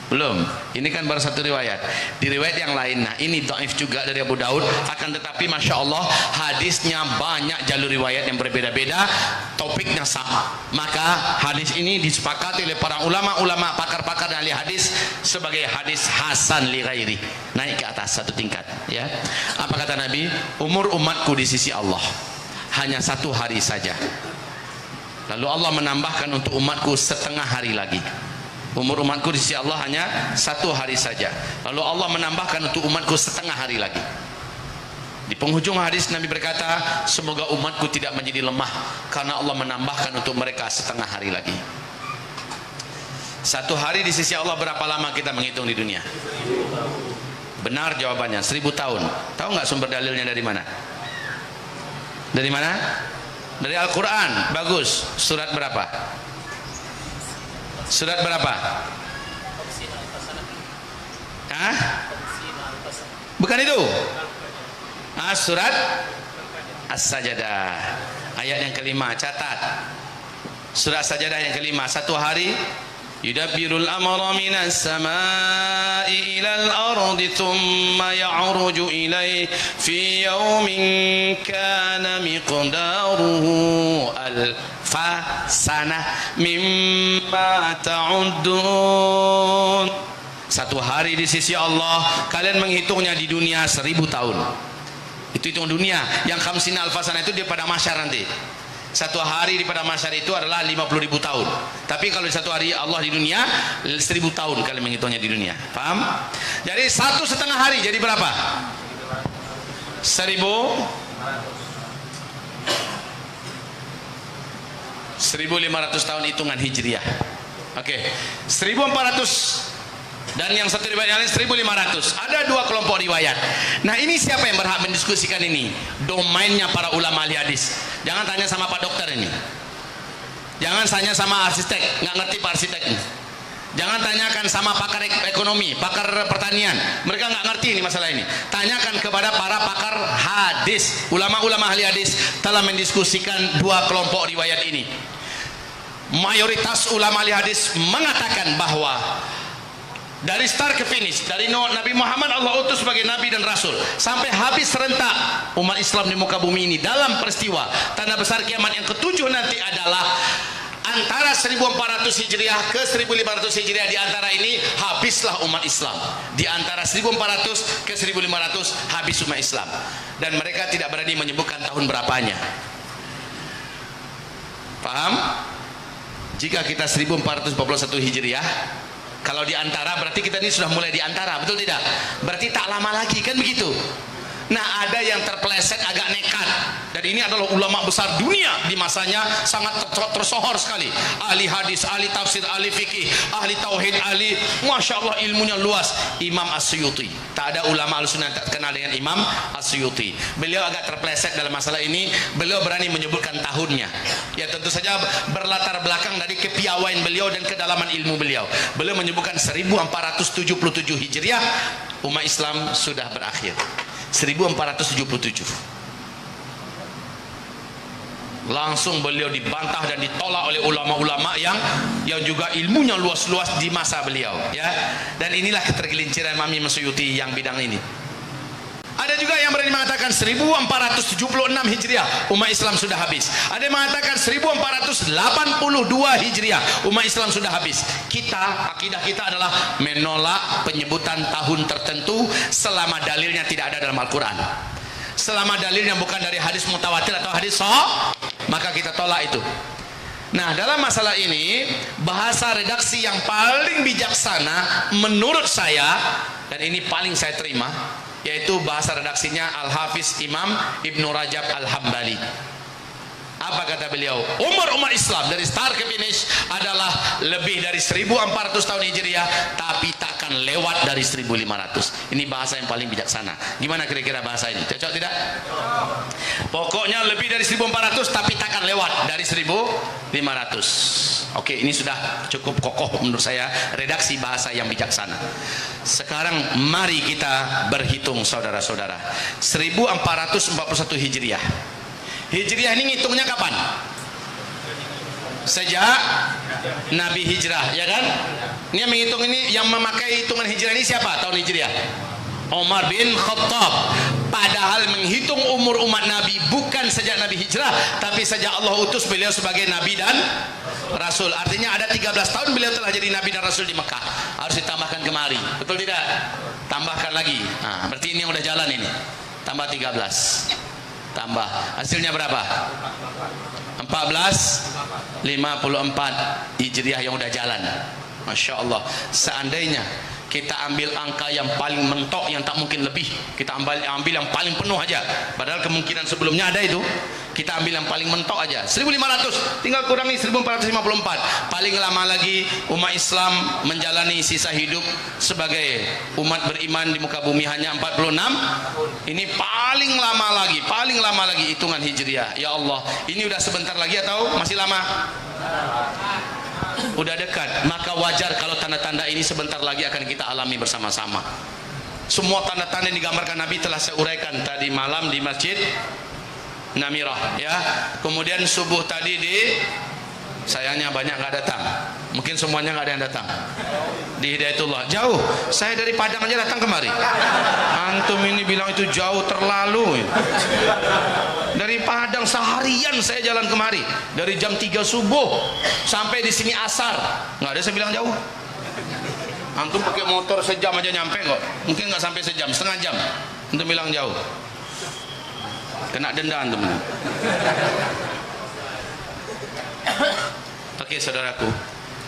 Belum, ini kan baru satu riwayat. Di riwayat yang lain, nah ini dhaif juga dari Abu Daud, akan tetapi Masya Allah hadisnya banyak jalur riwayat yang berbeda-beda, topiknya sama. Maka hadis ini disepakati oleh para ulama-ulama, pakar-pakar dan ahli hadis sebagai hadis hasan li ghairi, naik ke atas satu tingkat ya. Apa kata Nabi? Umur umatku di sisi Allah hanya satu hari saja, lalu Allah menambahkan untuk umatku setengah hari lagi. Umur umatku di sisi Allah hanya satu hari saja, lalu Allah menambahkan untuk umatku setengah hari lagi. Di penghujung hadis Nabi berkata, semoga umatku tidak menjadi lemah karena Allah menambahkan untuk mereka setengah hari lagi. Satu hari di sisi Allah berapa lama kita menghitung di dunia? Benar jawabannya 1000 tahun. Tahu nggak sumber dalilnya dari mana? Dari mana? Dari Al-Quran. Bagus. Surat berapa? Surat berapa? Hah? Bukan itu? Surat As-Sajadah ayat yang kelima. Catat surat As-Sajadah yang kelima. Satu hari yudabbirul amra minas samai ilal ardi thumma ya'ruju ilaihi fi yawmin kana miqdaruhu alfa sanah mimma ta'uddun. Satu hari di sisi Allah kalian menghitungnya di dunia 1000 tahun. Itu hitung dunia. Yang khamsina alfasana itu dia pada masyar nanti. Satu hari di pada masyar itu adalah 50.000 tahun. Tapi kalau di satu hari Allah di dunia 1000 tahun kalian menghitungnya di dunia. Paham? Jadi 1,5 hari jadi berapa? 1500 tahun hitungan Hijriah. Oke. 1400 dan yang satu riwayat yang lain 1500. Ada dua kelompok riwayat. Nah ini siapa yang berhak mendiskusikan ini? Domainnya para ulama ahli hadis. Jangan tanya sama Pak Dokter ini. Jangan tanya sama arsitek, nggak ngerti Pak arsitek ini. Jangan tanyakan sama pakar ekonomi, pakar pertanian. Mereka nggak ngerti ini masalah ini. Tanyakan kepada para pakar hadis. Ulama-ulama ahli hadis telah mendiskusikan dua kelompok riwayat ini. Mayoritas ulama ahli hadis mengatakan bahwa dari start ke finish, dari Nabi Muhammad Allah utus sebagai Nabi dan Rasul sampai habis serentak umat Islam di muka bumi ini dalam peristiwa tanda besar kiamat yang ketujuh nanti adalah antara 1400 Hijriah ke 1500 Hijriah. Di antara ini habislah umat Islam. Di antara 1400 ke 1500 habis umat Islam. Dan mereka tidak berani menyebutkan tahun berapanya. Paham? Jika kita 1441 Hijriah, kalau di antara berarti kita ini sudah mulai di antara, betul tidak? Berarti tak lama lagi kan begitu. Nah ada yang terpeleset agak nekat, dan ini adalah ulama besar dunia di masanya, sangat tersohor sekali, ahli hadis, ahli tafsir, ahli fikih, ahli tauhid, ahli masya Allah ilmunya luas, Imam As-Suyuti. Tak ada ulama al-sunnah tak kenal dengan Imam As-Suyuti. Beliau agak terpeleset dalam masalah ini. Beliau berani menyebutkan tahunnya, ya tentu saja berlatar belakang dari kepiawaian beliau dan kedalaman ilmu beliau. Beliau menyebutkan 1477 Hijriah umat Islam sudah berakhir. 1477 langsung beliau dibantah dan ditolak oleh ulama-ulama yang juga ilmunya luas-luas di masa beliau ya. Dan inilah ketergelinciran Imam Suyuti yang bidang ini. Ada juga yang berani mengatakan 1476 Hijriah umat Islam sudah habis. Ada yang mengatakan 1482 Hijriah umat Islam sudah habis. Kita, akidah kita adalah menolak penyebutan tahun tertentu selama dalilnya tidak ada dalam Al-Quran. Selama dalilnya bukan dari hadis mutawatir atau hadis maka kita tolak itu. Nah, dalam masalah ini bahasa redaksi yang paling bijaksana menurut saya, dan ini paling saya terima, yaitu bahasa redaksinya Al-Hafiz Imam Ibnu Rajab Al-Hambali. Apa kata beliau? Umur umat Islam dari start ke finish adalah lebih dari 1400 tahun Hijriah, tapi takkan lewat dari 1500. Ini bahasa yang paling bijaksana. Gimana kira-kira bahasa ini? Cocok tidak? Pokoknya lebih dari 1400 tapi takkan lewat dari 1500. Oke, ini sudah cukup kokoh menurut saya redaksi bahasa yang bijaksana. Sekarang mari kita berhitung saudara-saudara. 1441 Hijriah. Hijriah ini ngitungnya kapan? Sejak Nabi hijrah, ya kan? Ini yang menghitung ini, yang memakai hitungan hijrah ini siapa? Tahun hijriah? Umar bin Khattab. Padahal menghitung umur umat Nabi bukan sejak Nabi hijrah, tapi sejak Allah utus beliau sebagai Nabi dan Rasul. Artinya ada 13 tahun beliau telah jadi Nabi dan Rasul di Mekah. Harus ditambahkan kemari, betul tidak? Tambahkan lagi. Nah, berarti ini yang udah jalan ini. Tambah 13. Tambah, hasilnya berapa? 1454 Hijriah yang udah jalan. Masya Allah. Seandainya kita ambil angka yang paling mentok, yang tak mungkin lebih, kita ambil yang paling penuh aja, padahal kemungkinan sebelumnya ada itu, kita ambil yang paling mentok aja 1500, tinggal kurangi 1454. Paling lama lagi umat Islam menjalani sisa hidup sebagai umat beriman di muka bumi hanya 46. Ini paling lama lagi hitungan hijriah. Ya Allah, ini udah sebentar lagi atau masih lama? Udah dekat. Maka wajar kalau tanda-tanda ini sebentar lagi akan kita alami bersama-sama. Semua tanda-tanda yang digambarkan Nabi telah saya uraikan tadi malam di Masjid Namirah, ya. Kemudian subuh tadi di, sayangnya banyak nggak datang. Mungkin semuanya nggak ada yang datang. Di Hidayatullah jauh. Saya dari Padang aja datang kemari. Antum ini bilang itu jauh terlalu. Dari Padang seharian saya jalan kemari. Dari jam 3 subuh sampai di sini asar. Nggak ada saya bilang jauh. Antum pakai motor sejam aja nyampe kok. Mungkin nggak sampai sejam, setengah jam. Antum bilang jauh. Kena denda antum. Oke saudaraku,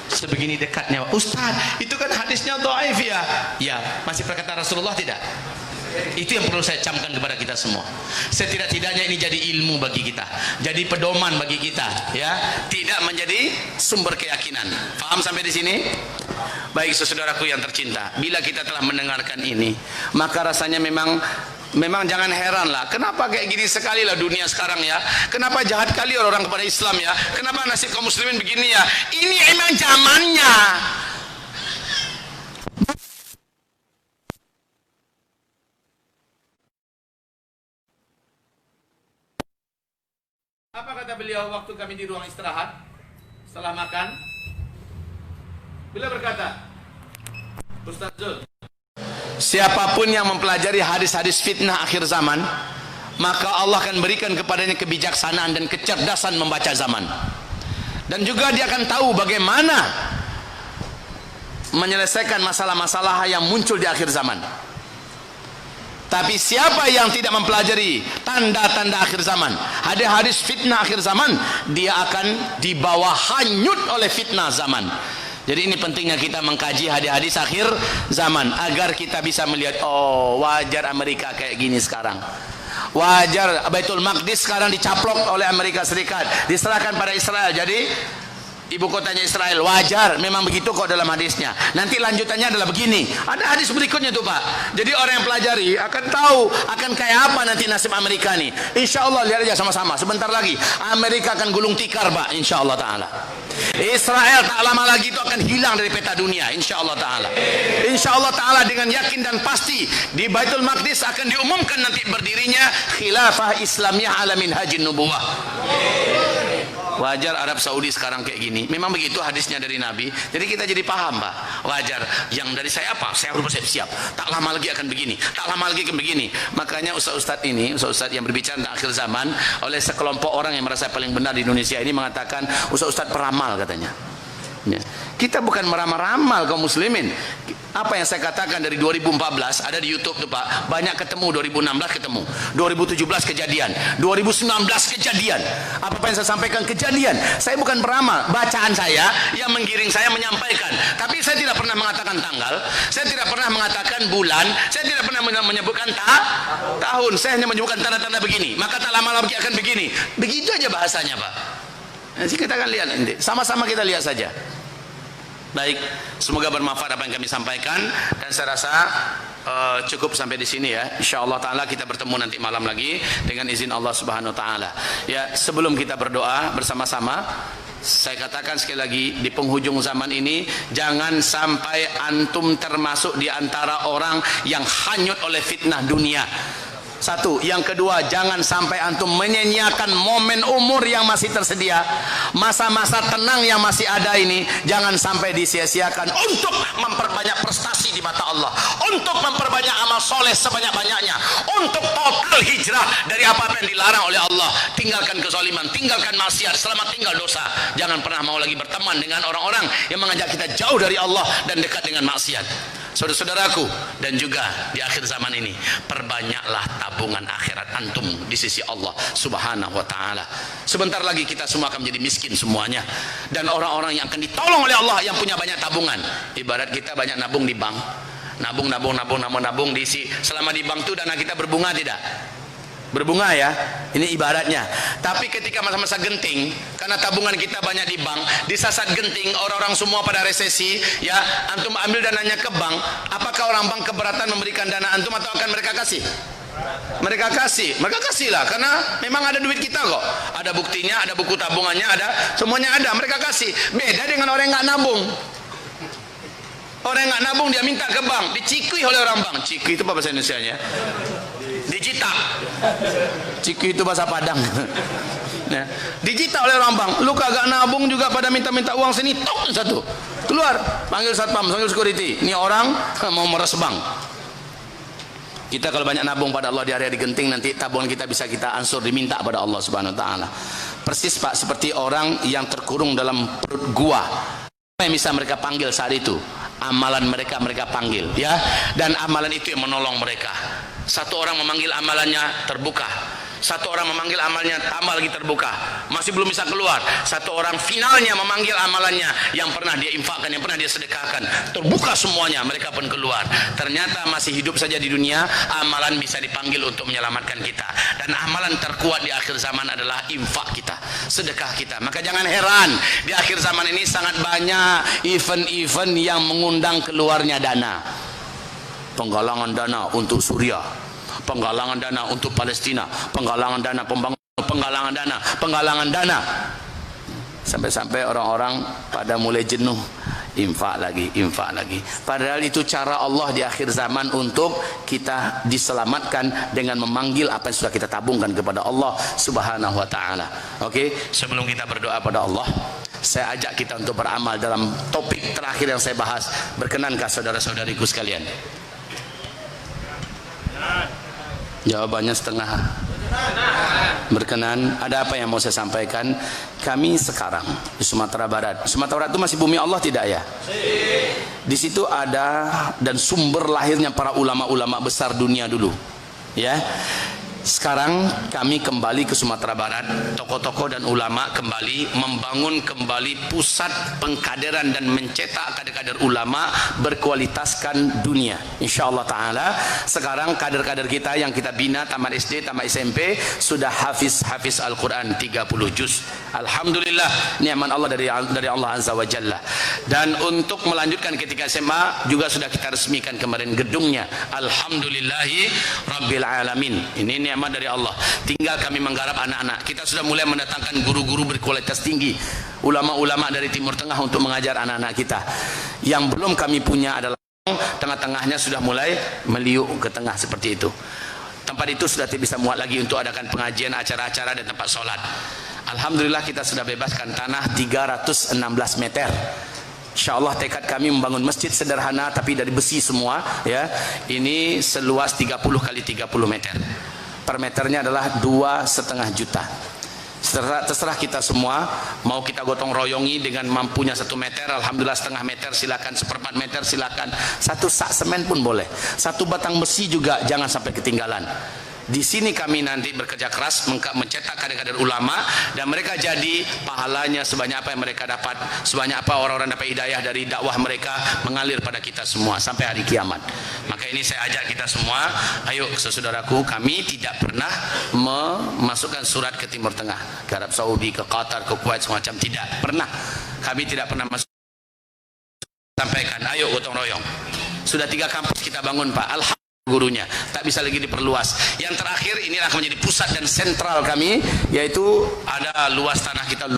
sebegini dekatnya. Ustaz, itu kan hadisnya dhaif ya? Ya, masih perkataan Rasulullah tidak? Itu yang perlu saya camkan kepada kita semua. Setidak-tidaknya ini jadi ilmu bagi kita, jadi pedoman bagi kita, ya, tidak menjadi sumber keyakinan. Paham sampai di sini? Baik saudaraku yang tercinta, bila kita telah mendengarkan ini, maka rasanya memang jangan heran lah, kenapa kayak gini sekali lah dunia sekarang ya, kenapa jahat kali orang kepada Islam ya, kenapa nasib kaum muslimin begini ya. Ini emang zamannya. Apa kata beliau waktu kami di ruang istirahat setelah makan? Beliau berkata, Ustaz Zul, siapapun yang mempelajari hadis-hadis fitnah akhir zaman, maka Allah akan berikan kepadanya kebijaksanaan dan kecerdasan membaca zaman. Dan juga dia akan tahu bagaimana menyelesaikan masalah-masalah yang muncul di akhir zaman. Tapi siapa yang tidak mempelajari tanda-tanda akhir zaman, hadis-hadis fitnah akhir zaman, dia akan dibawa hanyut oleh fitnah zaman. Jadi ini pentingnya kita mengkaji hadis-hadis akhir zaman agar kita bisa melihat, oh wajar Amerika kayak gini sekarang. Wajar Baitul Maqdis sekarang dicaplok oleh Amerika Serikat, diserahkan pada Israel. Jadi ibu kotanya Israel, wajar, memang begitu kok dalam hadisnya. Nanti lanjutannya adalah begini, ada hadis berikutnya tuh Pak. Jadi orang yang pelajari akan tahu akan kayak apa nanti nasib Amerika nih. Insya Allah lihat aja sama-sama, sebentar lagi Amerika akan gulung tikar Pak, insya Allah Ta'ala. Israel tak lama lagi itu akan hilang dari peta dunia, insya Allah Ta'ala. Insya Allah Ta'ala dengan yakin dan pasti di Baitul Maqdis akan diumumkan nanti berdirinya khilafah Islamiyah ala minhajin nubuwah. Wajar Arab Saudi sekarang kayak gini. Memang begitu hadisnya dari Nabi. Jadi kita jadi paham, Pak. Wajar. Yang dari saya apa? Saya harus bersiap-siap. Tak lama lagi akan begini. Tak lama lagi akan begini. Makanya ustaz-ustaz ini, ustaz-ustaz yang berbicara tentang akhir zaman, oleh sekelompok orang yang merasa paling benar di Indonesia ini mengatakan ustaz-ustaz peramal katanya. Ya. Kita bukan meramal-ramal kaum muslimin. Apa yang saya katakan dari 2014 ada di YouTube tuh Pak, banyak ketemu. 2016 ketemu, 2017 kejadian, 2019 kejadian. Apa yang saya sampaikan kejadian. Saya bukan beramal, bacaan saya yang menggiring saya menyampaikan. Tapi saya tidak pernah mengatakan tanggal, saya tidak pernah mengatakan bulan, saya tidak pernah menyebutkan tahun. Saya hanya menyebutkan tanda-tanda begini. Maka tak lama lagi akan begini. Begitu aja bahasanya Pak. Nanti kita akan lihat nanti. Sama-sama kita lihat saja. Baik, semoga bermanfaat apa yang kami sampaikan, dan saya rasa cukup sampai di sini ya. Insyaallah taala kita bertemu nanti malam lagi dengan izin Allah Subhanahu wa taala. Ya, sebelum kita berdoa bersama-sama, saya katakan sekali lagi, di penghujung zaman ini jangan sampai antum termasuk di antara orang yang hanyut oleh fitnah dunia. Satu, yang kedua, jangan sampai antum menyanyiakan momen umur yang masih tersedia, masa-masa tenang yang masih ada ini, jangan sampai disia-siakan untuk memperbanyak prestasi di mata Allah, untuk memperbanyak amal soleh sebanyak-banyaknya, untuk total hijrah dari apa-apa yang dilarang oleh Allah. Tinggalkan kezaliman, tinggalkan maksiat, selamat tinggal dosa. Jangan pernah mau lagi berteman dengan orang-orang yang mengajak kita jauh dari Allah dan dekat dengan maksiat. Saudara-saudaraku, dan juga di akhir zaman ini, perbanyaklah tabungan akhirat antum di sisi Allah Subhanahu wa taala. Sebentar lagi kita semua akan menjadi miskin semuanya, dan orang-orang yang akan ditolong oleh Allah yang punya banyak tabungan. Ibarat kita banyak nabung di bank, nabung diisi. Selama di bank itu dana kita berbunga tidak? Berbunga ya, ini ibaratnya. Tapi ketika masa-masa genting, karena tabungan kita banyak di bank, di saat genting orang-orang semua pada resesi, ya antum ambil dananya ke bank, apakah orang bank keberatan memberikan dana antum atau akan mereka kasih? Mereka kasihlah, karena memang ada duit kita kok, ada buktinya, ada buku tabungannya, ada semuanya ada, mereka kasih. Beda dengan orang yang nggak nabung. Orang yang nggak nabung dia minta ke bank, dicikui oleh orang bank. Cikui itu apa bahasa Indonesianya? Digital. Cikui itu bahasa Padang. Nah, digital oleh orang bank. Lu kagak nabung juga pada minta-minta uang sini, tok satu. Keluar, panggil satpam, panggil security. Ini orang mau meres bank. Kita kalau banyak nabung pada Allah di hari-hari genting, nanti tabungan kita bisa kita ansur diminta pada Allah Subhanahu wa taala. Persis Pak, seperti orang yang terkurung dalam perut gua. Apa yang bisa mereka panggil saat itu? Amalan mereka panggil ya, dan amalan itu yang menolong mereka. Satu orang memanggil amalannya terbuka, satu orang memanggil amalnya tambah lagi terbuka, masih belum bisa keluar. Satu orang finalnya memanggil amalannya yang pernah dia infakkan, yang pernah dia sedekahkan, terbuka semuanya, mereka pun keluar. Ternyata masih hidup saja di dunia, amalan bisa dipanggil untuk menyelamatkan kita. Dan amalan terkuat di akhir zaman adalah infak kita, sedekah kita. Maka jangan heran di akhir zaman ini sangat banyak event-event yang mengundang keluarnya dana. Penggalangan dana untuk Suriah, penggalangan dana untuk Palestina, penggalangan dana pembangunan, penggalangan dana, sampai-sampai orang-orang pada mulai jenuh, infak lagi. Padahal itu cara Allah di akhir zaman untuk kita diselamatkan dengan memanggil apa yang sudah kita tabungkan kepada Allah Subhanahu wa taala. Oke, sebelum kita berdoa pada Allah, saya ajak kita untuk beramal dalam topik terakhir yang saya bahas. Berkenankah saudara-saudariku sekalian? Jawabannya setengah. Berkenan. Ada apa yang mau saya sampaikan? Kami sekarang di Sumatera Barat. Sumatera Barat itu masih bumi Allah tidak ya? Di situ ada dan sumber lahirnya para ulama-ulama besar dunia dulu. Ya. Sekarang kami kembali ke Sumatera Barat, tokoh-tokoh dan ulama kembali membangun kembali pusat pengkaderan dan mencetak kader-kader ulama berkualitaskan dunia. Insyaallah taala sekarang kader-kader kita yang kita bina tamat SD, tamat SMP sudah hafiz Al-Qur'an 30 juz. Alhamdulillah, nikmat Allah dari Allah Azza wa Jalla. Dan untuk melanjutkan ketika SMA juga sudah kita resmikan kemarin gedungnya. Alhamdulillahi rabbil alamin. Ini nikmat dari Allah. Tinggal kami menggarap anak-anak. Kita sudah mulai mendatangkan guru-guru berkualitas tinggi, ulama-ulama dari Timur Tengah untuk mengajar anak-anak kita. Yang belum kami punya adalah tengah-tengahnya sudah mulai meliuk ke tengah seperti itu. Tempat itu sudah tidak bisa muat lagi untuk adakan pengajian, acara-acara dan tempat sholat. Alhamdulillah kita sudah bebaskan tanah 316 meter. InsyaAllah tekad kami membangun masjid sederhana tapi dari besi semua ya. Ini seluas 30 kali 30 meter. Per meternya adalah 2,5 juta. Terserah kita semua, mau kita gotong royongi dengan mampunya 1 meter, alhamdulillah setengah meter silakan, 1/4 meter silakan, 1 sak semen pun boleh, 1 batang besi juga jangan sampai ketinggalan. Di sini kami nanti bekerja keras mencetak kader-kader ulama dan mereka jadi pahalanya sebanyak apa yang mereka dapat, sebanyak apa orang-orang dapat hidayah dari dakwah mereka mengalir pada kita semua sampai hari kiamat. Maka ini saya ajak kita semua, ayo saudaraku, kami tidak pernah memasukkan surat ke Timur Tengah, ke Arab Saudi, ke Qatar, ke Kuwait, semacam tidak pernah. Kami tidak pernah masuk. Sampaikan, ayo gotong royong. Sudah 3 kampus kita bangun Pak, alhamdulillah. Gurunya tak bisa lagi diperluas. Yang terakhir inilah menjadi pusat dan sentral kami, yaitu ada luas tanah kita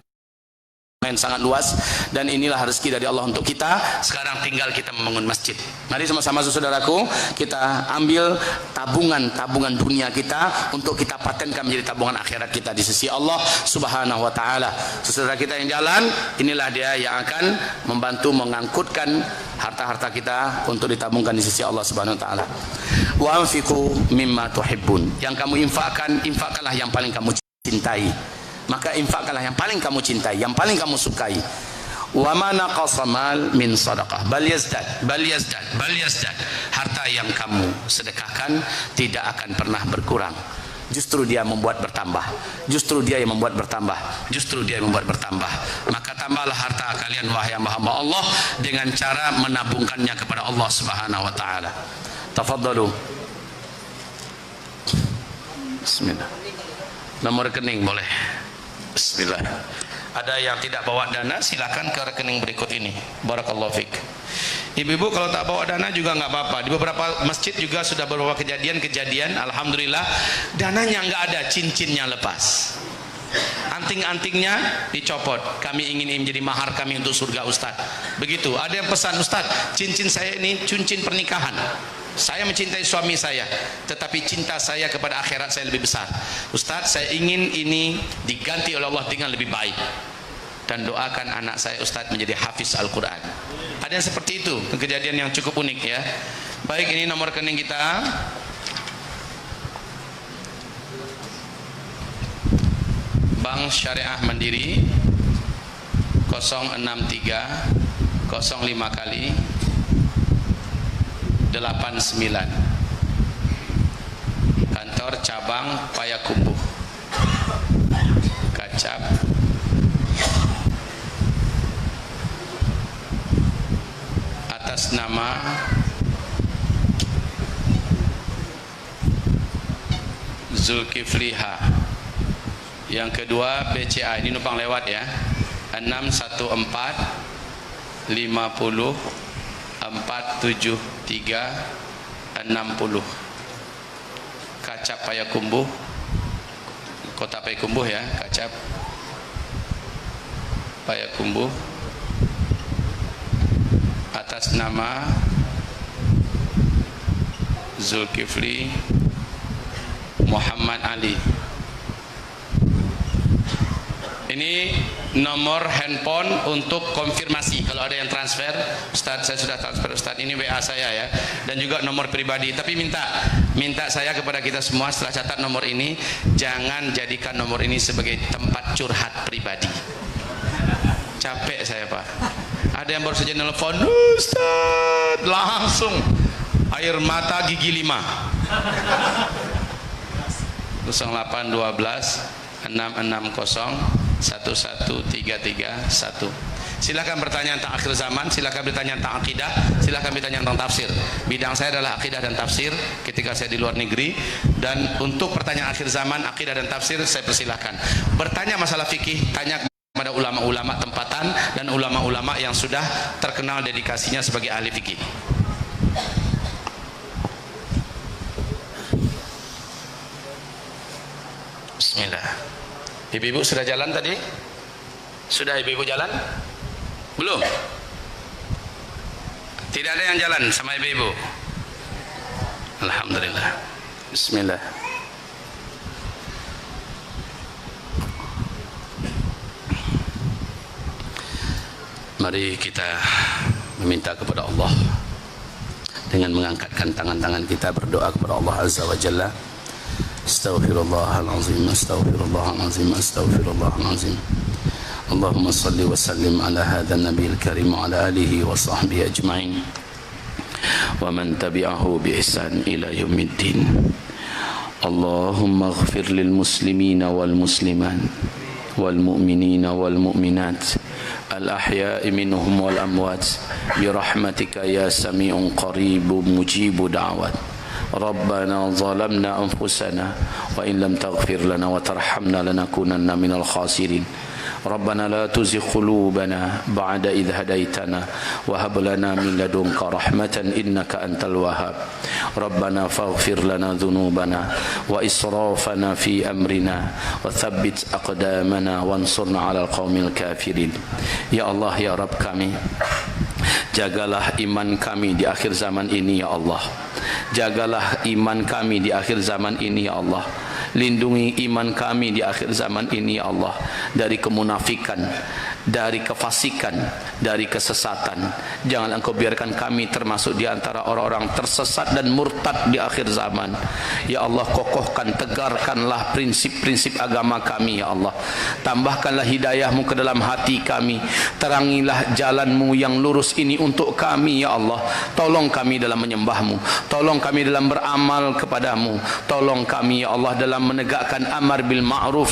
yang sangat luas dan inilah rezeki dari Allah untuk kita. Sekarang tinggal kita membangun masjid. Mari sama-sama saudaraku kita ambil tabungan dunia kita untuk kita patenkan menjadi tabungan akhirat kita di sisi Allah Subhanahu wa taala. Saudara kita yang jalan, inilah dia yang akan membantu mengangkutkan harta-harta kita untuk ditabungkan di sisi Allah Subhanahu wa taala. Wa anfiqu mimma tuhibbun. Yang kamu infakkanlah yang paling kamu cintai. Maka infakkanlah yang paling kamu cintai, yang paling kamu sukai. Wa ma naqasa mal min sadaqah bal yazdad. Harta yang kamu sedekahkan tidak akan pernah berkurang. Justru dia membuat bertambah. Maka tambahlah harta kalian wahai hamba-hamba Allah dengan cara menabungkannya kepada Allah Subhanahu wa taala. Tafadhalu. Bismillah. Nomor rekening boleh. Bismillah. Ada yang tidak bawa dana silakan ke rekening berikut ini. Barakallahu fik. Ibu-ibu kalau tak bawa dana juga nggak apa-apa. Di beberapa masjid juga sudah beberapa kejadian alhamdulillah dananya nggak ada, cincinnya lepas. Anting-antingnya dicopot. Kami ingin ini menjadi mahar kami untuk surga Ustaz. Begitu. Ada yang pesan, Ustaz, cincin saya ini cincin pernikahan. Saya mencintai suami saya, tetapi cinta saya kepada akhirat saya lebih besar. Ustaz, saya ingin ini diganti oleh Allah dengan lebih baik. Dan doakan anak saya Ustaz menjadi hafiz Al-Quran. Ada yang seperti itu, kejadian yang cukup unik ya. Baik, ini nomor rekening kita. Bank Syariah Mandiri 063 05 kali 89, kantor cabang Payakumbuh, Kacap, atas nama Zulkifli H. Yang kedua BCA, ini numpang lewat ya, 614 50 473 60, Kacap Payakumbuh, Kota Payakumbuh ya, Kacap Payakumbuh, atas nama Zulkifli Muhammad Ali. Ini nomor handphone untuk konfirmasi kalau ada yang transfer. Ustaz, saya sudah transfer Ustaz, ini WA saya ya, dan juga nomor pribadi. Tapi minta saya kepada kita semua setelah catat nomor ini, jangan jadikan nomor ini sebagai tempat curhat pribadi. Capek saya Pak. Ada yang baru saja nelfon, Ustaz, langsung air mata gigi 5. 0812 660 11331. Silakan bertanya tentang akhir zaman, silakan bertanya tentang akidah, silakan bertanya tentang tafsir. Bidang saya adalah akidah dan tafsir ketika saya di luar negeri, dan untuk pertanyaan akhir zaman, akidah dan tafsir saya persilahkan. Bertanya masalah fikih, tanya kepada ulama-ulama tempatan dan ulama-ulama yang sudah terkenal dedikasinya sebagai ahli fikih. Bismillah. Ibu-ibu sudah jalan tadi? Sudah ibu-ibu jalan? Belum? Tidak ada yang jalan sama ibu-ibu? Alhamdulillah. Bismillah. Mari kita meminta kepada Allah dengan mengangkatkan tangan-tangan kita, berdoa kepada Allah Azza wa Jalla. Astaghfirullahalazim, astaghfirullahalazim, astaghfirullahalazim. Allahumma salli wa sallim ala hadzal nabiyil karim wa ala alihi wa sahbihi ajma'in wa man tabi'ahu bi ihsan ila yaumiddin. Allahumma ighfir lil muslimina wal muslimat wal mu'minina wal mu'minat al ahya'i minhum wal amwat bi rahmatika ya sami'un qaribun mujibu da'wat. Rabbana zalamna anfusana wa in lam taghfir lana wa tarhamna lanakunanna minal khasirin. Rabbana la tuzigh qulubana ba'da idh hadaytana wa hab lana min ladunka rahmatan innaka antal wahhab. Rabbana faghfir lana dhunubana wa israfana fi amrina wa thabbit aqdamana wansurna 'alal qaumil kafirin. Ya Allah, ya Rabb kami, jagalah iman kami di akhir zaman ini ya Allah. Jagalah iman kami di akhir zaman ini ya Allah. Lindungi iman kami di akhir zaman ini ya Allah, dari kemunafikan, dari kefasikan, dari kesesatan. Jangan Engkau biarkan kami termasuk di antara orang-orang tersesat dan murtad di akhir zaman. Ya Allah, kokohkan, tegarkanlah prinsip-prinsip agama kami ya Allah. Tambahkanlah hidayah-Mu ke dalam hati kami. Terangilah jalan-Mu yang lurus ini untuk kami ya Allah. Tolong kami dalam menyembah-Mu, tolong kami dalam beramal kepada-Mu, tolong kami ya Allah dalam menegakkan amar bil ma'ruf